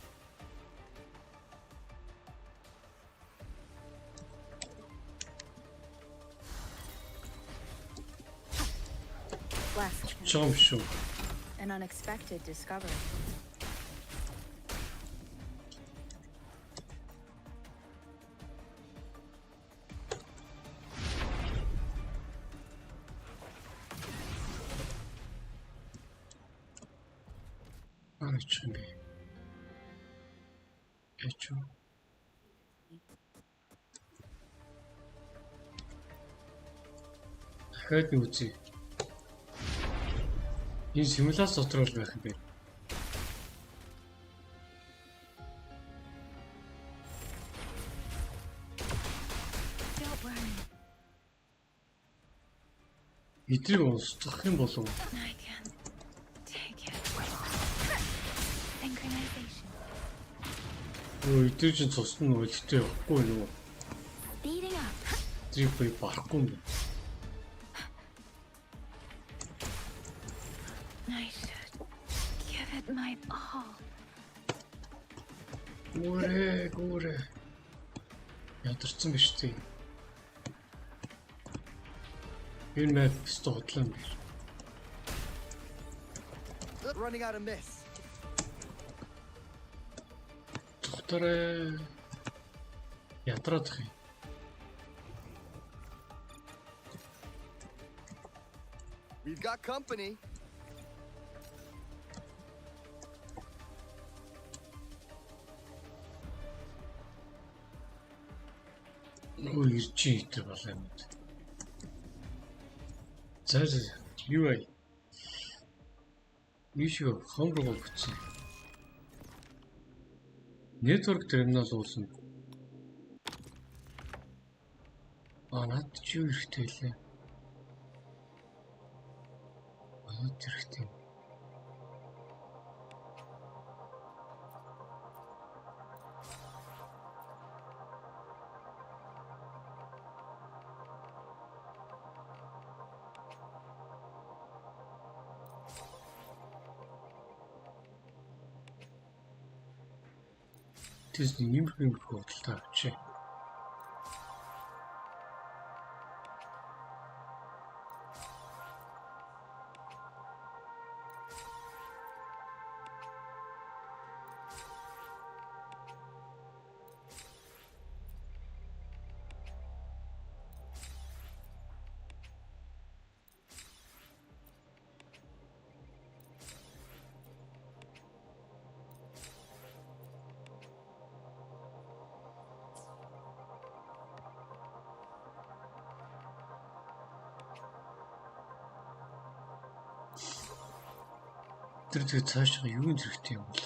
Last Жом шүү. an unexpected discovery. Хаана ч юм бэ? Эчо. Дахиад нь үзье. Энэ симуляц дотор л байх юм бэ? Don't worry. Эдрийг устгах юм болов уу? I can take it. Synchronization. Өө эдрийг чинь цусна уу? Гэхдээ явахгүй юу? Speeding up. Эдрийг бий барахгүй юм. I should give it my all. Гүрэ. Ядарсан биш үү? Энэ мэд өстө хотлоо юм биш. Running out of mist. Докторээ ядраад их юм. We've got company. Өө ирж ийтэй болоо юм. За юу вэ? Ийшээ хомроо өгсөн. Network terminal уулна. Над ч юу хэрэгтэй лээ. Над хэрэгтэй. Тэс юм хөдөлთა авчи. Тэр тэгээ цаашаа юу хэрэгтэй юм бол?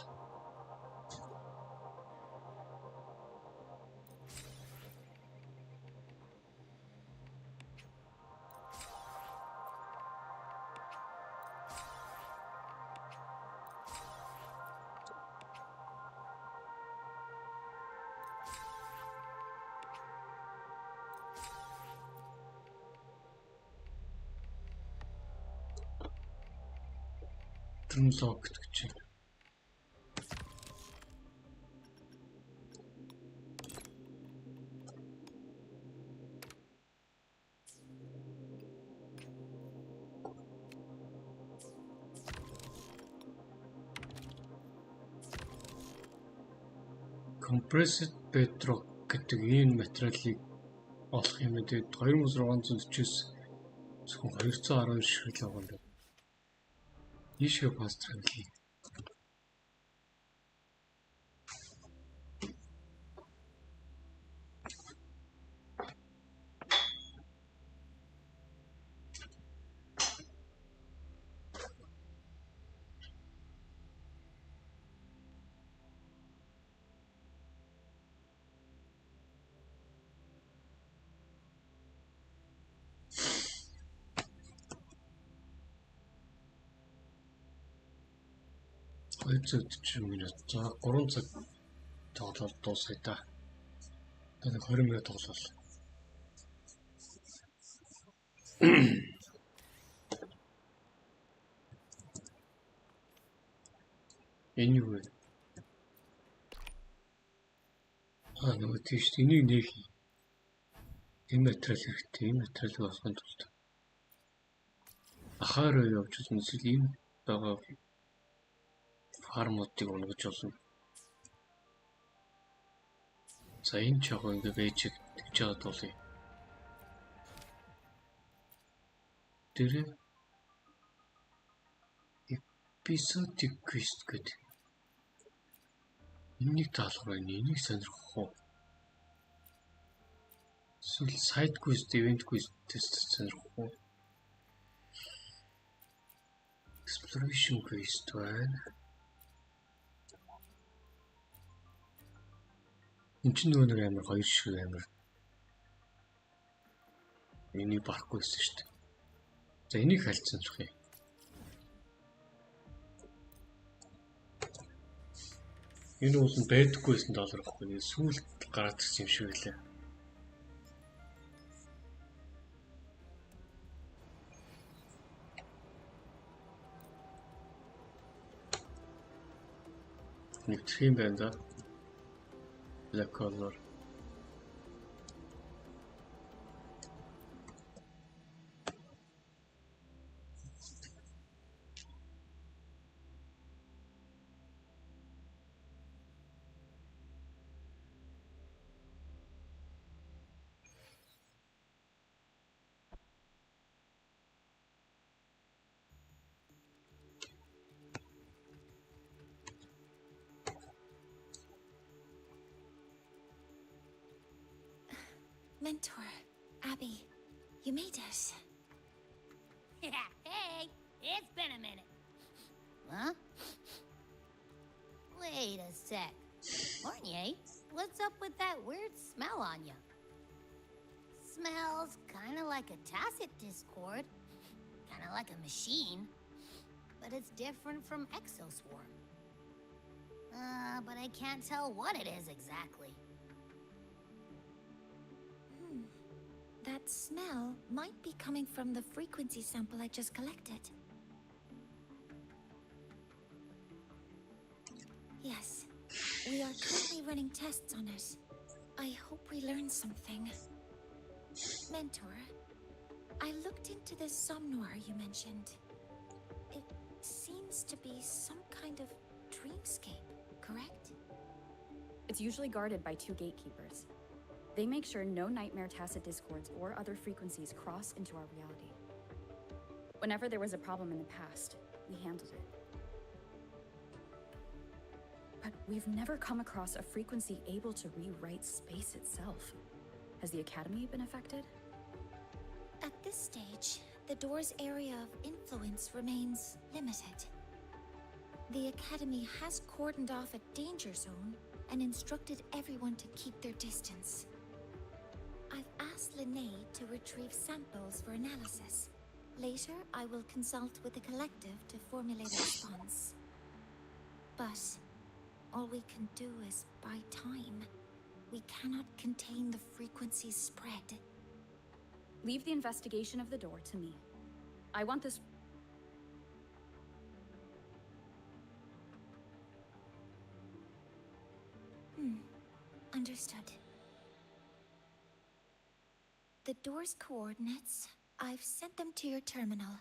Terminal гэж байна. Compressed bedrock гэдэг энэ материалыг олох юм дээр 2640-с зөвхөн 210 ширхэл байгаа юм байна. Ийшээ паст хэмлээ. 240 минут. За 3 цаг тоглолт дуусгая та. Одоо нэг 20 минут тоглол. Энэ юу вэ? Нөгөө тийш энийг нэг энэ материал хэрэгтэй. Энэ материалыг олохын тулд ахаараа явж үзэн эсвэл энэ байгаа фармуудыг унгаж болно. За энэ чагаа ингээ бэжиг тэгж яваад болъё. Тэр эпизодик квест гэдэг. Энийг таалах байна. Энийг сонирхох уу? Эсвэл сайд квест, ивент квест тест сонирхох уу? Exploration quest байна. Энд чинь нөгөө нэг амар хоёр шиг амар. Энийг барахгүй байсан шүү дээ. За энийг хальцсан зөх юм. Энэ уул нь байдаггүй байсан доллар гэхгүй. Сүүлд гараад ирсэн юм шиг байлаа. Нэгтрэх юм байна да. Black color. Mentor, Abby, you made it. Yeah, hey, it's been a minute. Huh? Wait a sec. Mornier, what's up with that weird smell on you? Smells kind of like a tacit discord, kind of like a machine, but it's different from Exoswarm. But I can't tell what it is exactly. That smell might be coming from the frequency sample I just collected. Yes, we are currently running tests on it. I hope we learn something. Mentor, I looked into this somnoir you mentioned. It seems to be some kind of dreamscape, correct? It's usually guarded by 2 gatekeepers. They make sure no nightmare tacit discords or other frequencies cross into our reality. Whenever there was a problem in the past, we handled it. But we've never come across a frequency able to rewrite space itself. Has the Academy been affected? At this stage, the door's area of influence remains limited. The Academy has cordoned off a danger zone and instructed everyone to keep their distance. I've asked Linnae to retrieve samples for analysis. Later, I will consult with the collective to formulate a response. But all we can do is buy time. We cannot contain the frequency's spread. Leave the investigation of the door to me. I want this... Understood. The door's coordinates, I've sent them to your terminal.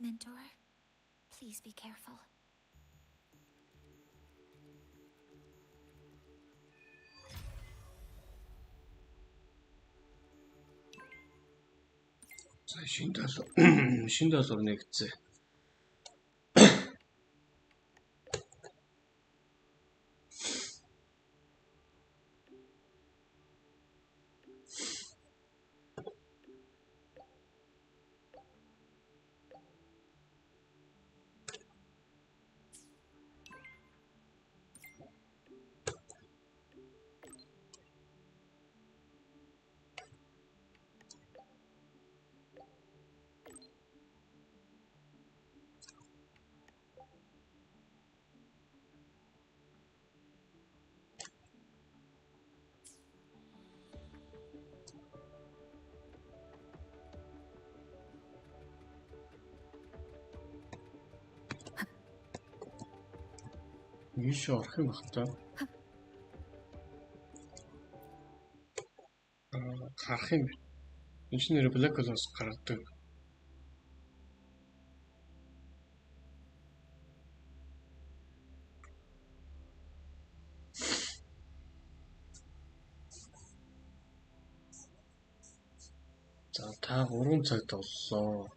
Mentor, please be careful. За шинэ доллар нэгцээ. Ийшээ орох юм бах та. Гарах юм. Энэ ч нэр Black Hole-оос гаргадаг. За та 3 цагт оллоо.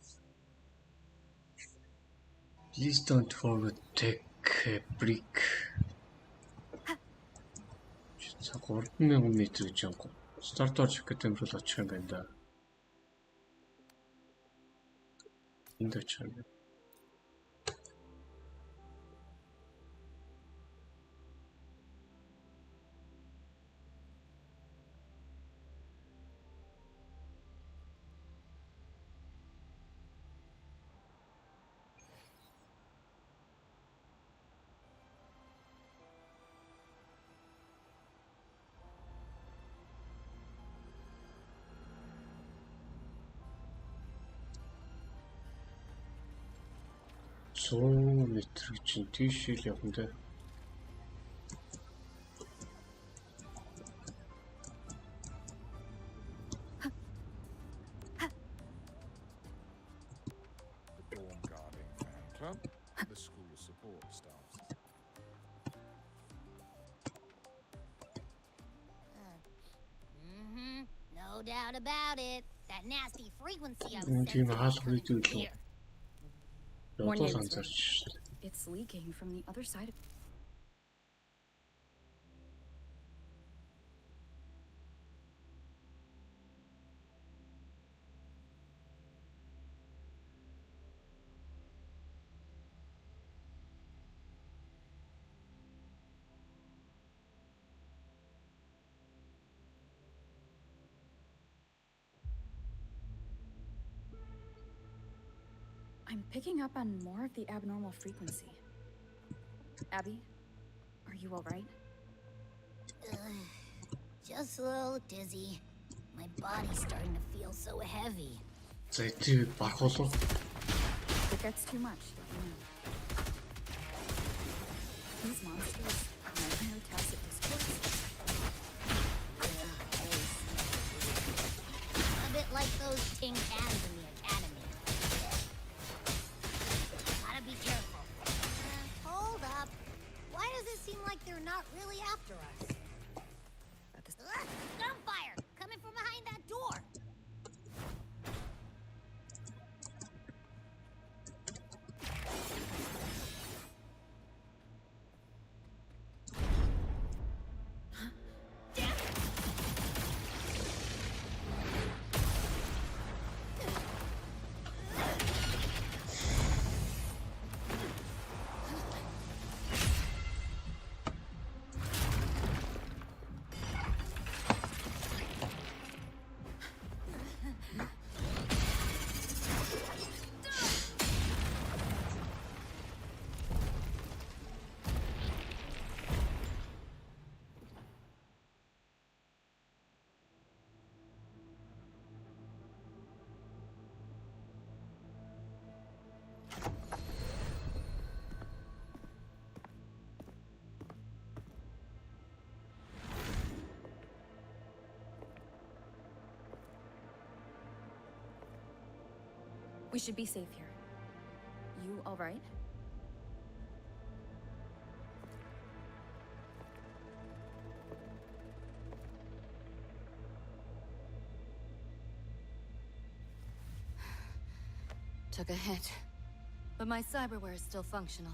Please don't forget to take a break. За 3000 м гэж юм. Стартор жигтэй температур очих юм байна да. Энд очих юм. метр чинь тийш л явна даа. The Dawn Guarding Fan Club, the school support staff. No doubt about it. That nasty frequency I was Тийм sensing хаалх coming видео from л. here. One Ятос year анзаарч. It's leaking from the other side of... I'm picking up on more of the abnormal frequency. Abby, are you all right? Just a little dizzy. My body's starting to feel so heavy. За тийм барах болов. If it gets too much, let me know. These monsters nightmare tacit discourse. A bit like those tin cans in the academy. Gotta be careful. Hold up. Why does it seem like they're not really after us? Gunfire! Coming from behind that door! We should be safe here. You all right? Took a hit, but my cyberware is still functional.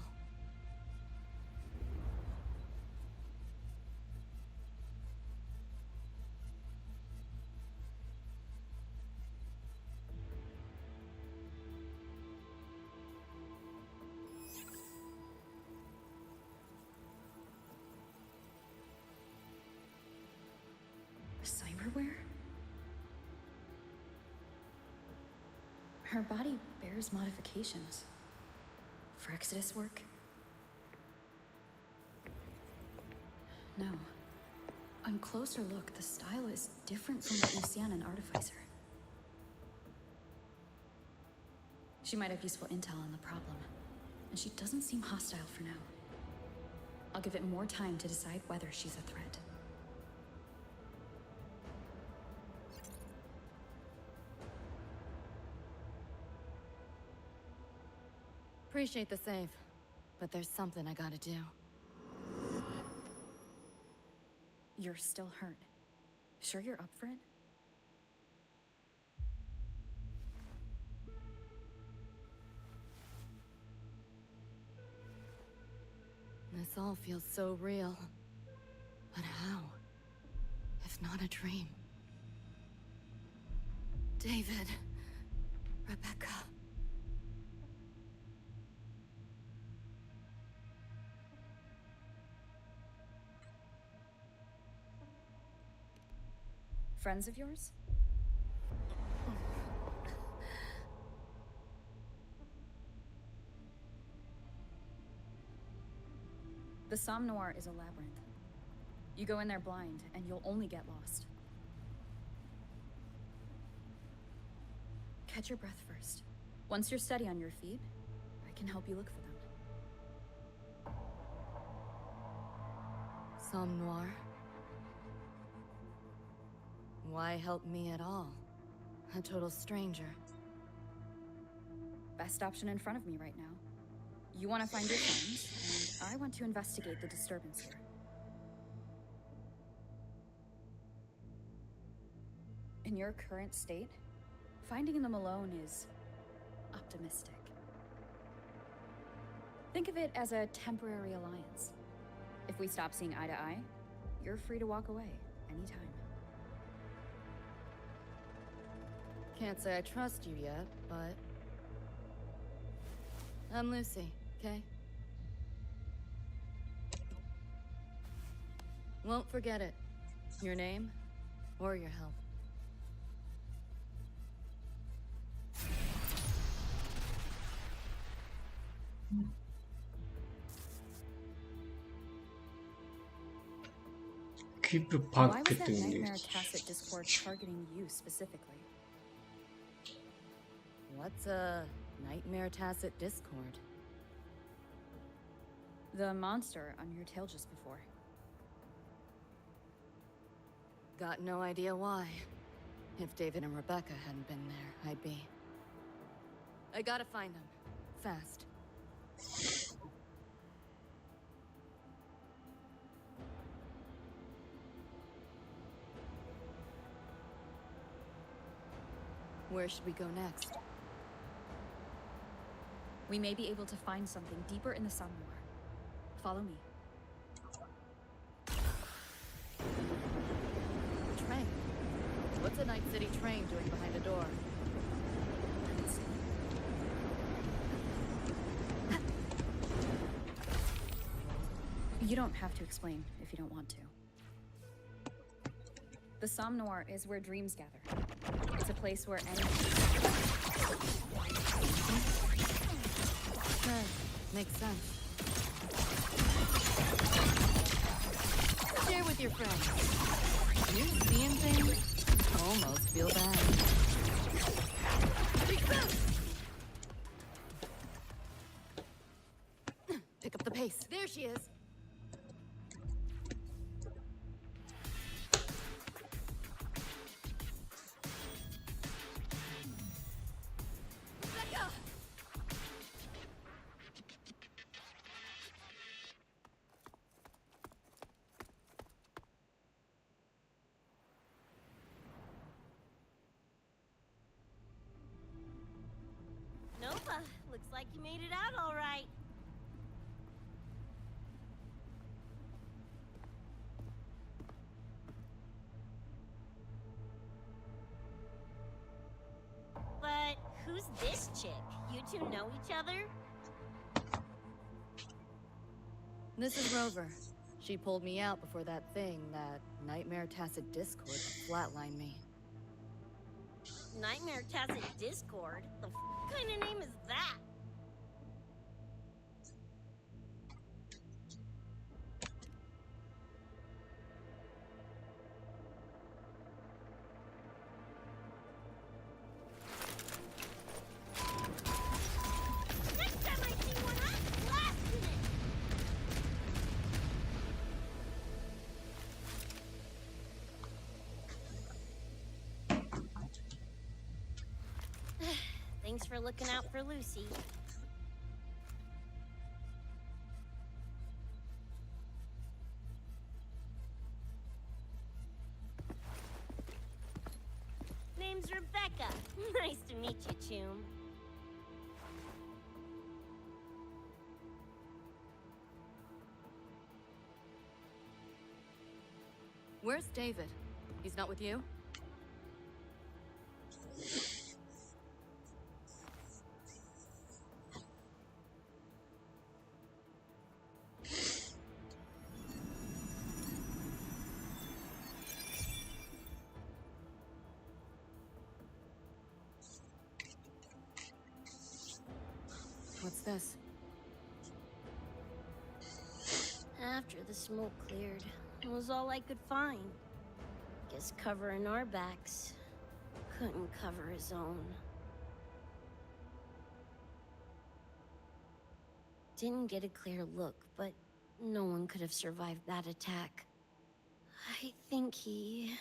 Cyberware? Her body bears modifications. For Exodus work? No. On closer look, the style is different from what Luciana and Artificer. She might have useful intel on the problem, and she doesn't seem hostile for now. I'll give it more time to decide whether she's a threat. Appreciate the save, but there's something I gotta do. You're still hurt. Sure you're up for it? This all feels so real. But how? If not a dream? David. Rebecca. Friends of yours? The Somme Noir is a labyrinth. You go in there blind, and you'll only get lost. Catch your breath first. Once you're steady on your feet, I can help you look for them. Somme Noir. Why help me at all? A total stranger. Best option in front of me right now. You want to find your friends, and I want to investigate the disturbance here. In your current state, finding them alone is optimistic. Think of it as a temporary alliance. If we stop seeing eye to eye, you're free to walk away anytime. Can't say I trust you yet, but... I'm Lucy, okay? Won't forget it. Your name, or your help. Keep the Why was packet that in nightmare it. tacit discord targeting you specifically? What's a nightmare tacit discord? The monster on your tail just before. Got no idea why. If David and Rebecca hadn't been there, I'd be... I gotta find them. Fast. Where should we go next? We may be able to find something deeper in the Somme Noir. Follow me. Train. What's a Night City train doing behind a door? You don't have to explain if you don't want to. The Somme Noir is where dreams gather. It's a place where any... Sure, makes sense. Share with your friends. You seeing things? Almost feel bad. Pick up the pace. There she is. Nova, looks like you made it out all right. But who's this chick? You two know each other? This is Rover. She pulled me out before that thing, that nightmare tacit discord, flatlined me. Nightmare Tacit Discord? The kind of name is that? Next time I see one, I'm blasting it! Thanks for looking out for Lucy. Name's Rebecca. Nice to meet you, Choom. Where's David? He's not with you? What's this? After the smoke cleared, it was all I could find. Guess covering our backs couldn't cover his own. Didn't get a clear look, but no one could have survived that attack. I think he...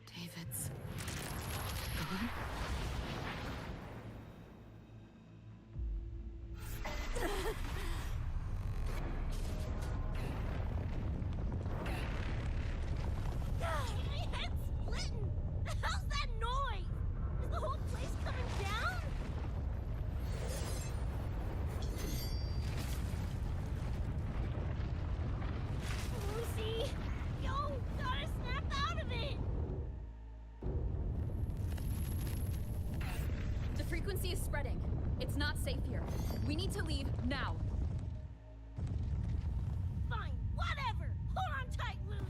David's gone? My head's splitting! The hell's that noise? Is the whole place coming down? Lucy! Yo, gotta snap out of it! The frequency is spreading. It's not safe here. We need to leave now. Fine, whatever! Hold on tight, Luce!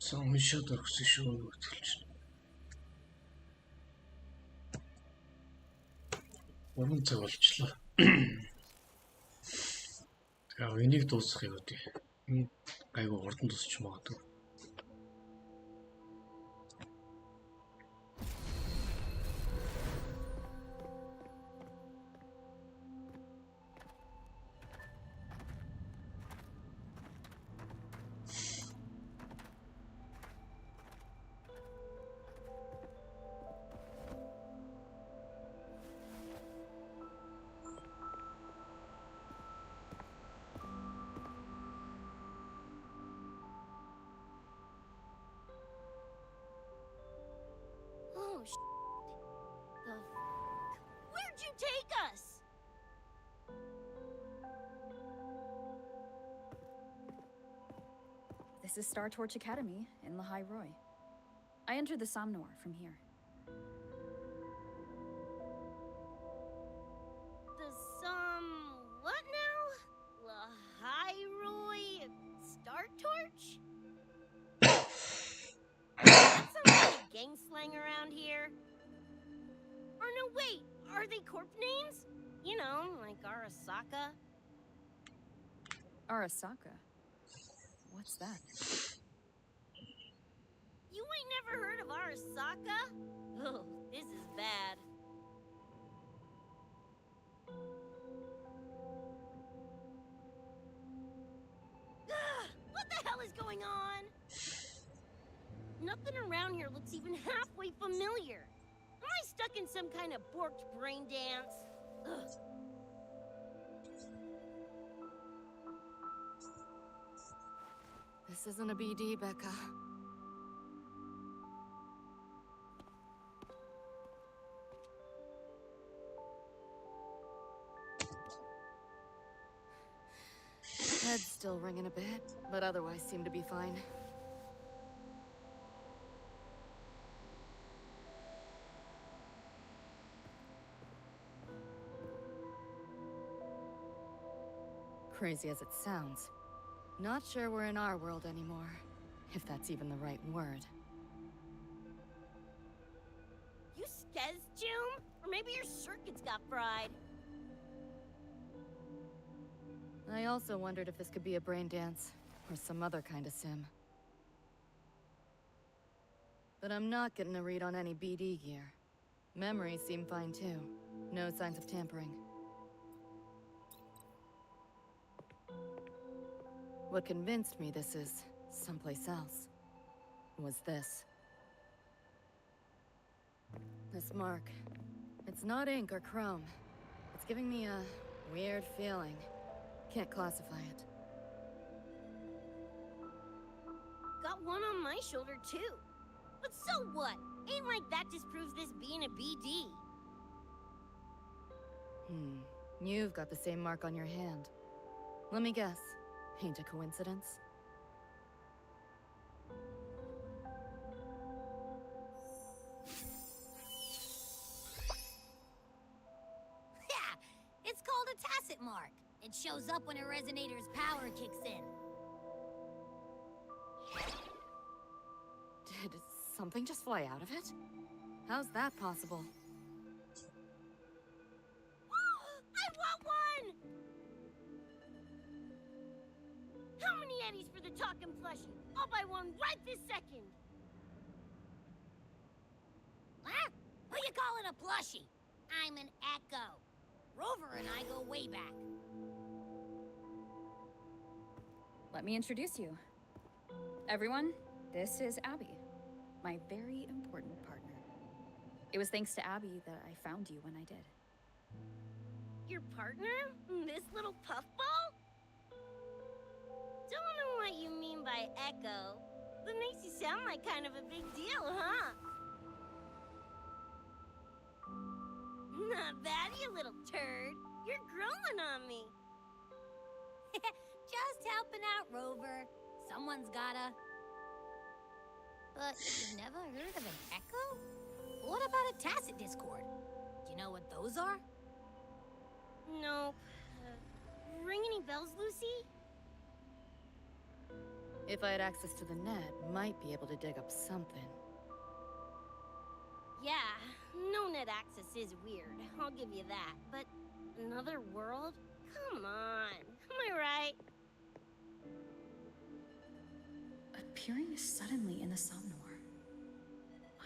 Уншаад орхисон шүү гэдэлж. 3 цаг болчлоо. Тэгээ энийг дуусгах юм үү? Айгу хурдан дуусч магадгүй. Oh, the f***? Where'd you take us? This is Star Torch Academy in Lahai Roy. I entered the Somnor from here. What now? Lahairoi Star Torch? That's some kind of gang slang around here. Or no, wait, are they corp names? You know, like Arasaka. Arasaka? What's that? You ain't never heard of Arasaka? Oh, this is bad. What the hell is going on? Nothing around here looks even halfway familiar. Am I stuck in some kind of borked brain dance? Ugh. This isn't a BD, Becca. Head's still ringing a bit, but otherwise seem to be fine. Crazy as it sounds. Not sure we're in our world anymore, if that's even the right word. You skez, June? Or maybe your circuits got fried. I also wondered if this could be a brain dance, or some other kind of sim. But I'm not getting a read on any BD gear. Memories seem fine too. No signs of tampering. What convinced me this is someplace else was this. This mark. It's not ink or chrome. It's giving me a weird feeling. Can't classify it. Got one on my shoulder, too. But so what? Ain't like that disproves this being a BD. You've got the same mark on your hand. Let me guess. Ain't a coincidence? Yeah! It's called a tacit mark. It shows up when a resonator's power kicks in. Did something just fly out of it? How's that possible? I want one! How many eddies for the talking plushie? I'll buy one right this second! Huh? Who you calling a plushie? I'm an Echo. Rover and I go way back. Let me introduce you. Everyone, this is Abby, my very important partner. It was thanks to Abby that I found you when I did. Your partner? This little puffball? Don't know what you mean by Echo. That makes you sound like kind of a big deal, huh? Not bad, you little turd. You're growing on me. Just helping out, Rover. Someone's gotta. But you've never heard of an Echo? What about a tacit discord? Do you know what those are? Nope. Ring any bells, Lucy? If I had access to the net, might be able to dig up something. Yeah, no net access is weird. I'll give you that. But another world? Come on. Am I right? Appearing suddenly in the Somnor.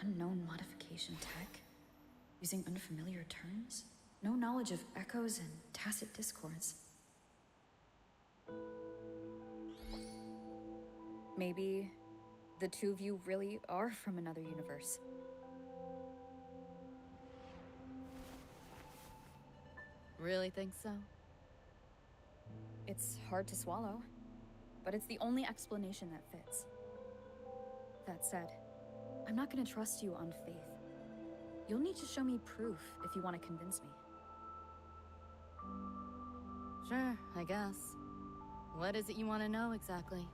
Unknown modification tech. Using unfamiliar terms. No knowledge of echoes and tacit discords. Maybe the two of you really are from another universe. Really think so? It's hard to swallow, but it's the only explanation that fits. That said, I'm not gonna trust you on faith. You'll need to show me proof if you want to convince me. Sure, I guess. What is it you want to know exactly?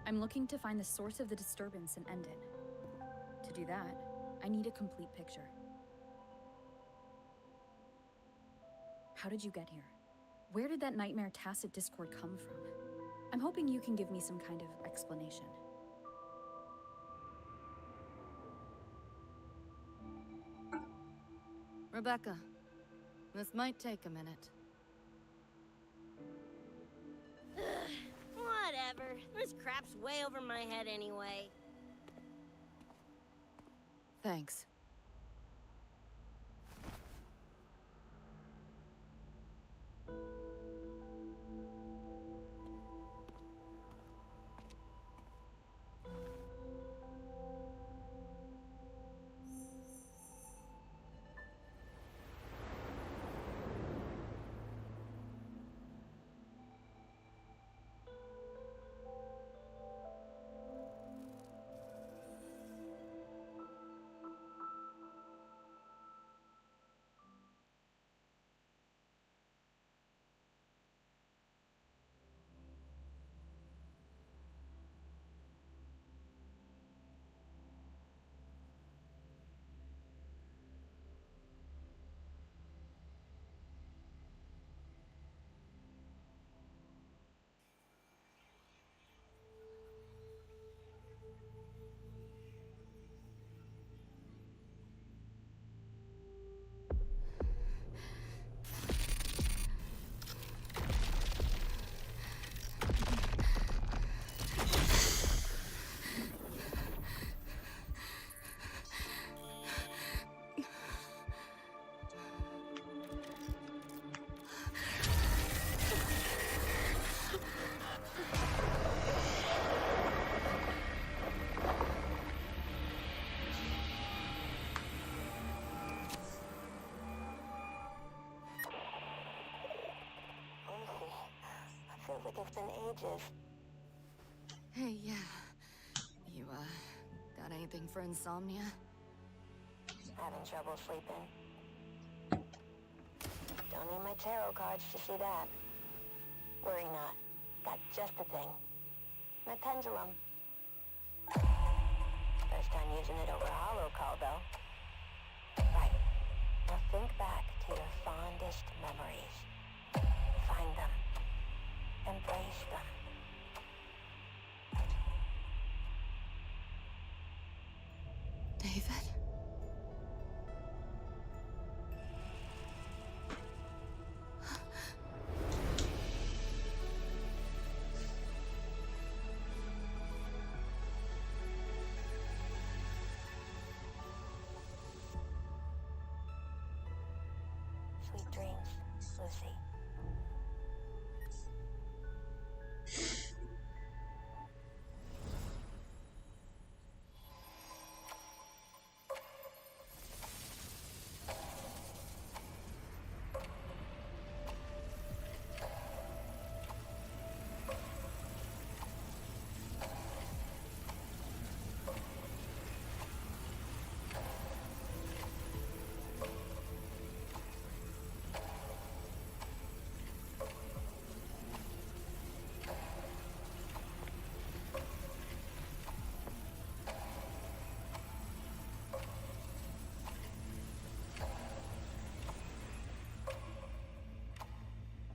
I'm looking to find the source of the disturbance and end it. To do that, I need a complete picture. How did you get here? Where did that nightmare tacit discord come from? I'm hoping you can give me some kind of explanation. Rebecca, this might take a minute. Whatever. This crap's way over my head anyway. Thanks. Feels like it's been ages. Hey, yeah. You, got anything for insomnia? Having trouble sleeping. Don't need my tarot cards to see that. Worry not. Got just the thing. My pendulum. First time using it over hollow call, though. Right. Now think back to your fondest memories. Find them. Embrace them. David? Sweet dreams, Lucy.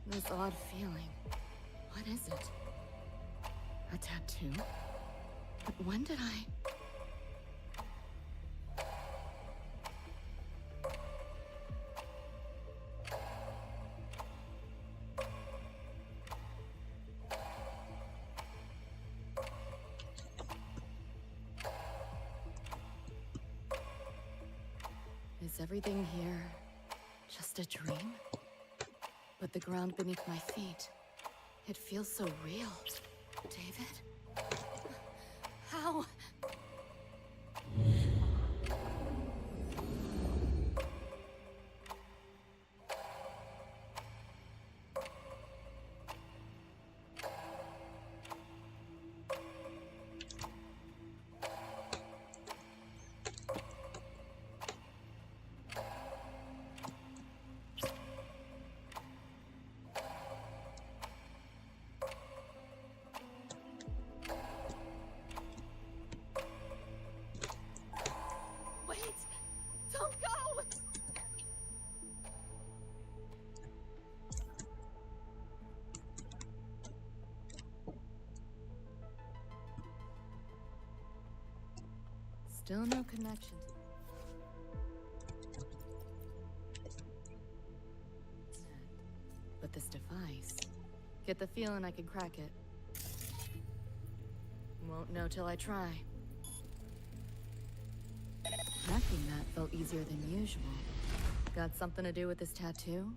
This odd feeling. What is it? A tattoo? But when did I... Is everything here just a dream? But the ground beneath my feet, it feels so real. David? How? Don't go! Still no connection. But this device, get the feeling I can crack it. Won't know till I try. Hacking that felt easier than usual. Got something to do with this tattoo?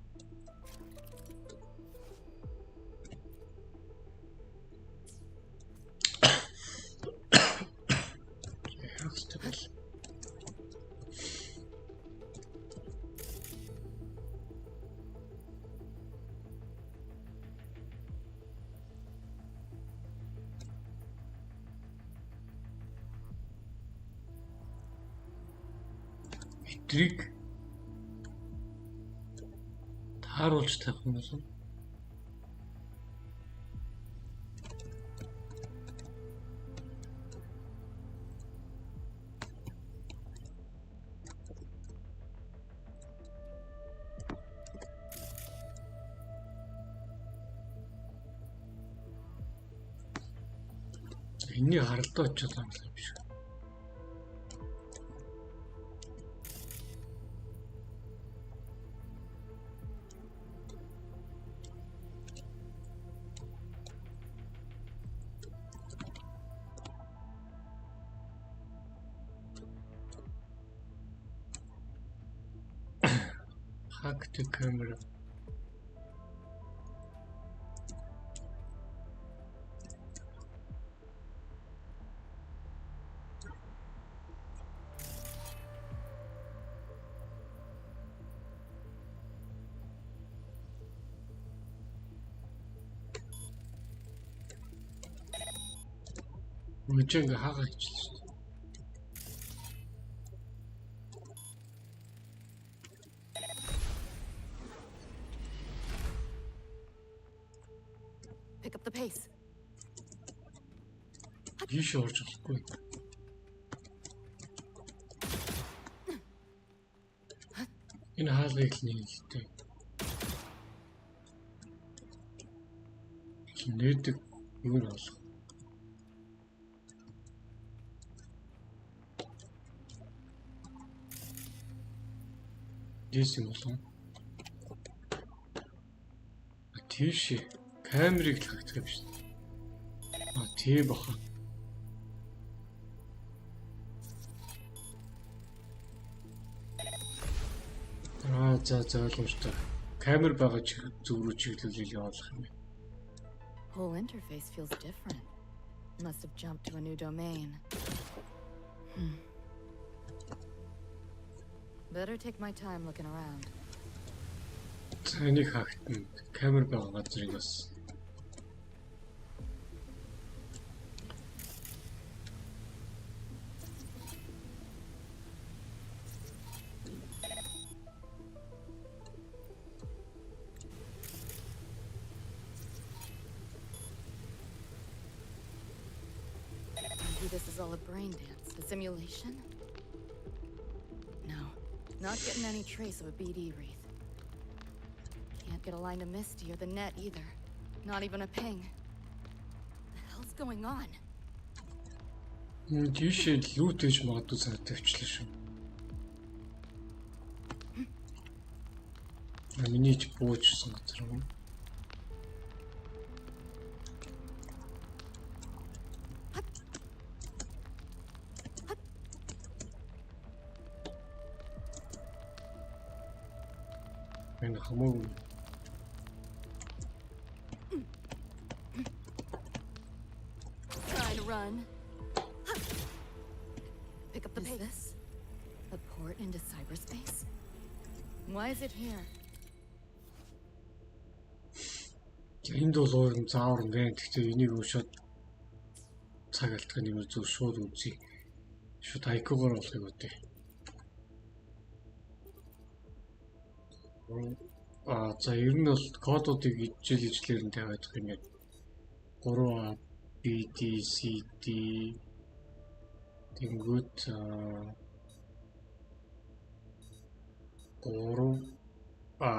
Эдрийг тааруулж тавих юм бол энэний харалдаа очиж байгаа юм шиг. Hack the camera. Үжиг хаагаа хийчихлээ. Pick up the pace. Ийш орж болохгүй. Энэ хаалгыг л нийлдэг. Нээдэг юу нь болох. Дээс юм болов. Тийш камерыг л хагдаг юм шүү дээ. Тийм баха. За ойлгомжтой. Камер байгаа зүг рүү чиглүүлэл явуулах юм. Whole interface feels different. Must have jumped to a new domain. Better take my time looking around. Энийг хаагтана. Камер байгаа газрыг бас This is all a brain dance, a simulation? No, not getting any trace of a BD wreath. Can't get a line to Misty or the net either. Not even a ping. The hell's going on? Тийшээ лүүт гэж магадгүй санаатай авчлаа шүү. Миний ч буужсан газар юм. Энэ хамаагүй. Try to run. Pick up the pace. Is this a port into cyberspace? Why is it here? Энд бол уурын заавар юм байна. Гэхдээ энийг өшөөд цаг алдах юм зөв шууд үзье. Шууд айкогоор болохыг үтэй. За ер нь бол кодуудыг ижлээр нь тавиад байгаа юм. 3A B D C D тэнгүүд 3A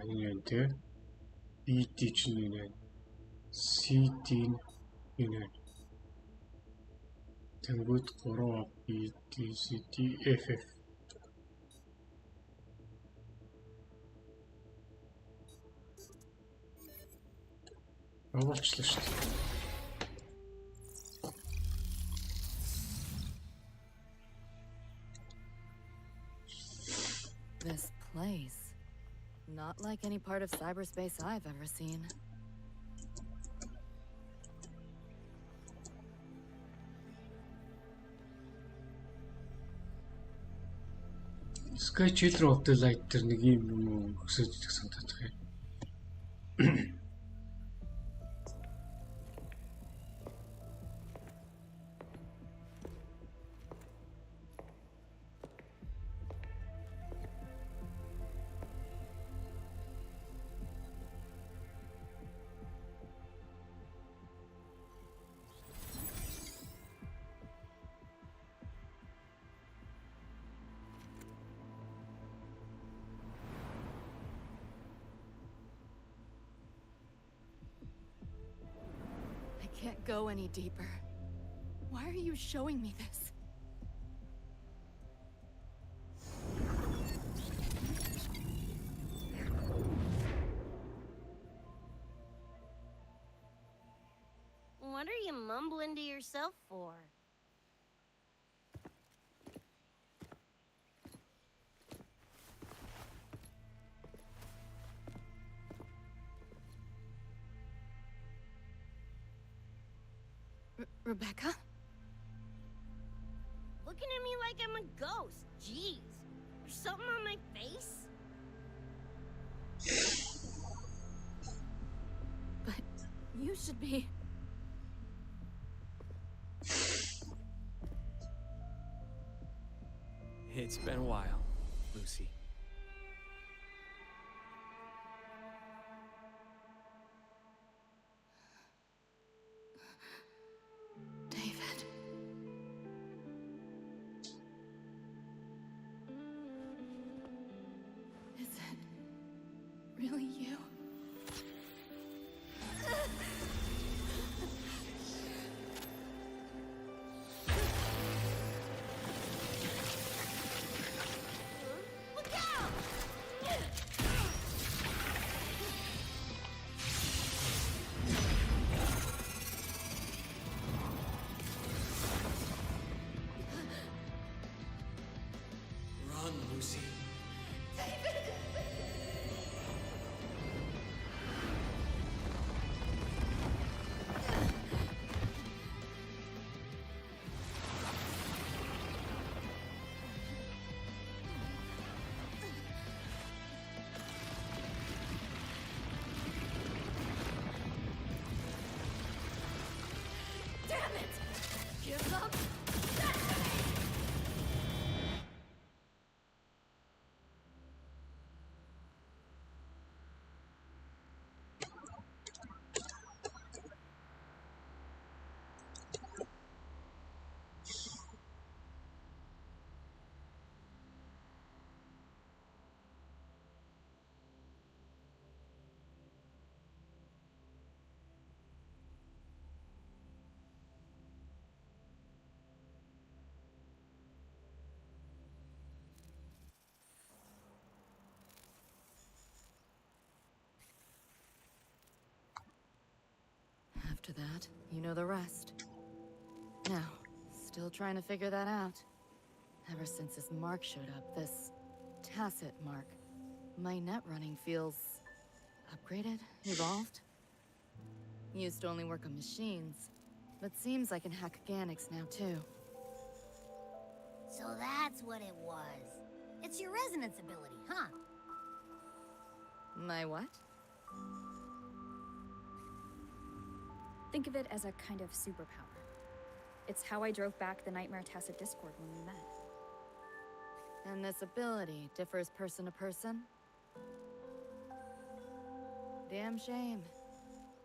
энэ тэ B D ч нэ C D энэ тэнгүүд 3A B D C D F F Болчихлоо шүү дээ. This place. Not like any part of cyberspace I've ever seen. Sky Children of the Light тэр нэг юм өсөж идэх санагдаж байна. Can't go any deeper. Why are you showing me this? What are you mumbling to yourself for? Rebecca? Looking at me like I'm a ghost. Jeez. There's something on my face? But you should be... It's been a while, Lucy. David. Is it really you? Look out! Run, Lucy. Damn it! Give up! After that, you know the rest. Now, still trying to figure that out. Ever since this mark showed up, this tacit mark, my net running feels upgraded, evolved. Used to only work on machines, but seems I can hack organics now too. So that's what it was. It's your resonance ability, huh? My what? Think of it as a kind of superpower. It's how I drove back the Nightmare Tacit Discord when we met. And this ability differs person to person? Damn shame.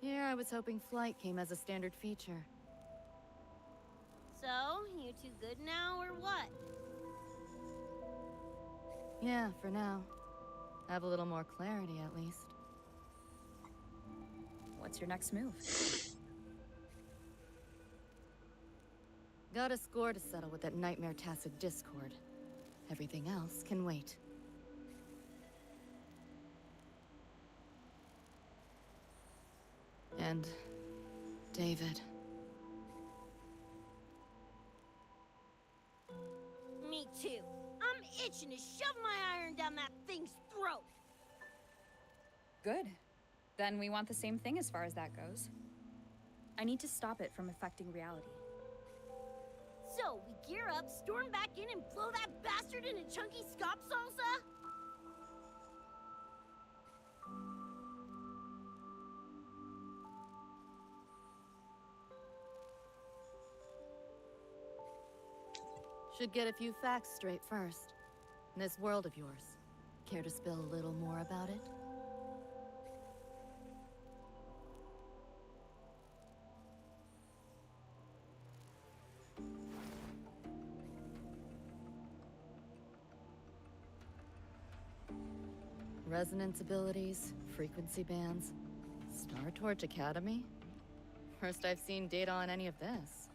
Here I was hoping flight came as a standard feature. So, you two good now, or what? Yeah, for now. Have a little more clarity, at least. What's your next move? Got a score to settle with that Nightmare Tacit Discord. Everything else can wait. And David. Me too. I'm itching to shove my iron down that thing's throat. Good. Then we want the same thing as far as that goes. I need to stop it from affecting reality. So, we gear up, storm back in, and blow that bastard into chunky scop salsa? Should get a few facts straight first. This world of yours. Care to spill a little more about it? Resonance abilities, frequency bands, Star Torch Academy? First I've seen data on any of this.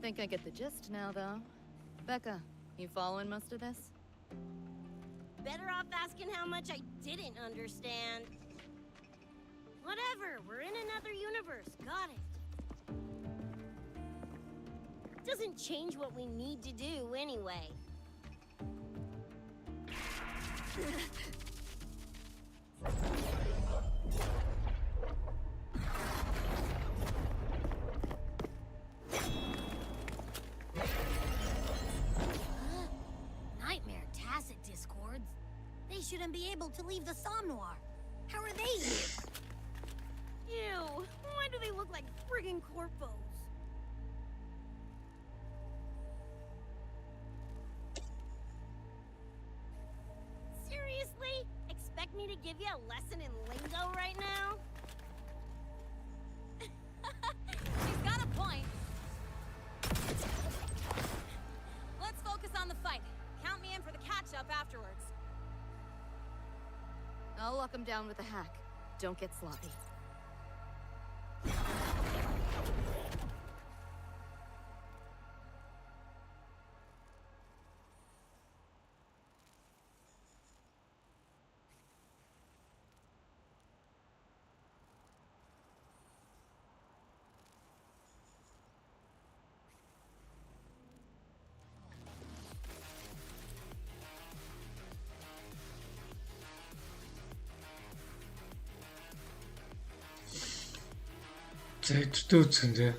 Think I get the gist now, though. Becca, you following most of this? Better off asking how much I didn't understand. Whatever, we're in another universe, got it. Doesn't change what we need to do anyway. Nightmare Tacit Discords? They shouldn't be able to leave the Somnoir. How are they here? Ew, why do they look like friggin' corpos? give you a lesson in lingo right now? She's got a point. Let's focus on the fight. Count me in for the catch-up afterwards. I'll lock him down with a hack. Don't get sloppy. За хэдтэй үзэндээ.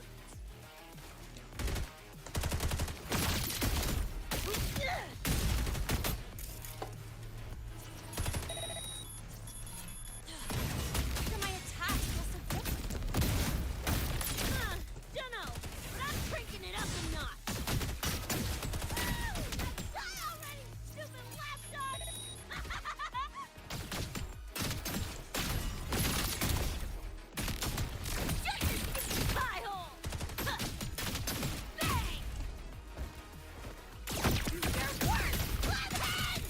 Dunno, but I'm cranking it up a notch. Die already, stupid lapdog! Pie hole! Bang! Your work, flathead!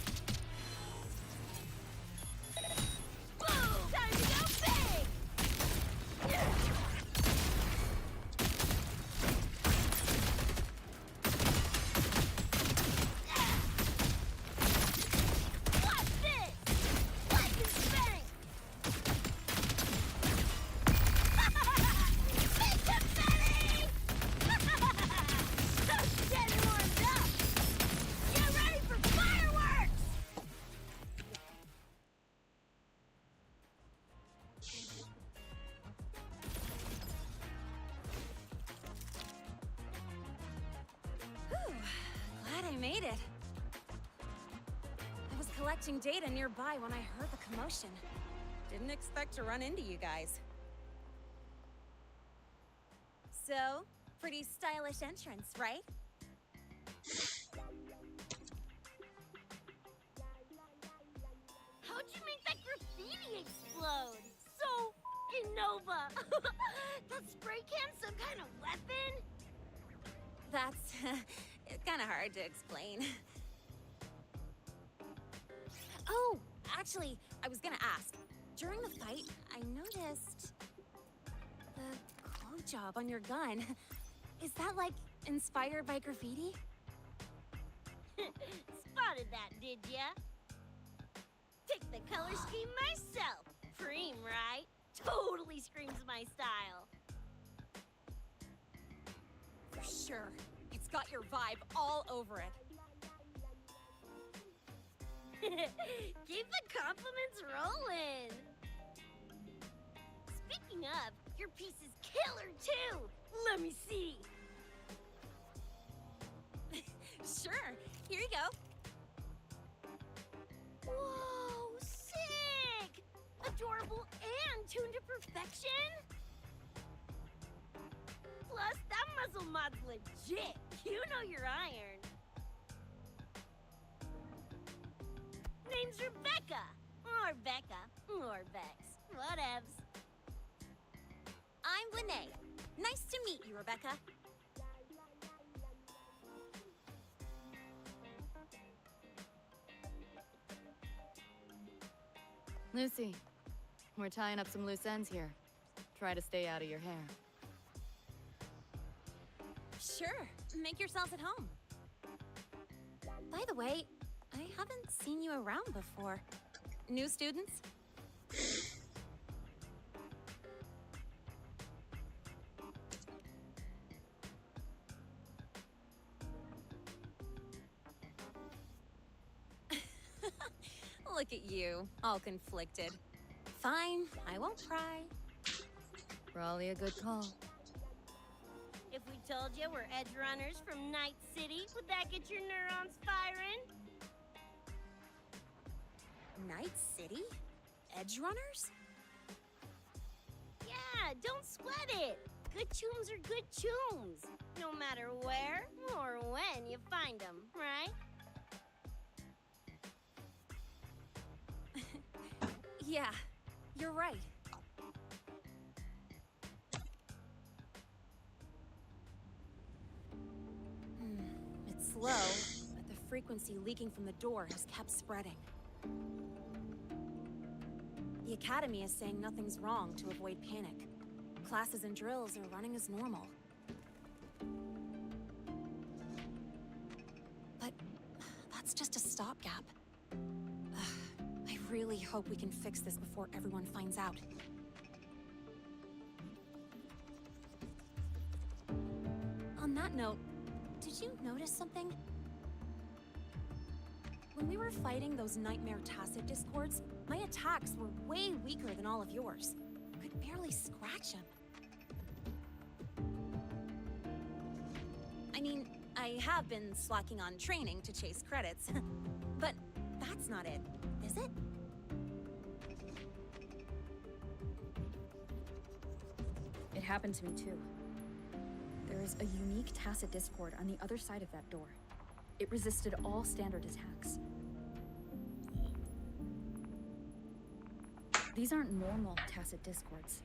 Boom! Time to go big! What's this? Like and spank! Make him Betty! So dead warmed up! Get ready for fireworks! Whew. Glad I made it. I was collecting data nearby when I heard the commotion. Didn't expect to run into you guys. So, pretty stylish entrance, right? How'd you make that graffiti explode? So fucking Nova! That spray can some kind of weapon? That's kind of hard to explain. Oh, actually, I was gonna ask. During the fight, I noticed the clone job on your gun. Is that like inspired by graffiti? Spotted that, did ya? Pick the color scheme myself. Cream, right? Totally screams my style. For sure. It's got your vibe all over it. Keep the compliments rolling. Speaking of, your piece is killer too. Let me see. Sure. Here you go. Whoa, sick! Adorable and tuned to perfection. Plus, that muzzle mod's legit. You know your iron. Name's Rebecca. Or Becca. Or Bex. Whatevs. I'm Lene. Nice to meet you, Rebecca. Lucy, we're tying up some loose ends here. Try to stay out of your hair. Sure. Make yourselves at home. By the way, I haven't seen you around before. New students? Look at you, all conflicted. Fine, I won't pry. Probably a good call. If we told you we're edge runners from Night City, would that get your neurons firing? Night City? Edge runners? Yeah, don't sweat it. Good tunes are good tunes, no matter where or when you find them, right? Yeah, you're right. It's slow, but the frequency leaking from the door has kept spreading. The Academy is saying nothing's wrong to avoid panic. Classes and drills are running as normal. But that's just a stopgap. I really hope we can fix this before everyone finds out. On that note, did you notice something? When we were fighting those nightmare tacit discords, my attacks were way weaker than all of yours. I could barely scratch him. I mean, I have been slacking on training to chase credits, but that's not it, is it? It happened to me too. There is a unique tacit discord on the other side of that door. It resisted all standard attacks. These aren't normal tacit discords.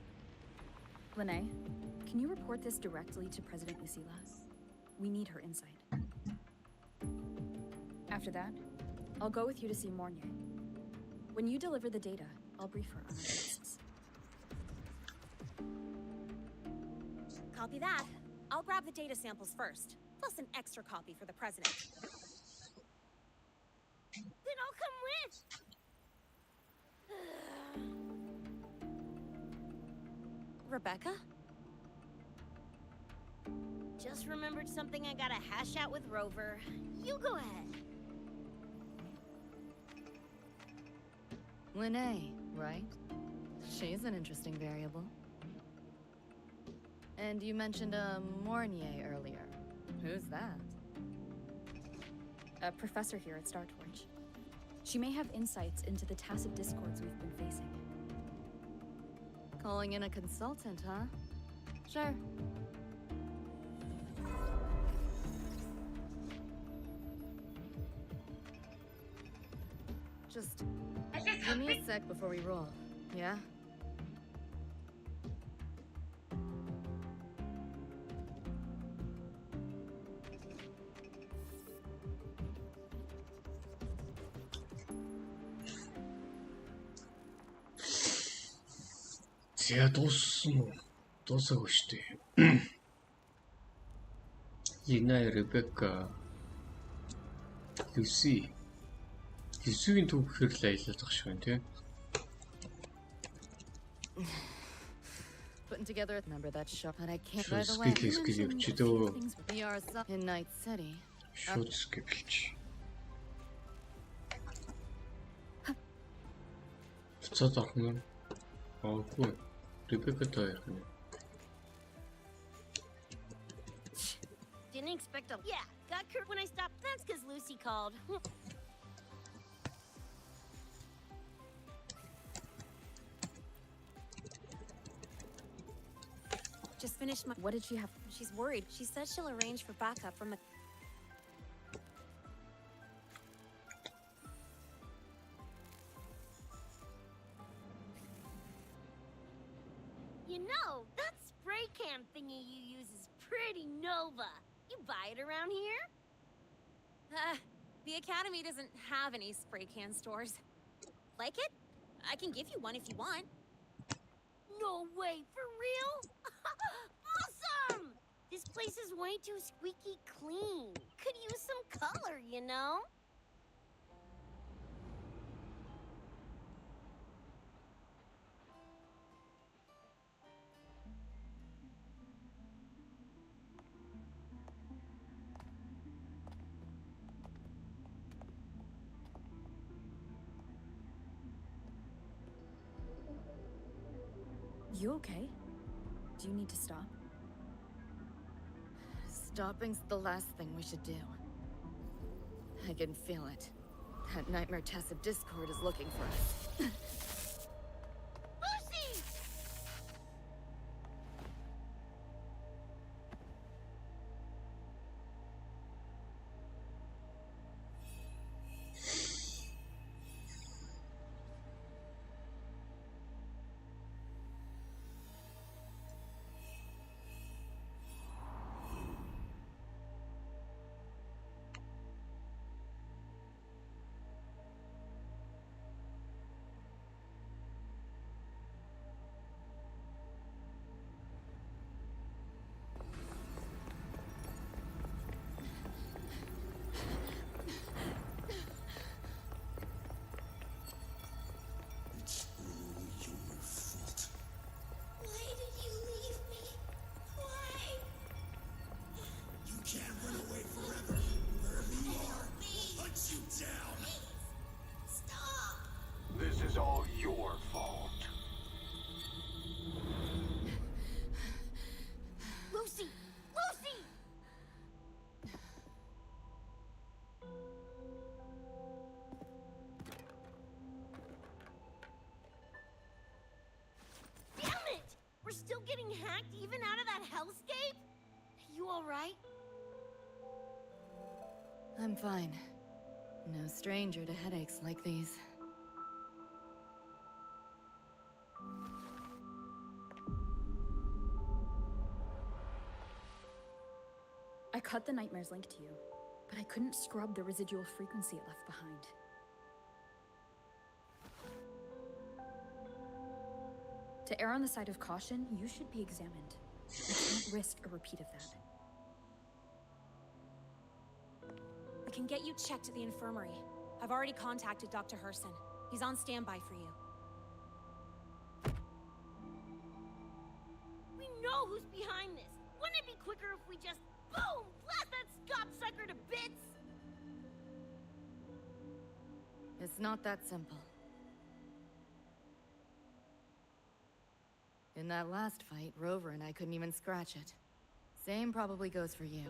Lene, can you report this directly to President Lucilla? We need her insight. After that, I'll go with you to see Mornier. When you deliver the data, I'll brief her on our risks. Copy that. I'll grab the data samples first, plus an extra copy for the president. Then I'll come with! Rebecca? Just remembered something I gotta hash out with Rover. You go ahead. Lene, right? She's an interesting variable. And you mentioned a Mornier earlier. Who's that? A professor here at StarTorch. She may have insights into the tacit discords we've been facing. Calling in a consultant, huh? Sure. Just give me a sec before we roll, yeah? За дууссан уу? Дуусаагүй штэ. Лина, Ребекка, Люси. Люсигийн төв гэхэр л аялаад байгаа шүү нэ. Putting together, remember that shop that I can't. By By the way, We are in Night City. Шууд скипэлч. Буцаад орох юм. Аагүй. Ребекка таяр юм. Didn't expect a... Yeah, got curt when I stopped. That's because Lucy called. Just finished my... What did she have? She's worried. She said she'll arrange for backup from the... You know, that spray can thingy you use is pretty Nova. You buy it around here? The Academy doesn't have any spray can stores. Like it? I can give you one if you want. No way, for real? Awesome! This place is way too squeaky clean. Could use some color, you know? You okay? Do you need to stop? Stopping's the last thing we should do. I can feel it. That nightmare tacit discord is looking for us. Lucy! right? I'm fine. No stranger to headaches like these. I cut the nightmare's link to you, but I couldn't scrub the residual frequency it left behind. To err on the side of caution, you should be examined. You can't risk a repeat of that. We can get you checked at the infirmary. I've already contacted Dr. Herson. He's on standby for you. We know who's behind this. Wouldn't it be quicker if we just, boom, blast that gobsucker to bits? It's not that simple. In that last fight, Rover and I couldn't even scratch it. Same probably goes for you.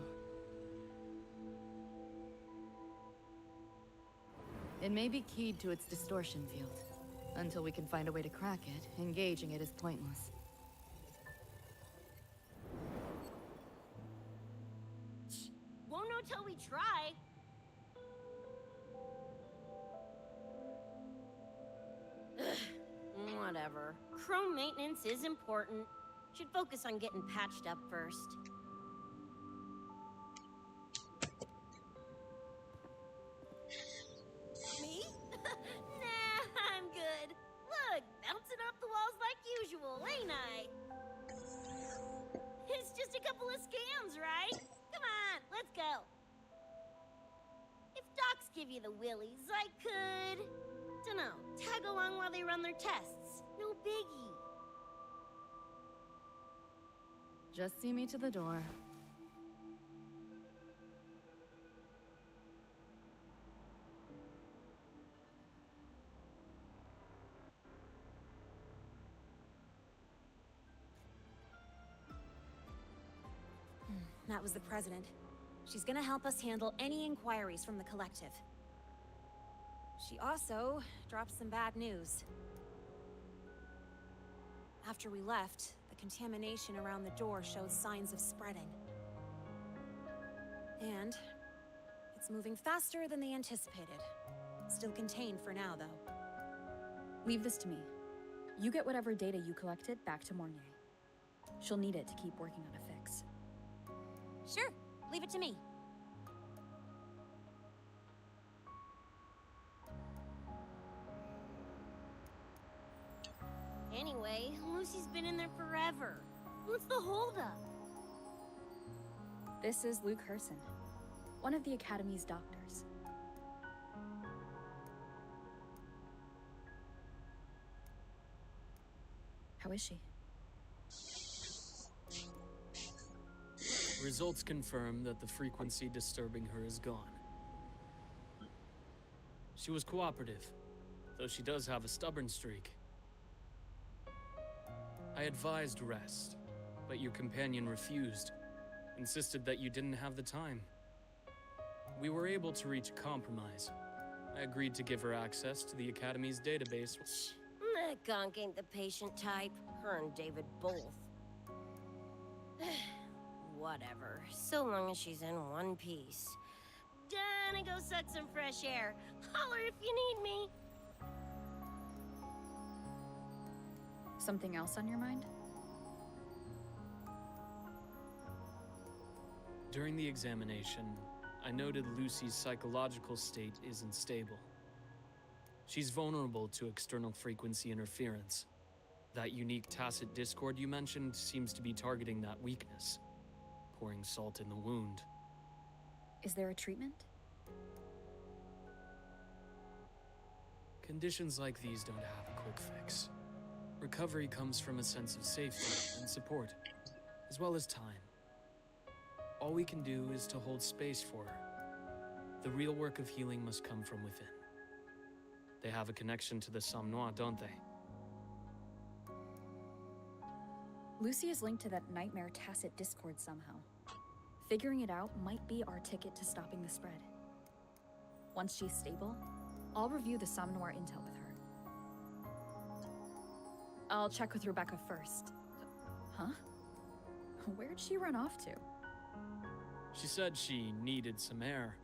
It may be keyed to its distortion field. Until we can find a way to crack it, engaging it is pointless. Won't know till we try. Ugh, whatever. Chrome maintenance is important. Should focus on getting patched up first. Me? Nah, I'm good. Look, bouncing off the walls like usual, ain't I? It's just a couple of scams, right? Come on, let's go. If docs give you the willies, I could... dunno, tag along while they run their tests. No biggie. Just see me to the door. That was the president. She's gonna help us handle any inquiries from the collective. She also dropped some bad news. After we left, the contamination around the door shows signs of spreading. And it's moving faster than they anticipated. Still contained for now, though. Leave this to me. You get whatever data you collected back to Mornier. She'll need it to keep working on a fix. Sure, leave it to me. Anyway, Lucy's been in there forever. What's the holdup? This is Luke Herson, one of the Academy's doctors. How is she? Results confirm that the frequency disturbing her is gone. She was cooperative, though she does have a stubborn streak. I advised rest, but your companion refused, insisted that you didn't have the time. We were able to reach a compromise. I agreed to give her access to the Academy's database. That gonk ain't the patient type. Her and David both. Whatever, so long as she's in one piece. Gonna go suck some fresh air. Holler if you need me. Something else on your mind? During the examination, I noted Lucy's psychological state isn't stable. She's vulnerable to external frequency interference. That unique tacit discord you mentioned seems to be targeting that weakness, pouring salt in the wound. Is there a treatment? Conditions like these don't have a quick fix. Recovery comes from a sense of safety and support, as well as time. All we can do is to hold space for her. The real work of healing must come from within. They have a connection to the Somme, don't they? Lucy is linked to that nightmare tacit discord somehow. Figuring it out might be our ticket to stopping the spread. Once she's stable, I'll review the Somme intel with her. I'll check with Rebecca first. Huh? Where'd she run off to? She said she needed some air.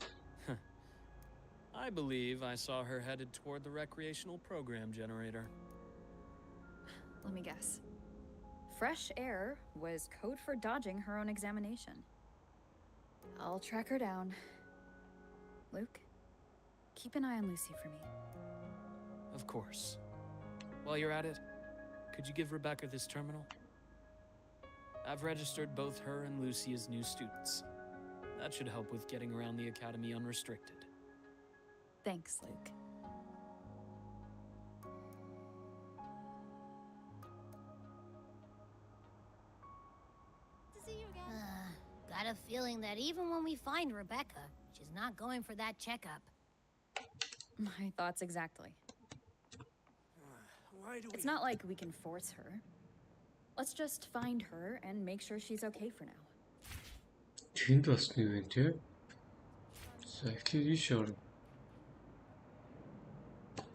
I believe I saw her headed toward the recreational program generator. Let me guess. Fresh air was code for dodging her own examination. I'll track her down. Luke, keep an eye on Lucy for me. Of course. While you're at it, could you give Rebecca this terminal? I've registered both her and Lucy as new students. That should help with getting around the academy unrestricted. Thanks, Luke. To see you again. Got a feeling that even when we find Rebecca, she's not going for that checkup. My thoughts exactly. It's not like we can force her. Let's just find her and make sure she's okay for now. Тэнд бас нэг юм тий. За эхлээд ийш орно.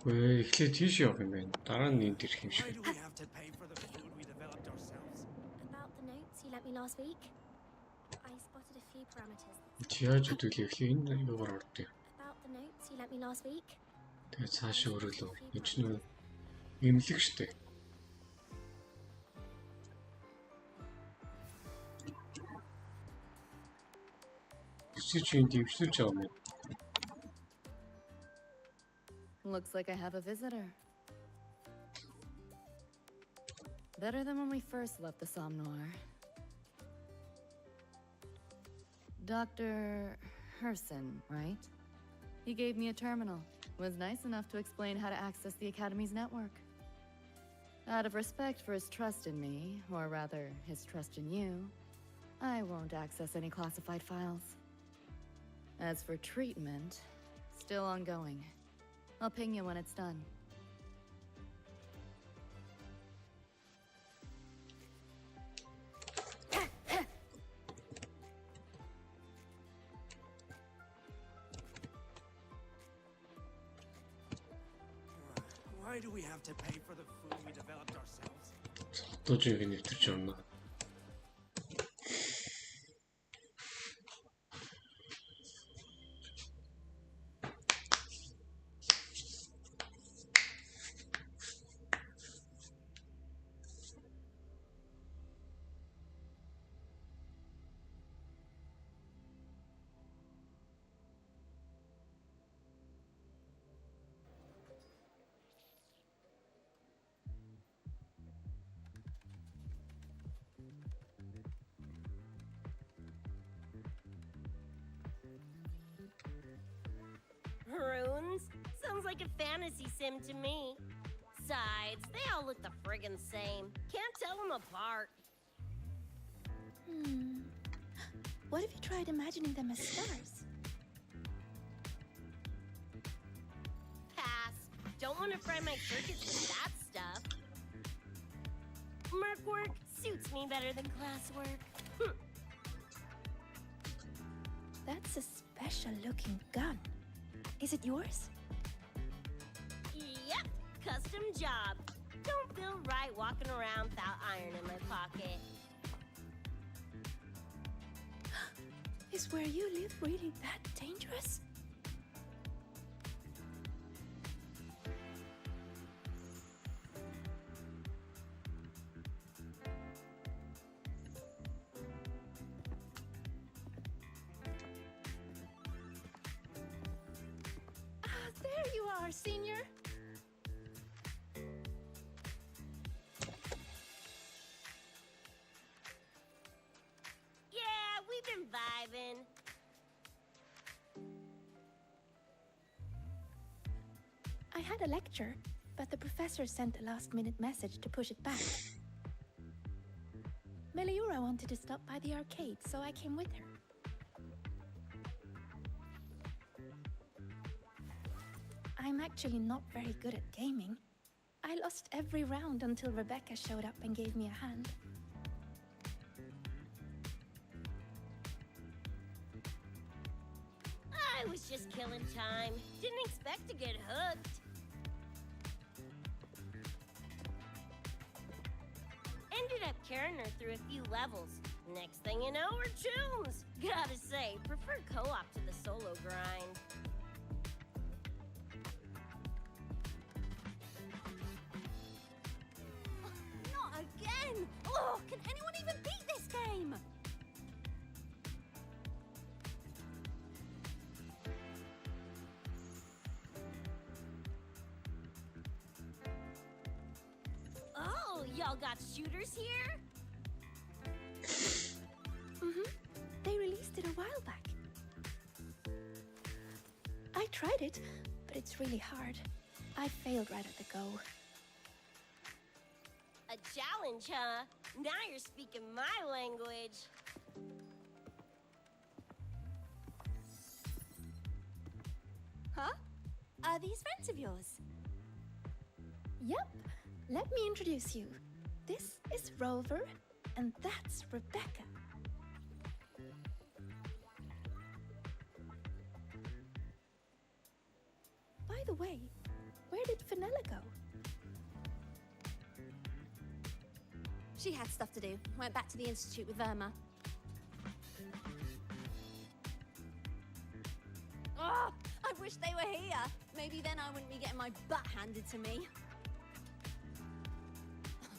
Өө эхлээд тийш явах юм байна. Дараа нь энд ирэх юм шиг. Why do we have to pay for the food we developed ourselves? About the notes you lent me last week, I spotted a few parameters. Яаж хөтөлөө эхлээ энэ юугаар ордё. About the notes you lent me last week. Тэгээ цаашаа өрөөлөө. Энд ч нөө имлэг штэ. Looks like I have a visitor. Better than when we first left the Somnoir. Dr. Herson, right? He gave me a terminal. Was nice enough to explain how to access the Academy's network. Out of respect for his trust in me, or rather, his trust in you, I won't access any classified files. As for treatment, still ongoing. I'll ping you when it's done. Why do we have to pay for the food we developed ourselves? Тожиг нэвтэрч орно. Runes? Sounds like a fantasy sim to me. Besides, they all look the friggin' same. Can't tell them apart. What if you tried imagining them as stars? Pass. Don't want to fry my circuits with that stuff. Merc work suits me better than classwork. That's a special-looking gun. Is it yours? Yep, custom job. Don't feel right walking around without iron in my pocket. Is where you live really that dangerous? There you are, Senior. Yeah, we've been vibing. I had a lecture, but the professor sent a last-minute message to push it back. Meliura wanted to stop by the arcade, so I came with her. I'm actually not very good at gaming. I lost every round until Rebecca showed up and gave me a hand. I was just killing time. Didn't expect to get hooked. Ended up carrying her through a few levels. Next thing you know, we're chums. Gotta say, prefer co-op to the solo grind. Not again! Oh, can anyone even beat this game? Oh, y'all got shooters here? They released it a while back. I tried it, but it's really hard. I failed right at the go. A challenge, huh? Now you're speaking my language. Huh? Are these friends of yours? Yep. Let me introduce you. This is Rover, and that's Rebecca. By the way, where did Fenella go? She had stuff to do. Went back to the Institute with Verma. Oh, I wish they were here. Maybe then I wouldn't be getting my butt handed to me.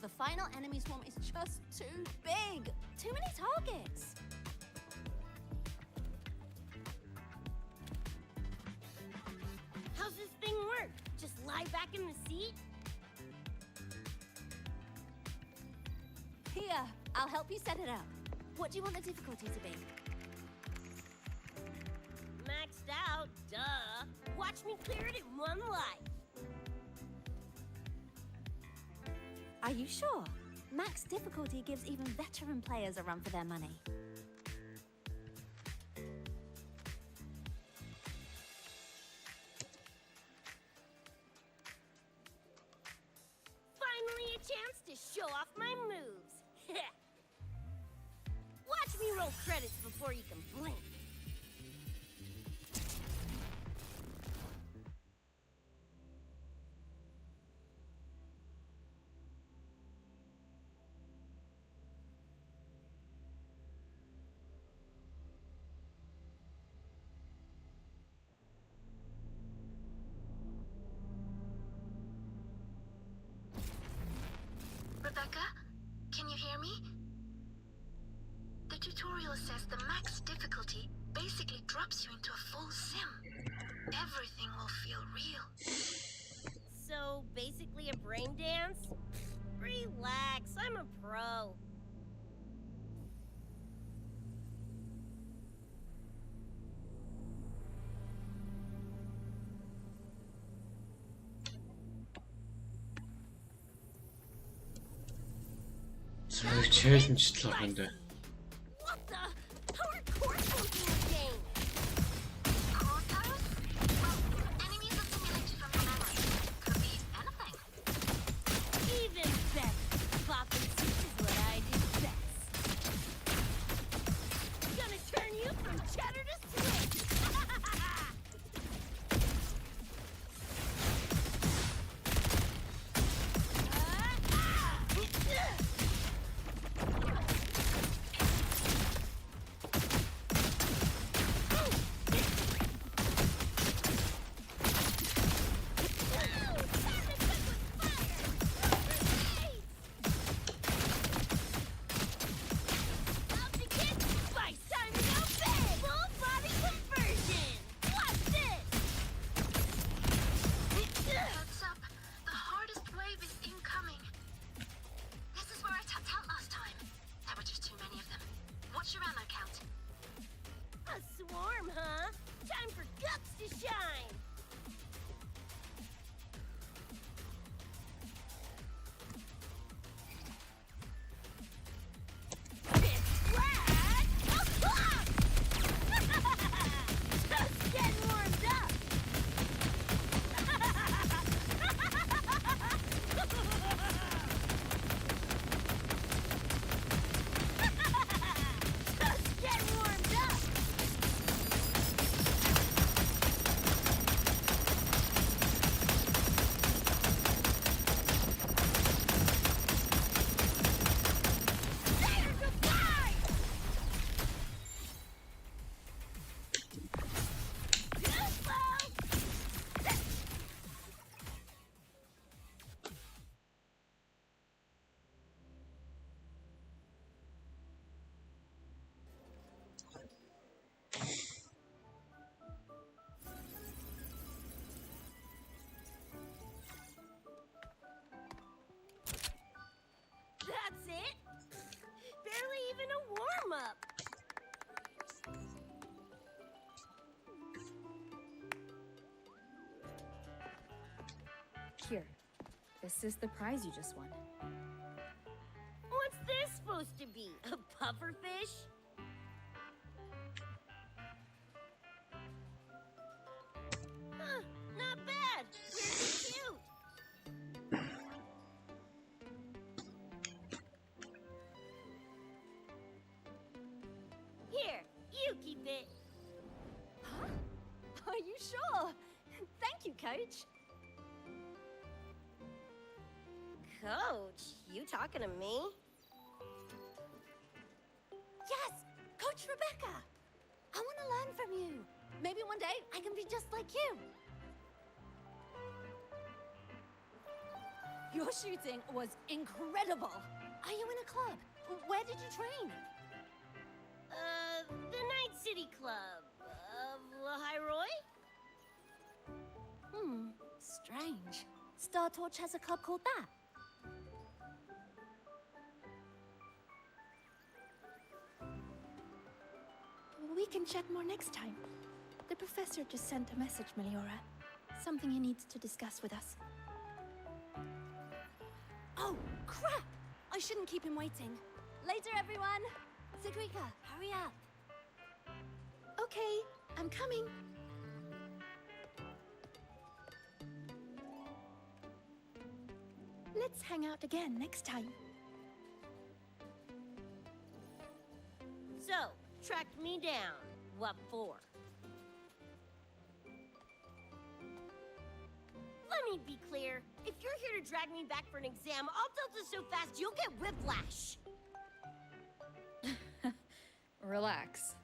The final enemy swarm is just too big. Too many targets. How's this thing work? Just lie back in the seat? Here, I'll help you set it up. What do you want the difficulty to be? Maxed out, duh. Watch me clear it in one life. Are you sure? Max difficulty gives even veteran players a run for their money. Finally a chance to show off my moves. Watch me roll credits before you can blink. Rebecca, can you hear me? The tutorial says the max difficulty basically drops you into a full sim. Everything will feel real. So, basically a brain dance? Relax, I'm a pro. Челленжлах энэ. What the? How are courses in the game? Enemies are simulated from the memory. Could be anything. Even better. Popping suits is what I do best. Gonna turn you from cheddar to Swiss. Here. This is the prize you just won. What's this supposed to be? A pufferfish? Huh, not bad. Weirdly cute. Here, you keep it. Huh? Are you sure? Thank you, Coach. Coach, you talking to me? Yes, Coach Rebecca. I want to learn from you. Maybe one day I can be just like you. Your shooting was incredible. Are you in a club? Where did you train? The Night City Club of Lahiroy? Strange. Star Torch has a club called that. We can chat more next time. The professor just sent a message, Meliora. Something he needs to discuss with us. Oh, crap! I shouldn't keep him waiting. Later, everyone. Sigrika, hurry up. Okay, I'm coming. Let's hang out again next time. So, tracked me down. What for? Let me be clear. If you're here to drag me back for an exam, I'll delta so fast you'll get whiplash. Relax.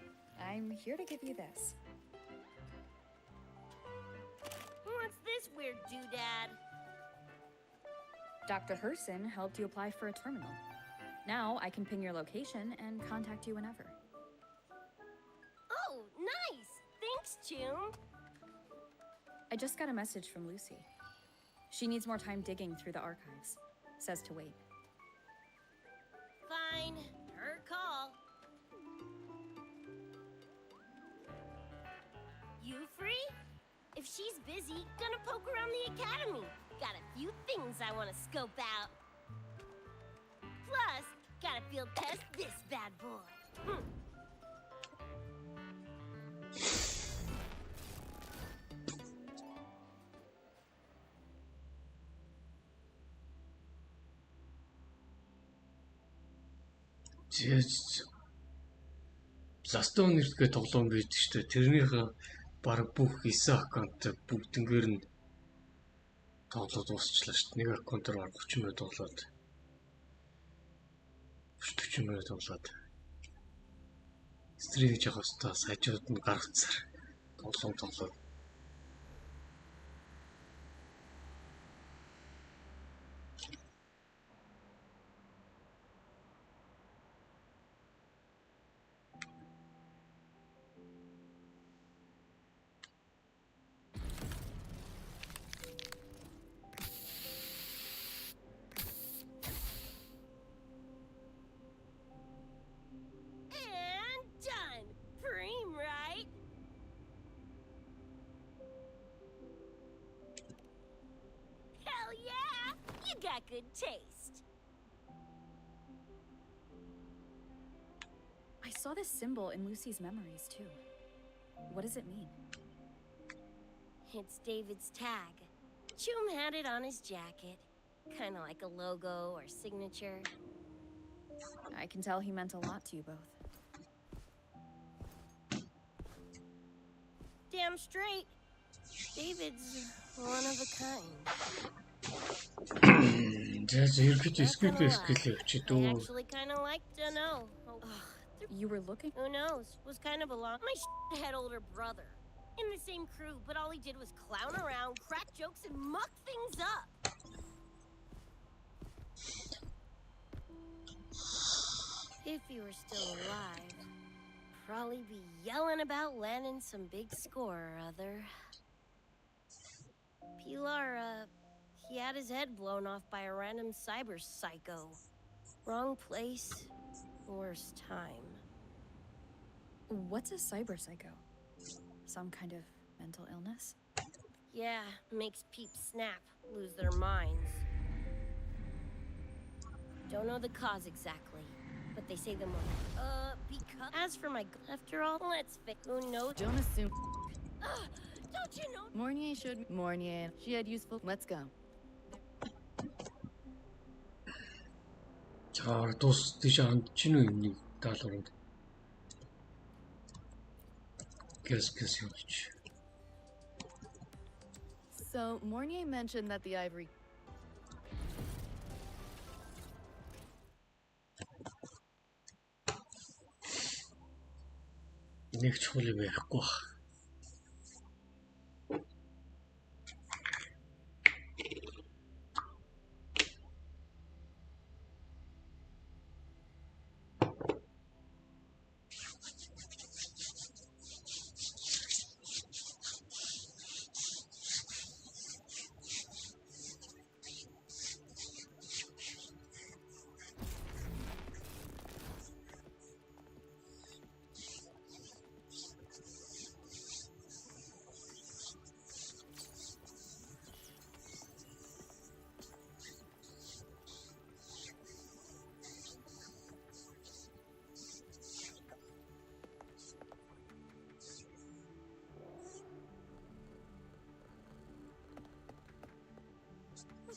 I'm here to give you this. What's this weird doodad? Dr. Herson helped you apply for a terminal. Now I can ping your location and contact you whenever. Oh, nice! Thanks, Toon. I just got a message from Lucy. She needs more time digging through the archives. Says to wait. Fine. Her call. You free? If she's busy, gonna poke around the academy. Got a few things I want to scope out. Plus, gotta field test this bad boy. Застон нэрдгээ тоглоом байдаг шүү дээ. Тэрнийх баг бүх 9 аккаунт бүгднгээр нь тоглоод дуусчлаа шүү дээ. Нэг аккаунтаар 30 минут тоглоод 40 минут тоглоод стрим хийж явах хэвээр сажууд нь гаргацсаар тоглоод Got good taste. I saw this symbol in Lucy's memories, too. What does it mean? It's David's tag. Chum had it on his jacket. Kind of like a logo or signature. I can tell he meant a lot to you both. Damn straight. David's one of a kind. За ерөөхдөө скил явчихдөө. I actually kind of like to know. You were looking? Who knows? Was kind of along. My head older brother. In the same crew, but all he did was clown around, crack jokes, and muck things up. If he were still alive, probably be yelling about landing some big score or other. Pilar, he had his head blown off by a random cyber psycho. Wrong place, worst time. What's a cyber psycho? Some kind of mental illness? Yeah, makes peeps snap, lose their minds. Don't know the cause exactly, but they say the more. Because. As for my. After all, let's fix. Who knows? Don't assume. Don't you know? Mornier should. Mornier. She had useful. Let's go. За дуус тийш хандж гинүү энэ даалгаврууд. Гэс явууч. So, Mornier mentioned that the ivory. Нэг чухал юм ярихгүй баг.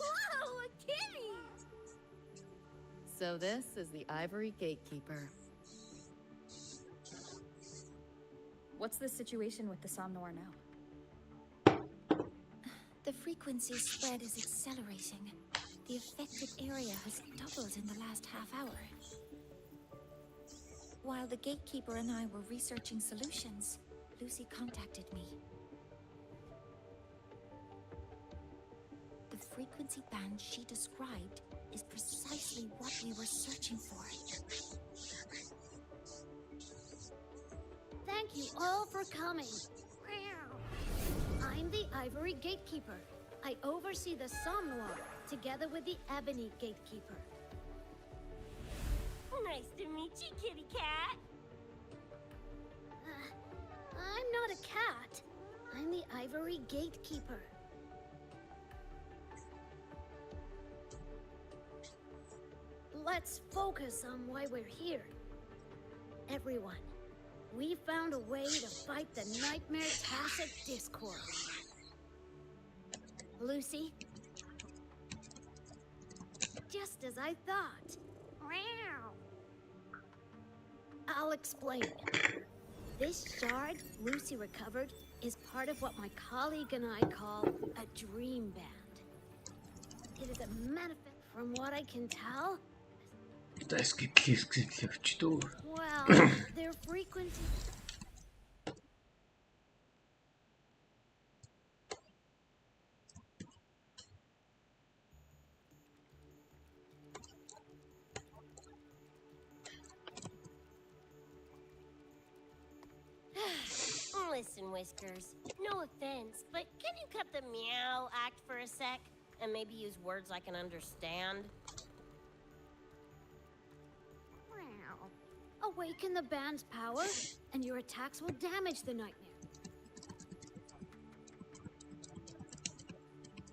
Whoa, a kitty! So this is the ivory gatekeeper. What's the situation with the Somnor now? The frequency spread is accelerating. The affected area has doubled in the last half hour. While the gatekeeper and I were researching solutions, Lucy contacted me. The frequency band she described is precisely what we were searching for. Thank you all for coming. I'm the Ivory Gatekeeper. I oversee the Somnoir, together with the Ebony Gatekeeper. Nice to meet you, kitty cat. I'm not a cat. I'm the Ivory Gatekeeper. Let's focus on why we're here. Everyone, we found a way to fight the Nightmare Tacit Discord. Lucy? Just as I thought. I'll explain. This shard Lucy recovered is part of what my colleague and I call a dream band. It is a manifest. From what I can tell, well, their frequency. Listen, Whiskers, no offense, but can you cut the meow act for a sec? And maybe use words I can understand? Awaken the band's power, and your attacks will damage the nightmare.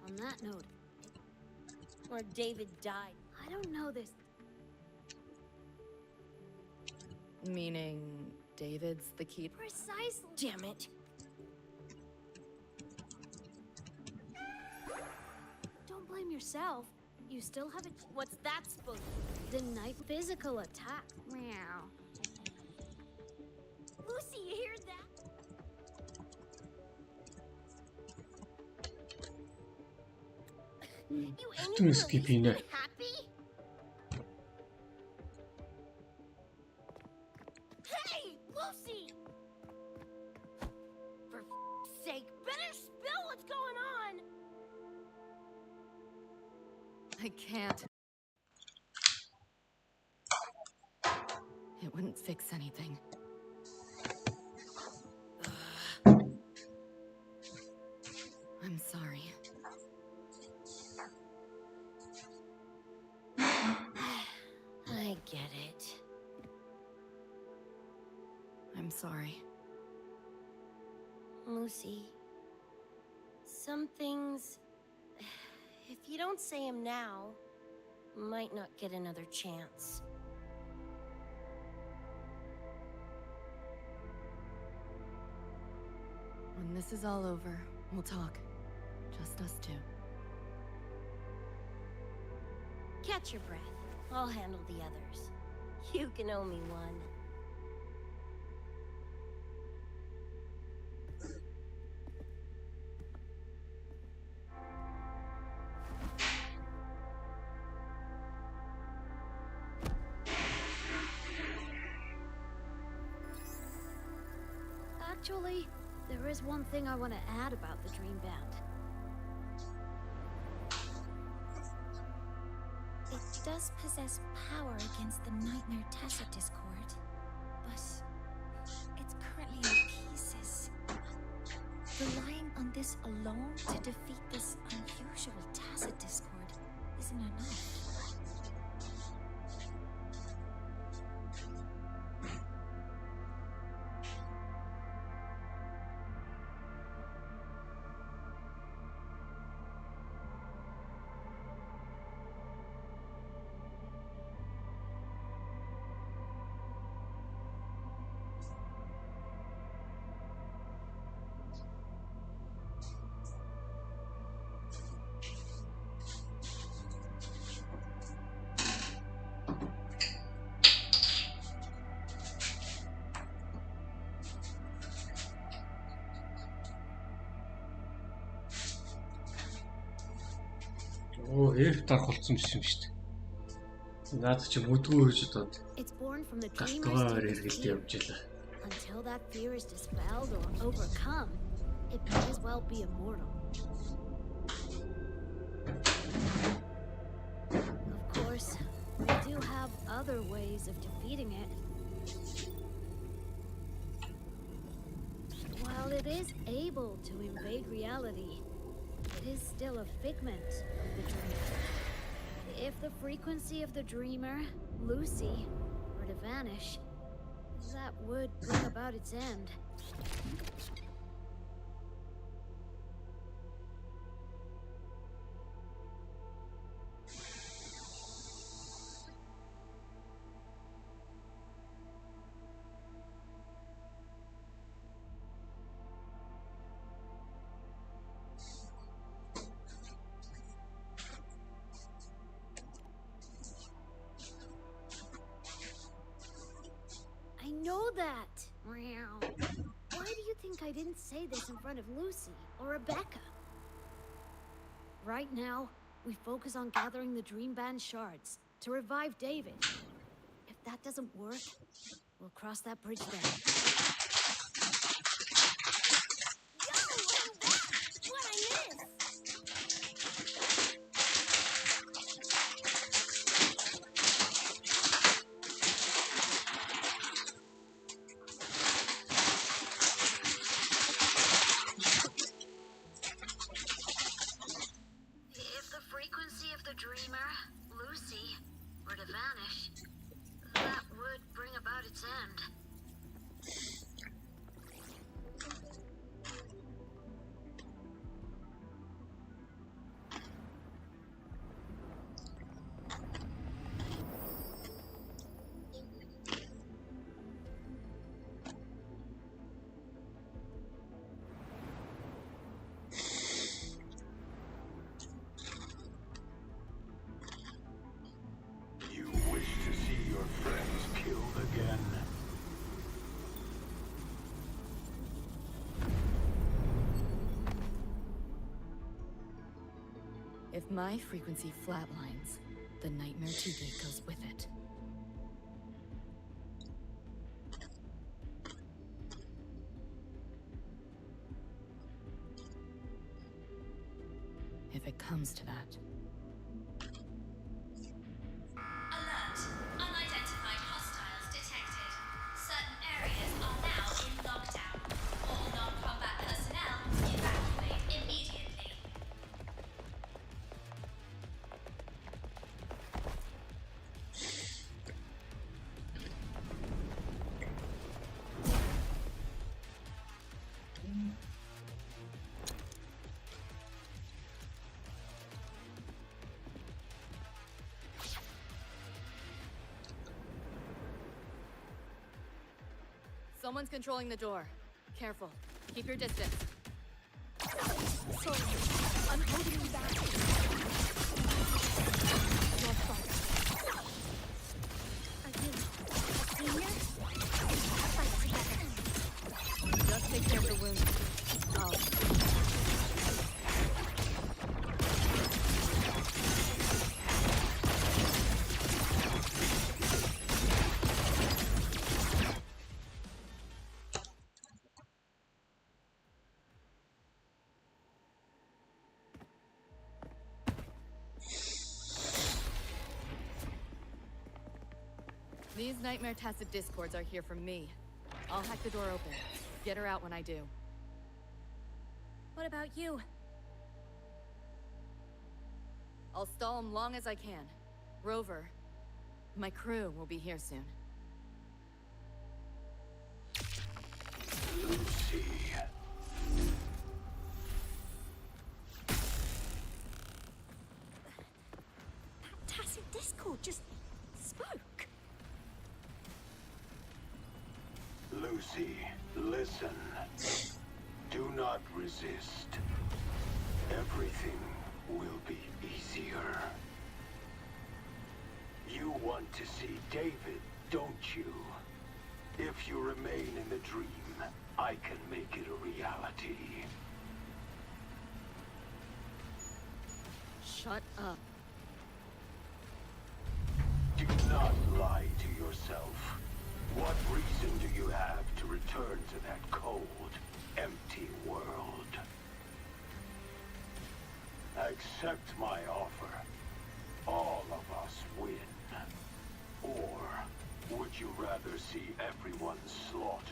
On that note, or David died. I don't know this. Meaning, David's the keeper? Precisely. Damn it. Don't blame yourself. You still have a. What's that supposed to be? The night physical attack. Meow. Lucy, you hear that? You ain't happy? Hey, Lucy! For sake, better spill what's going on! I can't. It wouldn't fix anything. I'm sorry. I get it. I'm sorry. Lucy. Some things, if you don't say them now, might not get another chance. When this is all over, we'll talk. Just us two. Catch your breath. I'll handle the others. You can owe me one. Actually, there is one thing I want to add about the Dream Band. It does possess power against the Nightmare Tacit Discord, but it's currently in pieces. Relying on this alone to defeat this unusual Tacit Discord isn't enough. Эрт дарах болсон юм шүү дээ. Наад чи мэдгүй гэж одоо It's born from the галтгаа dreamer's эргэлдээ deepest fear. явж илаа. Until that fear is dispelled or overcome, it may as well be immortal. Of course, we do have other ways of defeating it. While it is able to invade reality, it is still a figment of the dreamer. If the frequency of the dreamer, Lucy, were to vanish, that would bring about its end. I know that. Why do you think I didn't say this in front of Lucy or Rebecca? Right now, we focus on gathering the Dream Band shards to revive David. If that doesn't work, we'll cross that bridge then. What I missed? If the frequency of the dreamer, Lucy, were to vanish, that would bring about its end. You wish to see your friends killed again. If my frequency flatlines, the Nightmare 2D goes with it. If it comes to that. Alert! Unidentified hostiles detected. Certain areas are now in lockdown. All non-combat personnel evacuate immediately. Someone's controlling the door. Careful. Keep your distance. Sorry, I'm holding you back. Your fault. Are you a senior? Fight together. Just take care of the wound. These Nightmare Tacit Discords are here for me. I'll hack the door open. Get her out when I do. What about you? I'll stall them long as I can. Rover, my crew will be here soon. Lucy. That tacit discord just spoke. Lucy, listen. Do not resist. Everything will be easier. You want to see David, don't you? If you remain in the dream, I can make it a reality. Shut up. Do not lie to yourself. What reason do you have to return to that cold, empty world? Accept my offer. All of us win. Or would you rather see everyone slaughtered?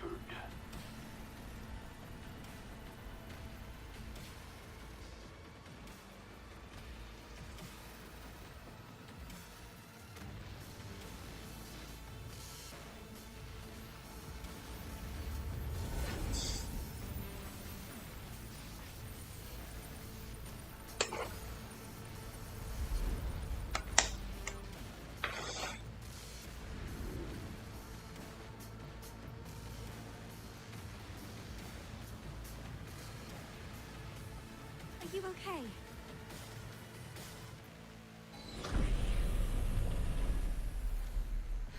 Are you okay?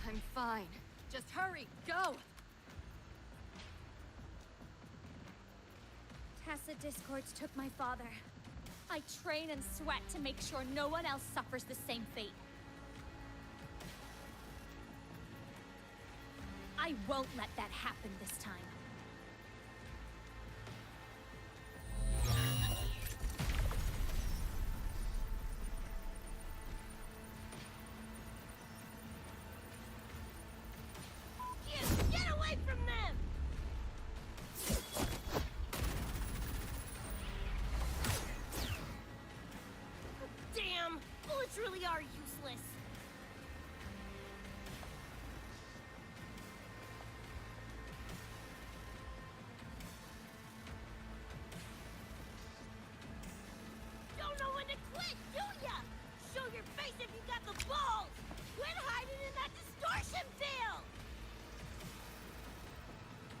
I'm fine. Just hurry, go! Tacit Discords took my father. I train and sweat to make sure no one else suffers the same fate. I won't let that happen this time. Get away from them! Damn! Bullets really are useless. Don't know when to quit, do ya? Show your face if you got the balls! Quit hiding in that distortion field!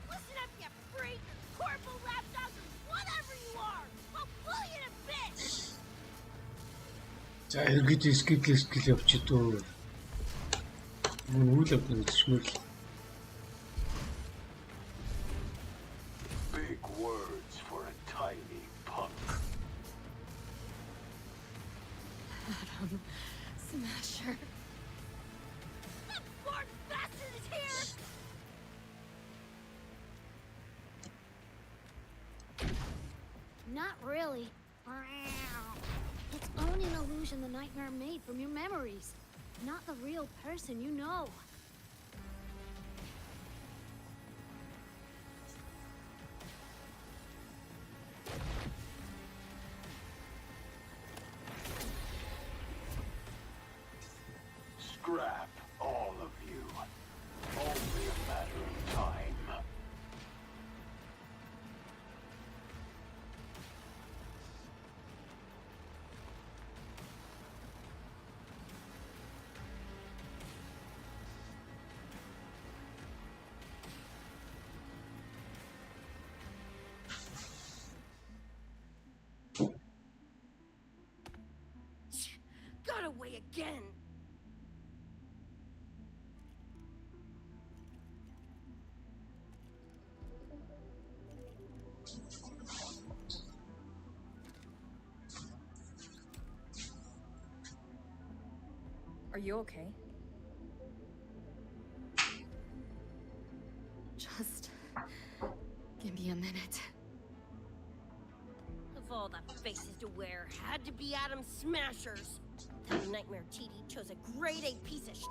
Listen up, you freak! Corporal, lapdog, whatever you are! I'll pull you to bits! За эргээд скил явчих дөө. Үйл явдал төшмөл. Big words for a tiny punk. Adam, Smasher. That poor bastard is here! Not really. It's only an illusion the nightmare made from your memories, not the real person you know. Scrap all of you. Only a matter of time. Got away again. Are you okay? Just give me a minute. Of all the faces to wear, had to be Adam Smashers. That Nightmare TD chose a grade A piece of shit.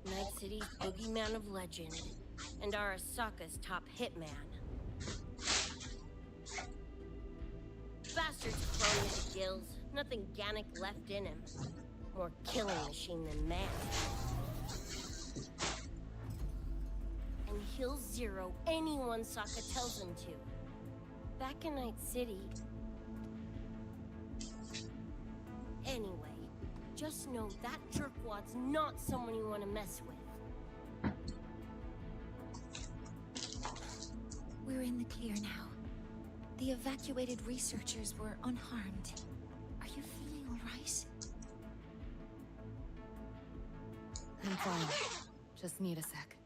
Night City's boogeyman of legend, and Arasaka's top hitman. Bastard's thrown to the gills, nothing Gannic left in him. More killing machine than man. And he'll zero anyone Sokka tells him to. Back in Night City... Anyway, just know that jerkwad's not someone you want to mess with. We're in the clear now. The evacuated researchers were unharmed. Are you feeling all right? I'm fine. Just need a sec.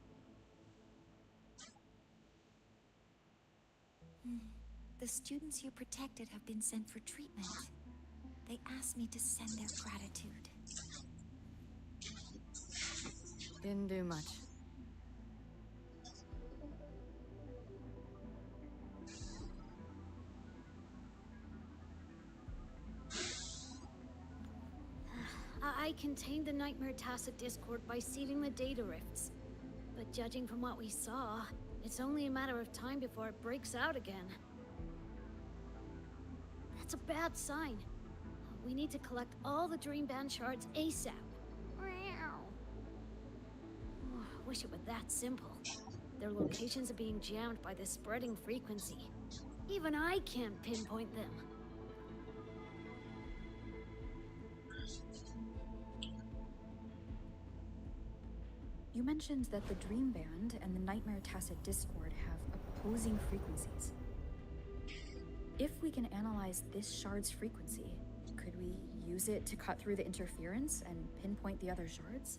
The students you protected have been sent for treatment. They asked me to send their gratitude. Didn't do much. I contained the Nightmare Tacit Discord by sealing the data rifts. But judging from what we saw, it's only a matter of time before it breaks out again. That's a bad sign. We need to collect all the Dream Band shards ASAP. Wish it were that simple. Their locations are being jammed by the spreading frequency. Even I can't pinpoint them. You mentioned that the Dream Band and the Nightmare Tacit Discord have opposing frequencies. If we can analyze this shard's frequency, could we use it to cut through the interference and pinpoint the other shards?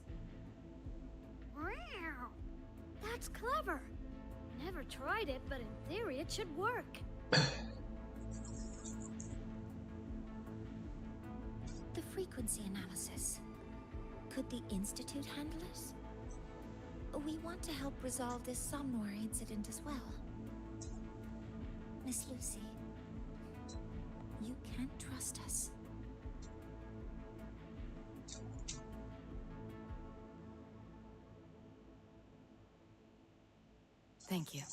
That's clever. Never tried it, but in theory it should work. The frequency analysis. Could the Institute handle it? We want to help resolve this Somnor incident as well. Miss Lucy, you can trust us. Thank you.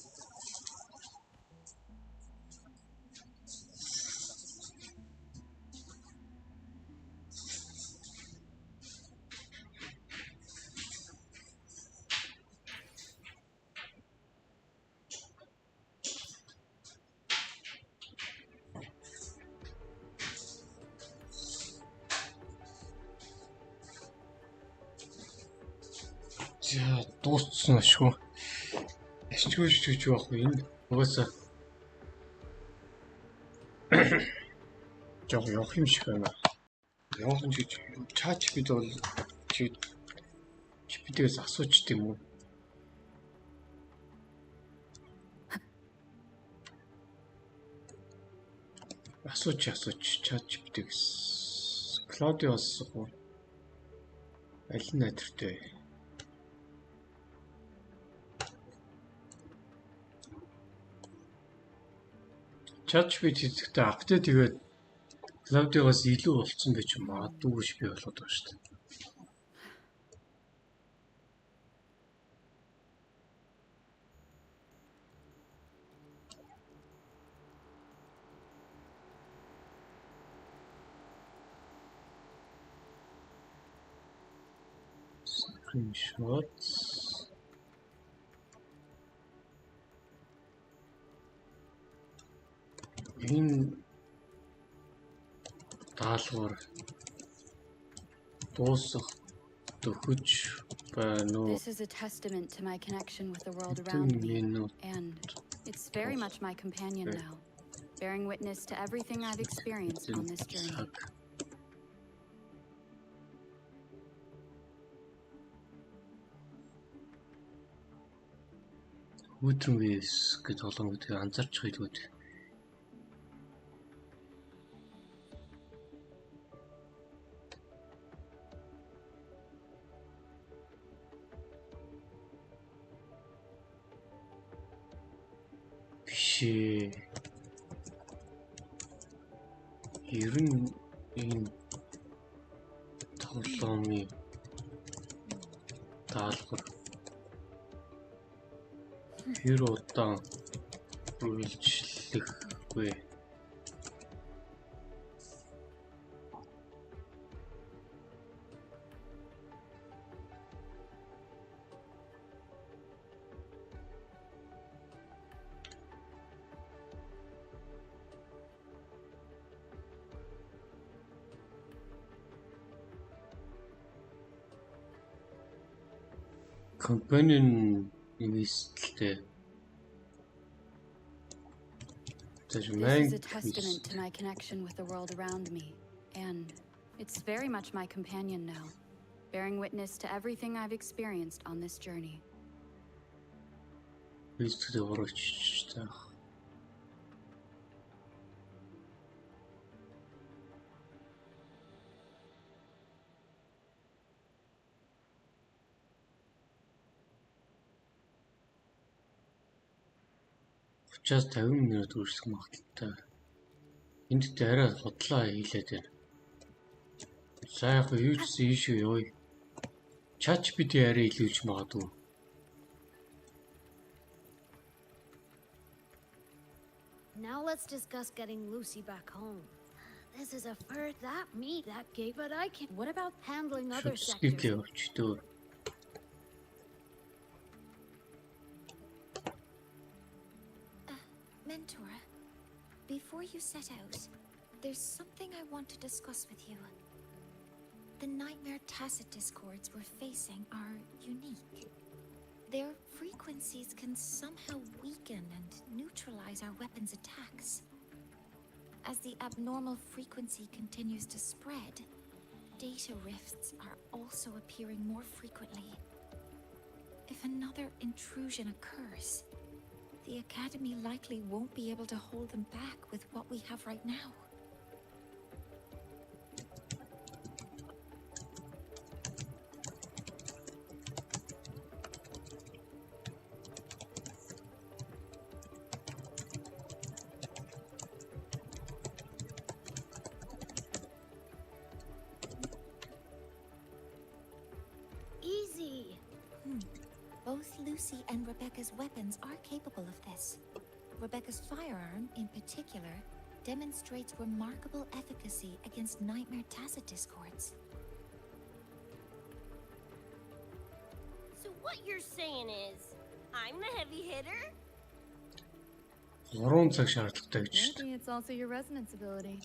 За дууссан шүү. Ашиггүй гэж байх уу энэ угаасаа жоо явах юм шиг байна. Явах юм шиг чаач бид бол чипдээс асууч тийм үү? Асууч чаач чипдээс Клаудиос уу? Аль нь найдвартай? Чаач бид хэзээ апдейт тэгээд Клаудиогоос илүү болцсон байж магадгүй гэж би болоод байгаа шүү дээ. Screenshots. Энэ даалгавар дуусах төхөж байна уу? This is a testament to my connection with the world around me, and it's very much my companion now, bearing witness to everything I've experienced on this journey. Wuthering Waves гэж толгойд анзаарч байлгүй. Бишээ. Ер нь энэ тоглоомын даалгавар хэр удаан үйлчлэхгүй. Companion invested. This is a testament to my connection with the world around me, and it's very much my companion now, bearing witness to everything I've experienced on this journey. Just 50 минут үргэлжлэх магадaltaй. Энд тэ арай худлаа хийлээд байна. Сайхан юу ч ийшээ явъя. Чач бид арай илүүж магадгүй. Now let's discuss getting Lucy back home. This is a first that gay, but I can. What about handling other sectors? Mentor, before you set out, there's something I want to discuss with you. The nightmare tacit discords we're facing are unique. Their frequencies can somehow weaken and neutralize our weapons' attacks. As the abnormal frequency continues to spread, data rifts are also appearing more frequently. If another intrusion occurs, the Academy likely won't be able to hold them back with what we have right now. Easy. Both Lucy and Rebecca's weapons are capable of this. Rebecca's firearm, in particular, demonstrates remarkable efficacy against nightmare tacit discords. So what you're saying is, I'm the heavy hitter? 3 цаг шаардлагатай гэж шүү дээ. Maybe it's also your resonance ability.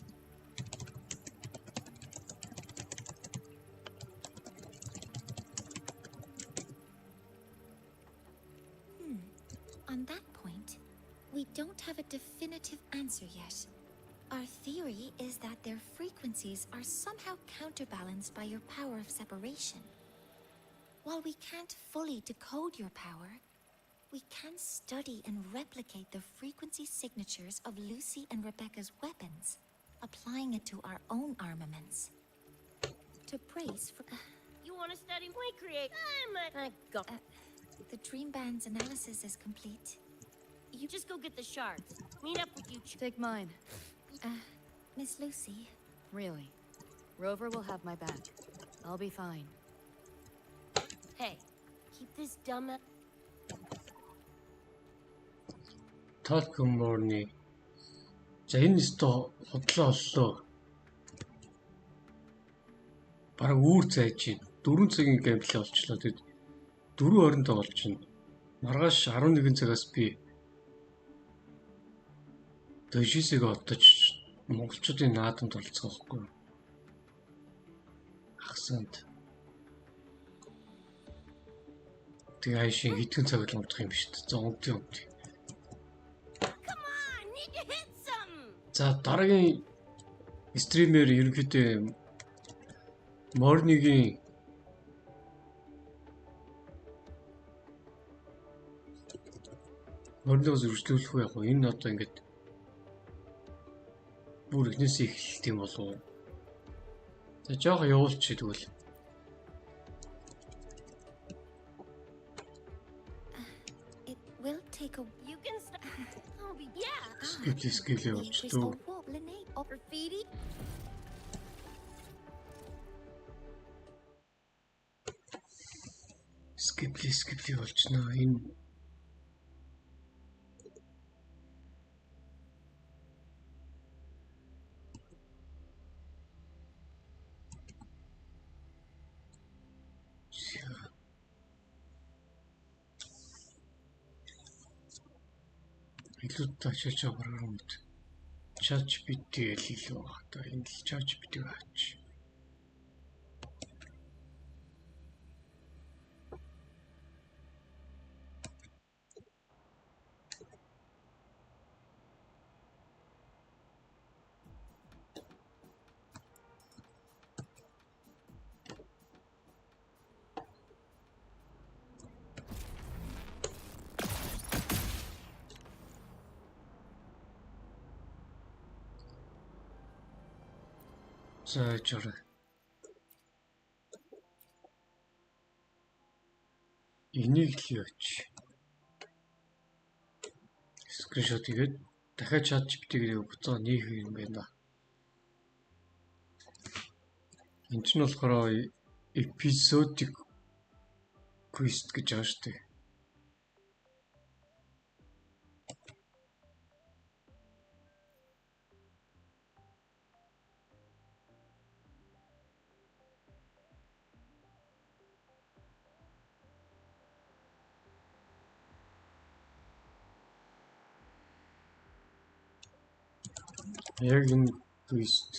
On that point, we don't have a definitive answer yet. Our theory is that their frequencies are somehow counterbalanced by your power of separation. While we can't fully decode your power, we can study and replicate the frequency signatures of Lucy and Rebecca's weapons, applying it to our own armaments. To brace for... You want to study my create? The dream band's analysis is complete. You just go get the shards. Meet up with you. Take mine. Miss Lucy. Really? Rover will have my back. I'll be fine. Hey, keep this dumb... Talk-more-ны. За энэ өстө хотлоо оллоо. Бараг үүр зайж байна. 4 цагийн геймплей болчлоо. Тэгэд 4:20-нд болж байна. Маргааш 11 цагаас би Дожисыг одож монголчуудын наадамд оролцох байхгүй. Хасанд. Тэгээ хайшин хэдхэн цаг л унтах юм биш үү? За унтъя. Come on, need to hit something. За дараагийн стример ерөнхийдөө Morning-ийн Morning-оос үргэлжлүүлэх үү яг уу? Энэ одоо ингээд бүр ихнээсээ эхэлт юм болов уу? За жоох явуулчих тэгвэл. It will take a... You can stop. Oh, yeah. Скип явуулчих. Graffiti. Скип болчихно. Энэ илүү тачиж байгаа юм. ChatGPT илүү одоо энэ ChatGPT гаач. За жоо. Энийг л яач. Скриншот игээд дахиад ChatGPT-гээр буцаа нээх юм байна. Энд чинь болохоор episodic quest гэж байгаа шүү дээ. Яг энэ twist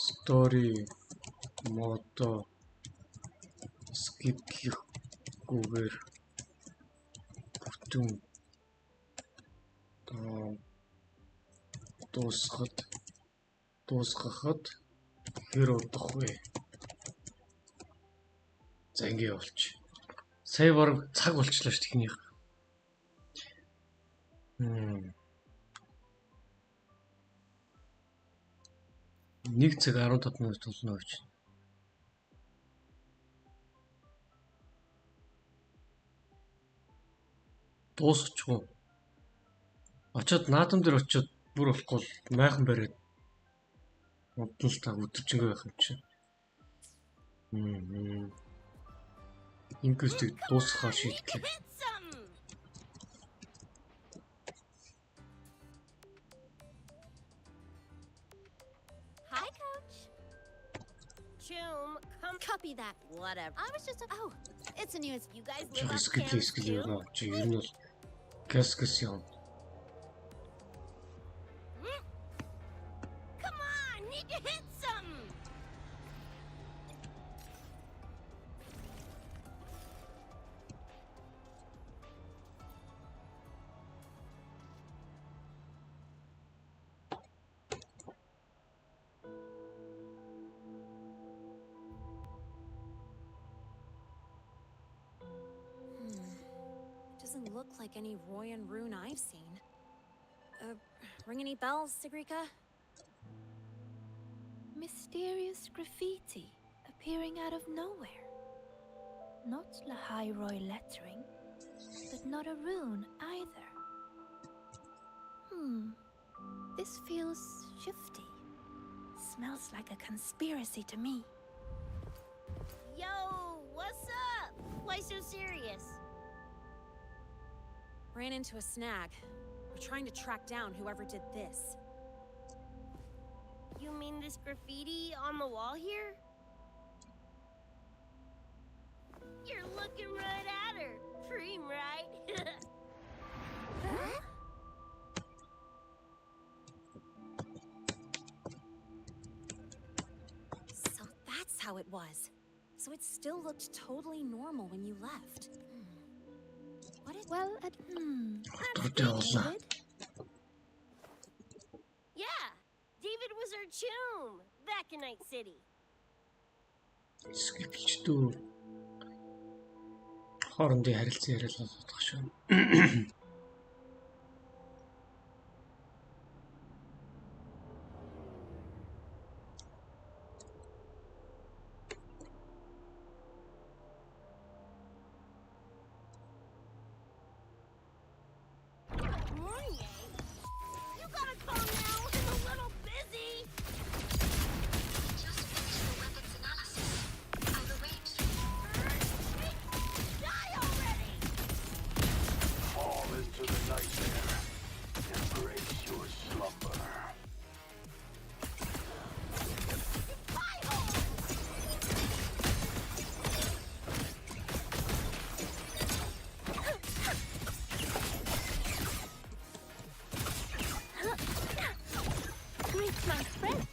story мото скиплэхгүйгээр бүтэн дуусгахад хэр удах вэ? За ингэ явуулчих. Сая бараг цаг болчлоо ш техник. Нэг цаг 17 минут болно гэж. Дуусчихгүй. Очоод наадам дээр очоод бүр болохгүй майхан бариад модон л та өдөржингөө байх юм чинь. Инкустыг дуусгахаар шийдлээ. Hi, Coach. Choom, come copy that. Whatever. I was just... Oh, It's a news. You guys live Жоо on campus скип too? чи ер нь бол каскас юм. Come on, need to hit something. Doesn't look like any Royan rune I've seen. Ring any bells, Sigrika? Mysterious graffiti appearing out of nowhere. Not Lahai Roy lettering, but not a rune either. This feels shifty. Smells like a conspiracy to me. Yo, what's up? Why so serious? Ran into a snag. We're trying to track down whoever did this. You mean this graffiti on the wall here? You're looking right at her. Dream, right? how it was. So it still looked totally normal when you left. What if... Well, David? Yeah, David was our chum back in Night City. Скипчдүү хоорондын харилцан яриалал бодох шүү. You gotta calm now. I'm a little busy. Just finished the weapons analysis. I've arranged. Die already! Fall into the nightmare. Embrace your slumber. greet my friend.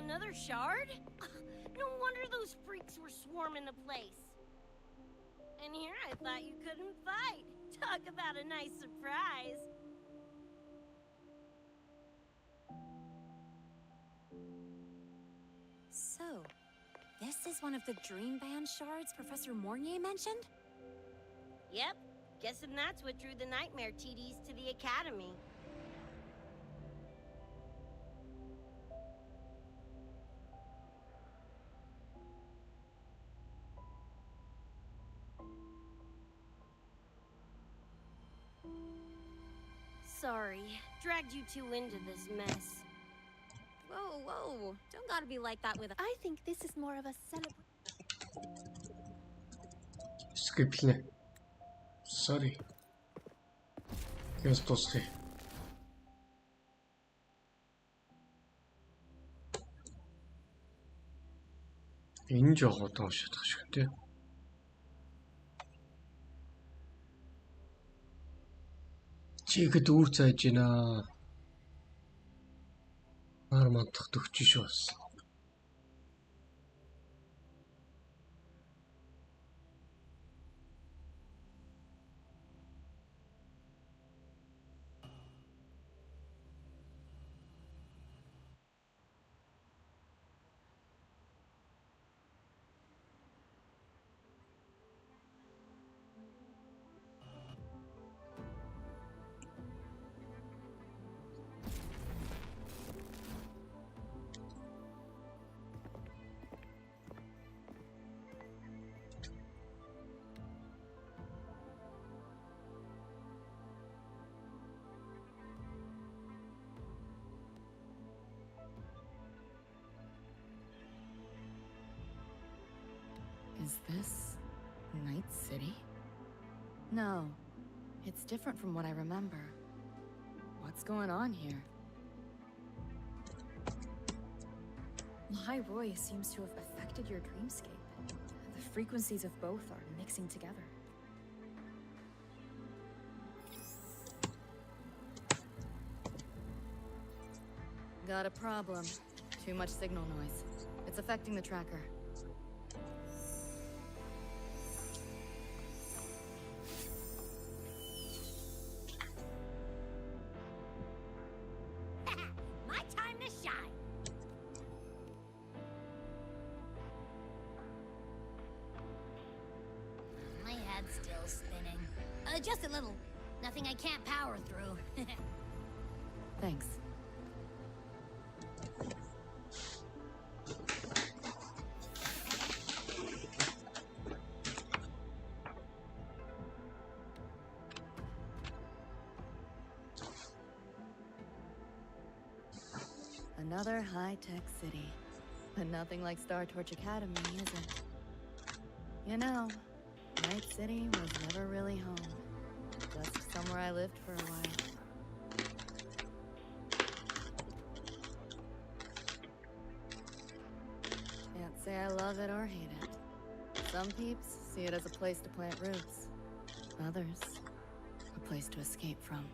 Another shard? No wonder those freaks were swarming the place. And here I thought you couldn't fight. Talk about a nice surprise. So, this is one of the Dream Band shards Professor Mornier mentioned? Yep. Guessing that's what drew the nightmare TDs to the academy. Sorry, dragged you two into this mess. Whoa, whoa. Don't gotta be like that with a... I think this is more of a celebration. Skip'le. Sorry. Göz tostu. Энэ жоо одоо шатах шиг тий. Чигэд үр цааж гинэ. Армандах төгч шүү бас. Is this Night City? No, it's different from what I remember. What's going on here? High Roy seems to have affected your dreamscape. The frequencies of both are mixing together. Got a problem. Too much signal noise. It's affecting the tracker. My time to shine. My head's still spinning. Just a little. Nothing I can't power through. Thanks. Another high-tech city. But nothing like Star Torch Academy, is it? You know, Night City was never really home. Just somewhere I lived for a while. Can't say I love it or hate it. Some peeps see it as a place to plant roots. Others, a place to escape from.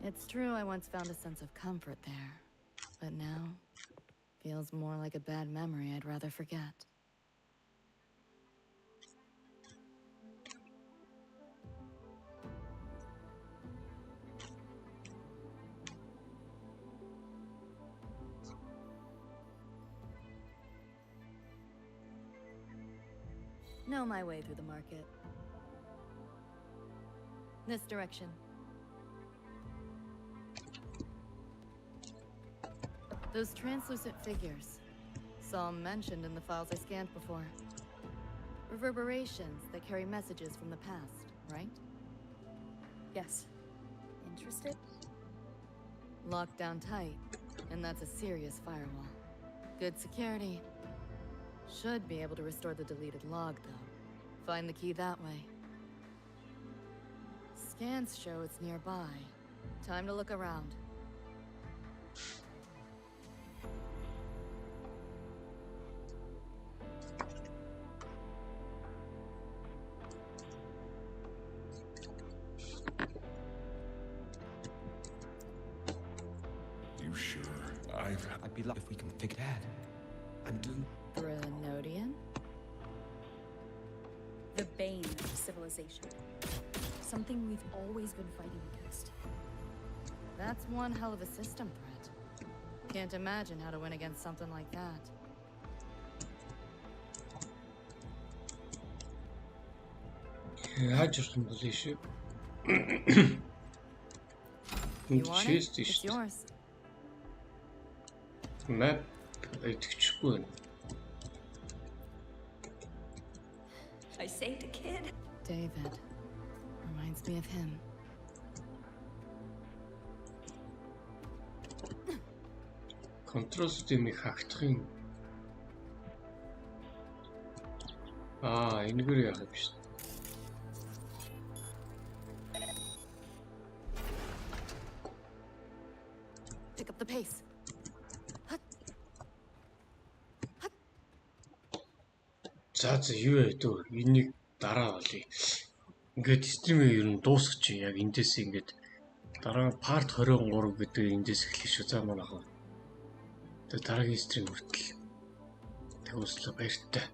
It's true I once found a sense of comfort there, but now feels more like a bad memory I'd rather forget. Know my way through the market. This direction. Those translucent figures. Saw 'em mentioned in the files I scanned before. Reverberations that carry messages from the past, right? Yes. Interested? Locked down tight, and that's a serious firewall. Good security. Should be able to restore the deleted log, though. Find the key that way. Scans show it's nearby. Time to look around. You sure? I'd be lucky if we can figure it out. I'm doing... Brenodian? The bane of civilization. Something we've always been fighting against. That's one hell of a system threat. Can't imagine how to win against something like that. Яаж ирэх юм бол шүү. You want it? It's yours. Map идэвчихгүй байна. I saved a kid. David. Reminds me of him. Control system-ийг хактахын. Энэгээр яах юм шүү. Pick up the pace. За юу яа дөө энийг дараа болъё. Ингээд стримээ ер нь дуусгачих яг эндээс ингээд дараа part 23 гэдэг эндээс эхлэх шүү. За манайхан. Тэгээ дараагийн стрим хүртэл. Тэгвэл баяртай.